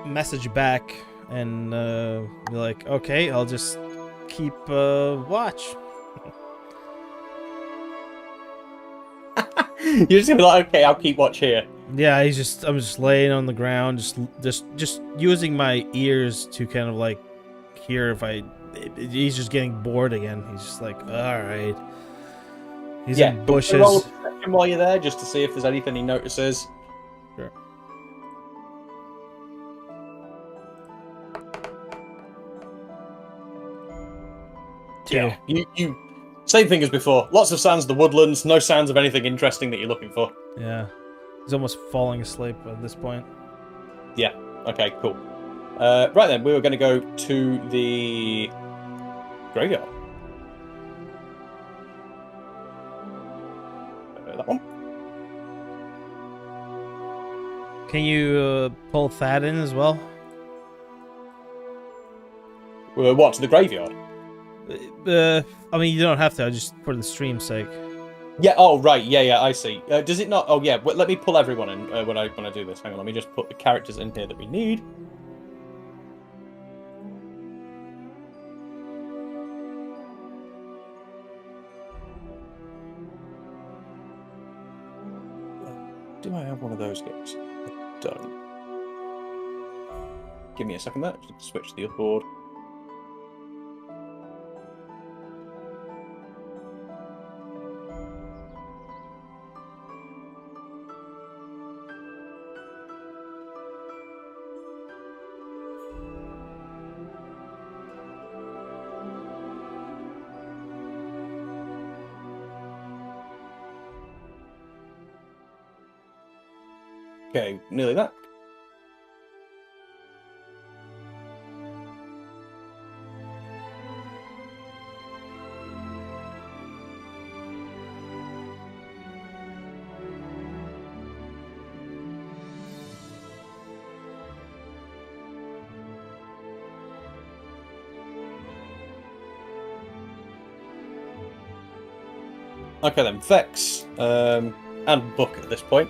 message back and be like, okay, I'll just keep watch. You're just gonna be like, okay, I'll keep watch here. Yeah, I'm just laying on the ground, just using my ears to kind of like hear if he's just getting bored again. He's just like, all right. He's in bushes. Roll a perception while you're there, just to see if there's anything he notices. Sure. Yeah, you same thing as before. Lots of sounds of the woodlands, no sounds of anything interesting that you're looking for. Yeah. He's almost falling asleep at this point. Yeah. Okay, cool. Right then, we were going to go to the graveyard. That one. Can you pull Thad in as well? What, to the graveyard? I mean, you don't have to, just for the stream's sake. Yeah, oh, right, yeah, I see. Does it not... Oh, yeah, let me pull everyone in when I do this. Hang on, let me just put the characters in here that we need. Do I have one of those games? I don't. Give me a second there. Just switch to the other board. Okay, nearly that. Okay then, Vex and Buck at this point.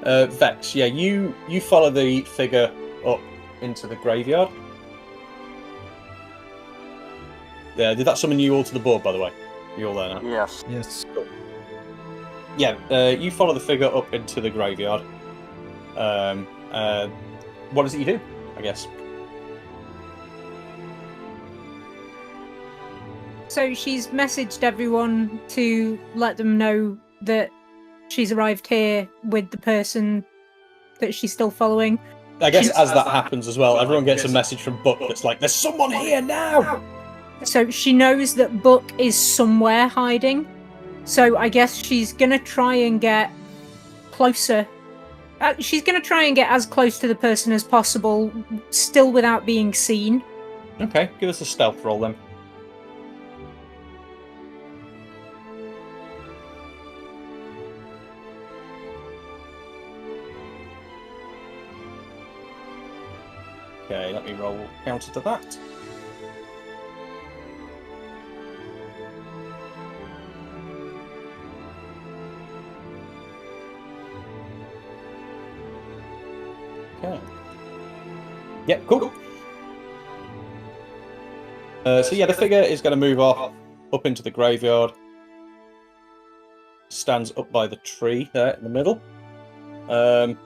Vex, yeah, you follow the figure up into the graveyard. Yeah, did that summon you all to the board, by the way? You're all there now? Yes. Yes. Cool. Yeah, you follow the figure up into the graveyard. What is it you do, I guess? So she's messaged everyone to let them know that she's arrived here with the person that she's still following. I guess as that happens as well, everyone gets a message from Buck that's like, there's someone here now! So she knows that Buck is somewhere hiding. So I guess she's going to try and get closer. She's going to try and get as close to the person as possible, still without being seen. Okay, give us a stealth roll then. Okay, let me roll counter to that. Okay. Yeah, cool. So yeah, the figure is going to move off up into the graveyard. Stands up by the tree there in the middle.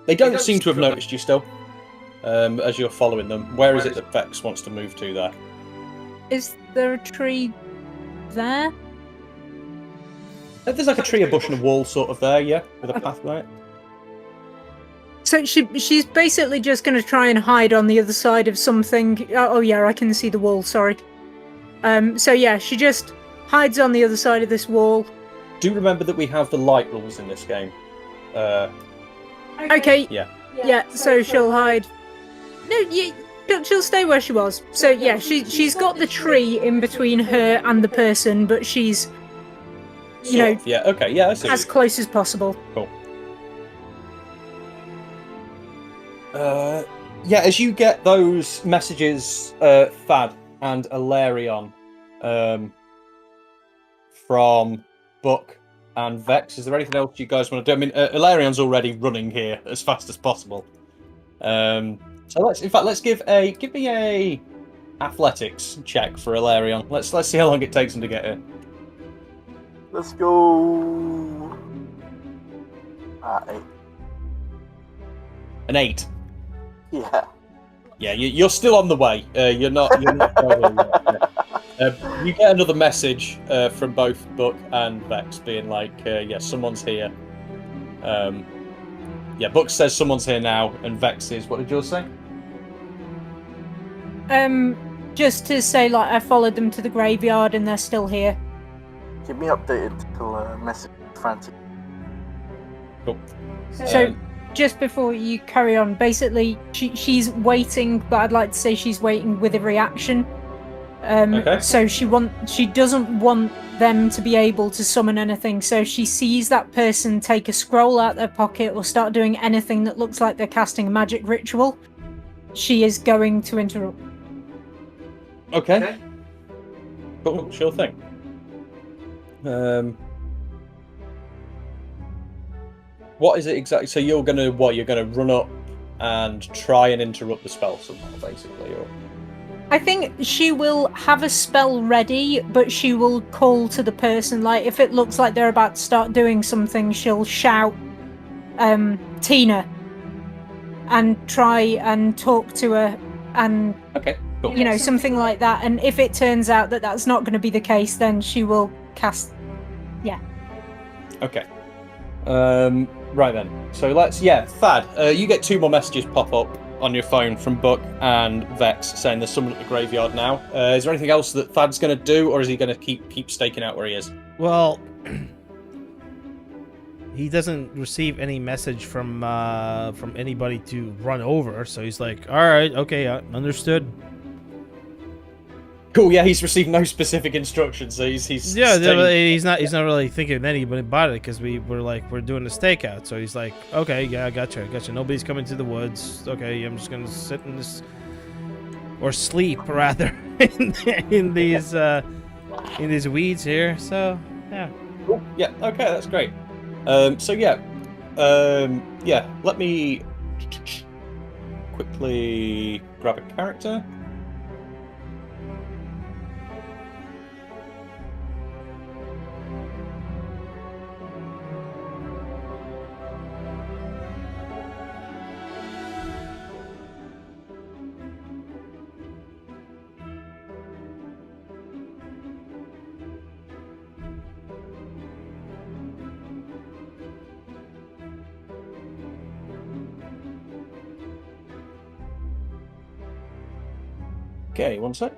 They don't seem to have noticed you still. As you're following them. Where is it that Vex wants to move to there? Is there a tree there? There's like a tree, a bush, and a wall sort of there, yeah, with a path right. So she's basically just going to try and hide on the other side of something. Oh yeah, I can see the wall, sorry. So yeah, she just hides on the other side of this wall. Do remember that we have the light rules in this game. Okay. Yeah. Yeah, so she'll hide. No, she'll stay where she was. So yeah, she's got the tree in between her and the person, but she's, yeah, okay, yeah, I see. as close as possible. Cool. Yeah, as you get those messages, Thad and Alarion, from Buck and Vex, is there anything else you guys want to do? I mean, Alarion's already running here as fast as possible. So let's give me a athletics check for Alarion. Let's see how long it takes him to get here. Let's go. 8. An 8. Yeah. Yeah, you're still on the way. You're not you get another message from both Buck and Vex being like, yeah, someone's here. Yeah, Buck says someone's here now, and Vex is, what did yours say? Just to say, like, I followed them to the graveyard and they're still here. Keep me updated till message frantic. Cool. So, just before you carry on, basically, she's waiting, but I'd like to say she's waiting with a reaction. Okay. So she doesn't want them to be able to summon anything. So she sees that person take a scroll out their pocket or start doing anything that looks like they're casting a magic ritual, she is going to interrupt. Okay. Cool, sure thing. What is it exactly? So you're gonna run up and try and interrupt the spell somehow, basically, or? I think she will have a spell ready, but she will call to the person. Like, if it looks like they're about to start doing something, she'll shout, Tina, and try and talk to her, and okay, cool. Something like that. And if it turns out that that's not going to be the case, then she will cast. Yeah. Okay. Right then. So Thad, you get 2 more messages pop up on your phone from Buck and Vex saying there's someone at the graveyard now. Is there anything else that Thad's going to do, or is he going to keep staking out where he is? Well, he doesn't receive any message from anybody to run over, so he's like, all right, okay, understood. Cool. Yeah, he's received no specific instructions, so he's he's not really thinking of anybody about it because we're doing the stakeout. So he's like, okay, yeah, I gotcha. Nobody's coming to the woods. Okay, I'm just gonna sit in this or sleep rather in these weeds here. So yeah. Cool. Yeah. Okay, that's great. Let me quickly grab a character. Okay, one sec.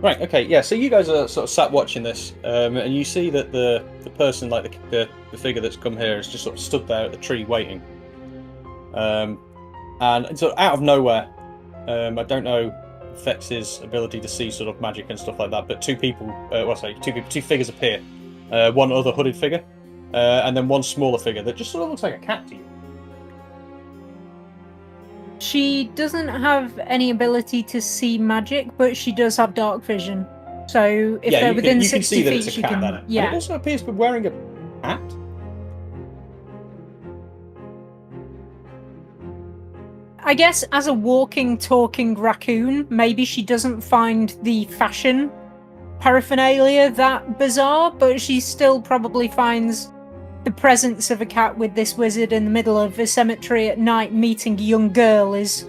Right, okay, yeah, so you guys are sort of sat watching this, and you see that the person, like the figure that's come here, is just sort of stood there at the tree waiting. And sort of out of nowhere, I don't know Vex's ability to see sort of magic and stuff like that, but two figures appear. One other hooded figure, and then one smaller figure that just sort of looks like a cat to you. She doesn't have any ability to see magic, but she does have dark vision. So if they're within 60 feet, she can. Yeah. And it also appears to be wearing a hat. I guess as a walking, talking raccoon, maybe she doesn't find the fashion paraphernalia that bizarre, but she still probably finds the presence of a cat with this wizard in the middle of a cemetery at night meeting a young girl is,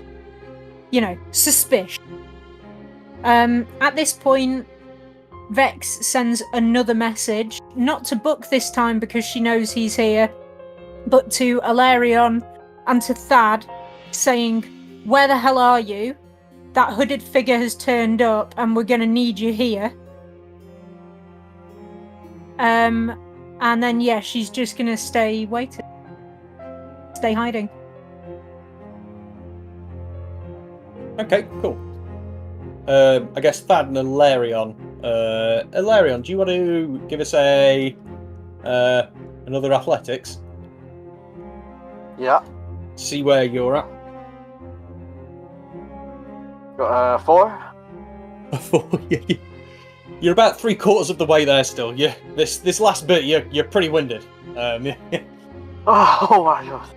suspicious. At this point, Vex sends another message, not to Book this time because she knows he's here, but to Alarion and to Thad, saying, "Where the hell are you? That hooded figure has turned up and we're going to need you here." And then, she's just going to stay waiting. Stay hiding. Okay, cool. I guess Thad and Alarion. Alarion, do you want to give us another athletics? Yeah. See where you're at. Got 4. You're about 3/4 of the way there still. Yeah, this last bit, you're pretty winded. Oh my god.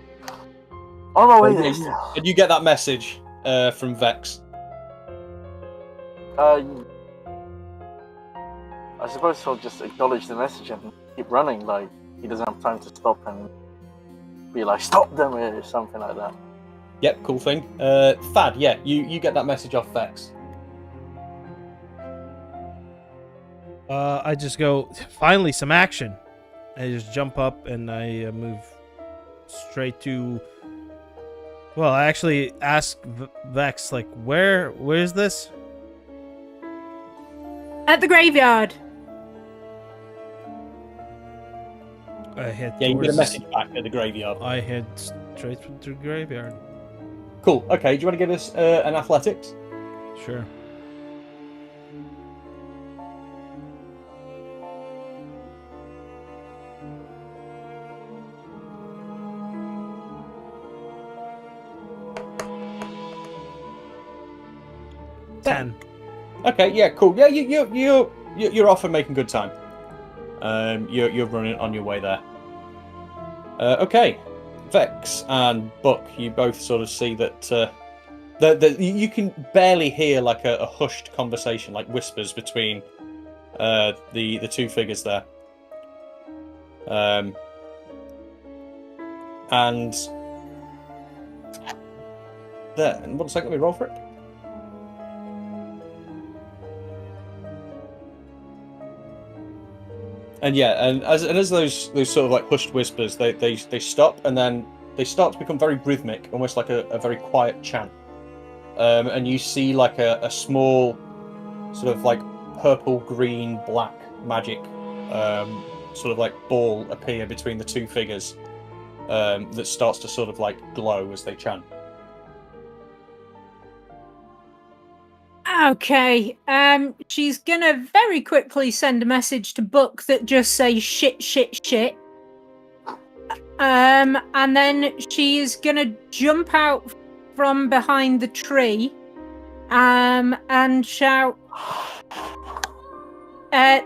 On my way there still. Did you get that message from Vex? I suppose he'll just acknowledge the message and keep running, like he doesn't have time to stop and be like, "Stop them," or something like that. Yep, cool thing. Thad, yeah, you get that message off Vex. I just go, finally some action. I just jump up and I move straight to. Well, I actually ask Vex, like, where's this? At the graveyard. I head. Yeah, you get a message back at the graveyard. I head straight to the graveyard. Cool. Okay, do you want to give us an athletics? Sure. Okay, yeah, cool. Yeah, you're off and making good time. You're running on your way there. Okay, Vex and Buck, you both sort of see that you can barely hear like a hushed conversation, like whispers between the two figures there. And then 1 second, let me roll for it. And yeah, and as those sort of like hushed whispers, they stop, and then they start to become very rhythmic, almost like a very quiet chant. And you see like a small sort of like purple, green, black magic sort of like ball appear between the two figures that starts to sort of like glow as they chant. Okay, she's gonna very quickly send a message to Book that just says shit, shit, shit. And then she's gonna jump out from behind the tree and shout,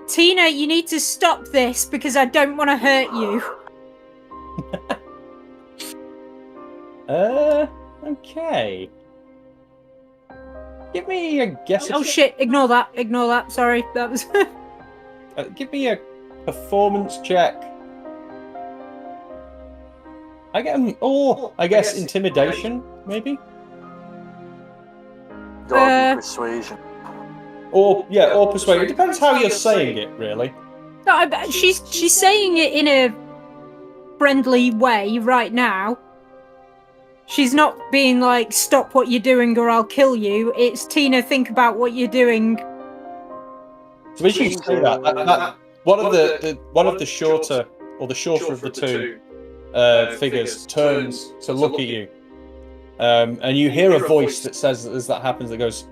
"Tina, you need to stop this because I don't want to hurt you." Okay. Give me a guess. Oh shit! Ignore that. Sorry, that was. Give me a performance check. I guess intimidation, maybe. Persuasion. Or persuasion. It depends how you're saying it, really. No, she's saying it in a friendly way right now. She's not being like, "Stop what you're doing or I'll kill you." It's, "Tina, think about what you're doing." So when you say that one of the shorter of the two figures turns to look at you, and you hear a voice that says, as that happens, that goes,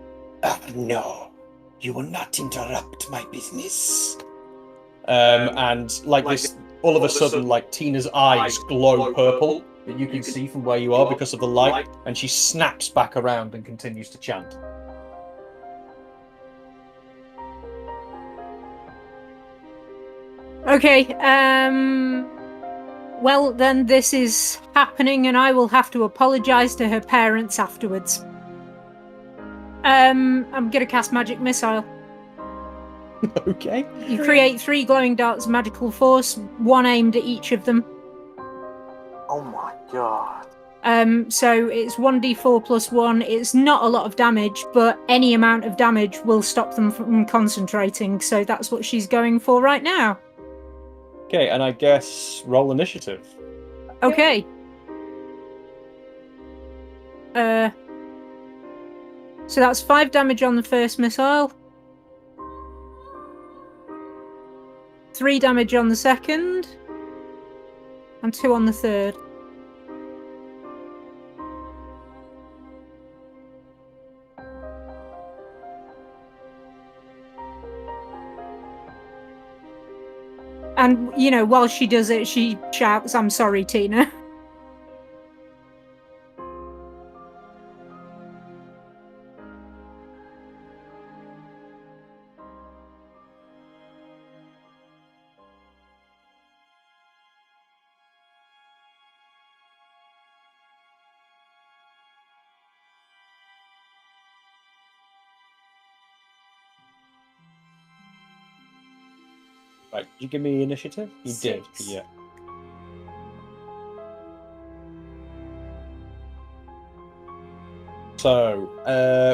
"No, you will not interrupt my business." And like this, all of a sudden, like Tina's eyes glow purple. That you can see from where you are because of the light, and she snaps back around and continues to chant. Okay, well then this is happening and I will have to apologise to her parents afterwards. I'm gonna cast Magic Missile. Okay. You create 3 glowing darts of magical force, 1 aimed at each of them. Oh my god. So it's 1d4 plus 1. It's not a lot of damage, but any amount of damage will stop them from concentrating. So that's what she's going for right now. Okay, and I guess roll initiative. Okay. So that's 5 damage on the first missile. 3 damage on the second. And 2 on the third. And, you know, while she does it, she shouts, "I'm sorry, Tina." Right, did you give me initiative? You 6. did, yeah. So,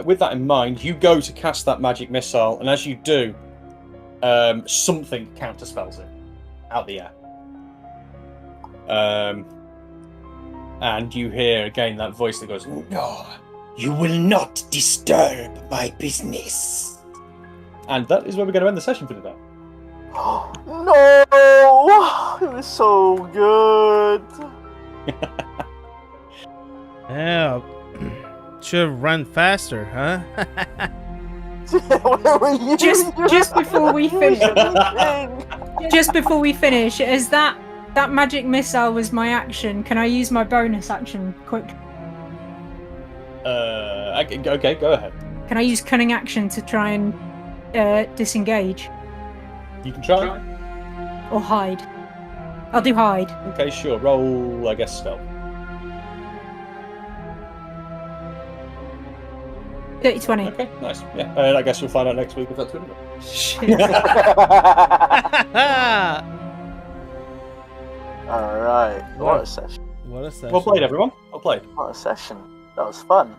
with that in mind, you go to cast that magic missile, and as you do, something counterspells it out the air. And you hear again that voice that goes, No, you will not disturb my business. and that is where we're going to end the session for today. No! It was so good. Yeah. Should have run faster, huh? Where were you? Just before we finish, Thing. just before we finish, as that magic missile was my action, can I use my bonus action quick? Okay, go ahead. Can I use cunning action to try and disengage You can try. or hide? I'll do hide. Okay, sure. Roll, I guess, stealth. 30-20. Okay, nice. Yeah, and I guess we'll find out next week if that's good enough. Shit. Alright, what a session. What a session. Well played, everyone. Well played. What a session. That was fun.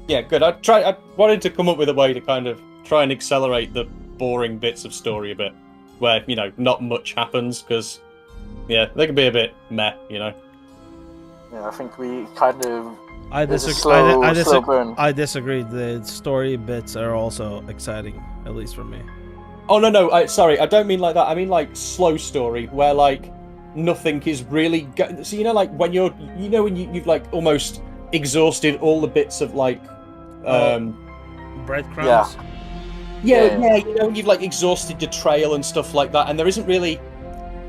Yeah, good. I wanted to come up with a way to kind of try and accelerate the boring bits of story a bit, where, you know, not much happens, because, yeah, they can be a bit meh, you know. Yeah, I think we kind of... I There's a disagree. slow burn. I disagree. The story bits are also exciting, at least for me. Oh, no, sorry, I don't mean like that. I mean, like, slow story, where, like, nothing is really... So, you know, like, when you're... You know when you've, like, almost exhausted all the bits of, like... Breadcrumbs? Yeah, you know, you've, like, exhausted your trail and stuff like that, and there isn't really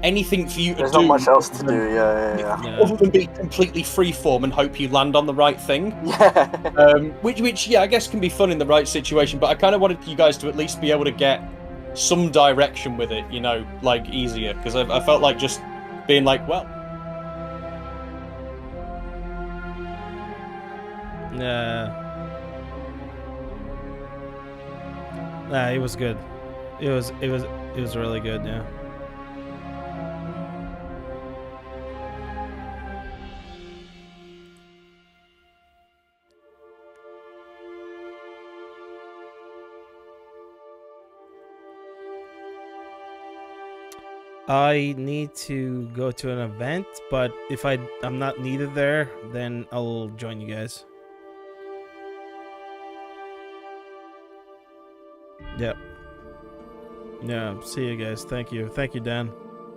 anything for you to There's do. not much else to do, yeah. Other than be completely freeform and hope you land on the right thing. Yeah. Which, yeah, I guess can be fun in the right situation, but I kind of wanted you guys to at least be able to get some direction with it, you know, like, easier, because I felt like just being like, well... Nah, it was good. It was really good, yeah. I need to go to an event, but if I'm not needed there, then I'll join you guys. Yep. Yeah, see you guys. Thank you. Thank you, Dan.